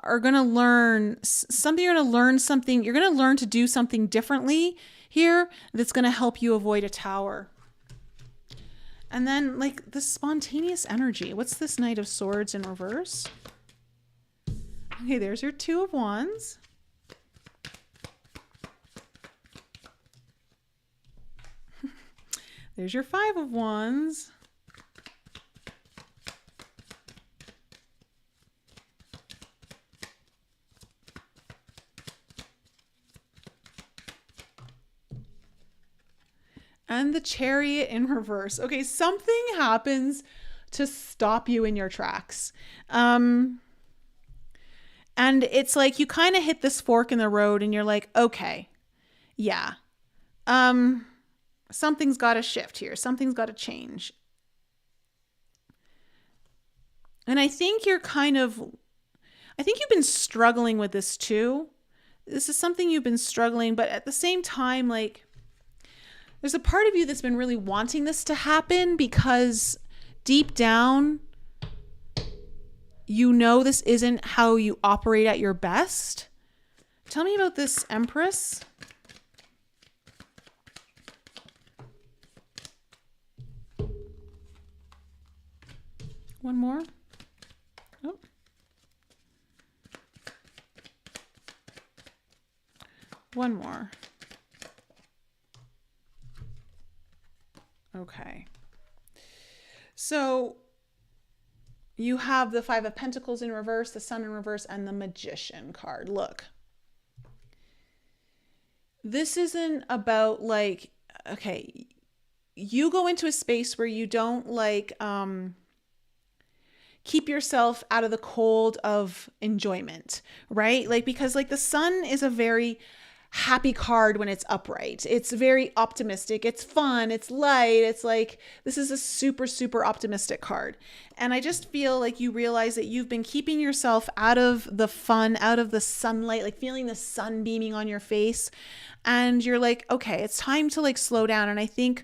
Speaker 1: are going to learn something. You're going to learn something. You're going to learn to do something differently here that's going to help you avoid a tower. And then like the spontaneous energy. What's this Knight of Swords in reverse? Okay, there's your 2 of Wands. There's your 5 of Wands. And the Chariot in reverse. Okay, something happens to stop you in your tracks. And it's like you kind of hit this fork in the road and you're like, okay, yeah. Something's got to shift here. Something's got to change. And I think you've been struggling with this too. This is something you've been struggling, but at the same time, like, there's a part of you that's been really wanting this to happen because deep down, you know this isn't how you operate at your best. Tell me about this Empress. One more. Oh. One more. Okay. So you have the 5 of Pentacles in reverse, the Sun in reverse, and the Magician card. Look, this isn't about like, okay, you go into a space where you don't like, keep yourself out of the cold of enjoyment, right? Like, because like the Sun is a very happy card when it's upright. It's very optimistic. It's fun. It's light. It's like, this is a super, super optimistic card. And I just feel like you realize that you've been keeping yourself out of the fun, out of the sunlight, like feeling the sun beaming on your face. And you're like, okay, it's time to like slow down. And I think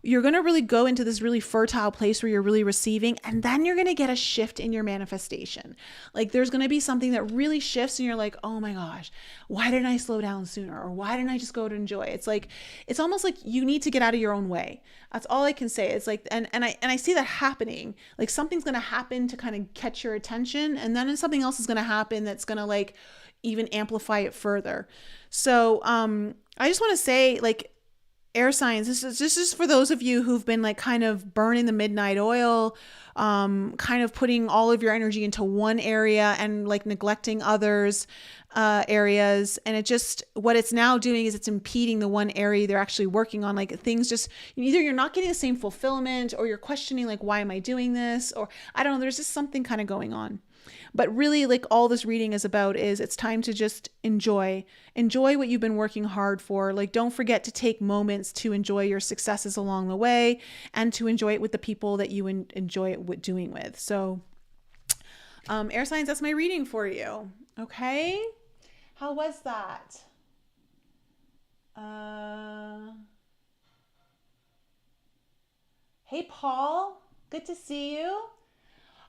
Speaker 1: you're going to really go into this really fertile place where you're really receiving, and then you're going to get a shift in your manifestation. Like there's going to be something that really shifts and you're like, oh my gosh, why didn't I slow down sooner? Or why didn't I just go to enjoy? It's like, it's almost like you need to get out of your own way. That's all I can say. It's like, and I see that happening. Like something's going to happen to kind of catch your attention, and then something else is going to happen that's going to like even amplify it further. So I just want to say, like, air signs, this is for those of you who've been like kind of burning the midnight oil, kind of putting all of your energy into one area and like neglecting others areas. And it just, what it's now doing is it's impeding the one area they're actually working on. Like things just, either you're not getting the same fulfillment, or you're questioning like, why am I doing this? Or I don't know, there's just something kind of going on. But really, like, all this reading is about is it's time to just enjoy what you've been working hard for. Like, don't forget to take moments to enjoy your successes along the way and to enjoy it with the people that you enjoy it doing with. So air signs, that's my reading for you. Okay. How was that? Hey, Paul, good to see you.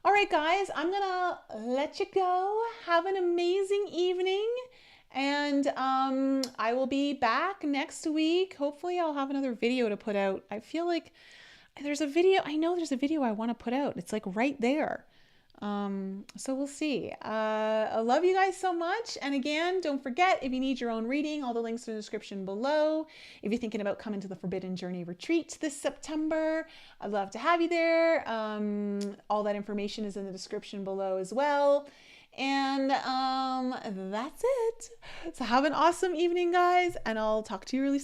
Speaker 1: All right, guys, I'm going to let you go. Have an amazing evening. And I will be back next week. Hopefully I'll have another video to put out. I feel like there's a video. I know there's a video I want to put out. It's like right there. So we'll see. I love you guys so much. And again, don't forget, if you need your own reading, all the links in the description below. If you're thinking about coming to the Forbidden Journey retreat this September, I'd love to have you there. All that information is in the description below as well. And that's it. So have an awesome evening, guys, and I'll talk to you really soon.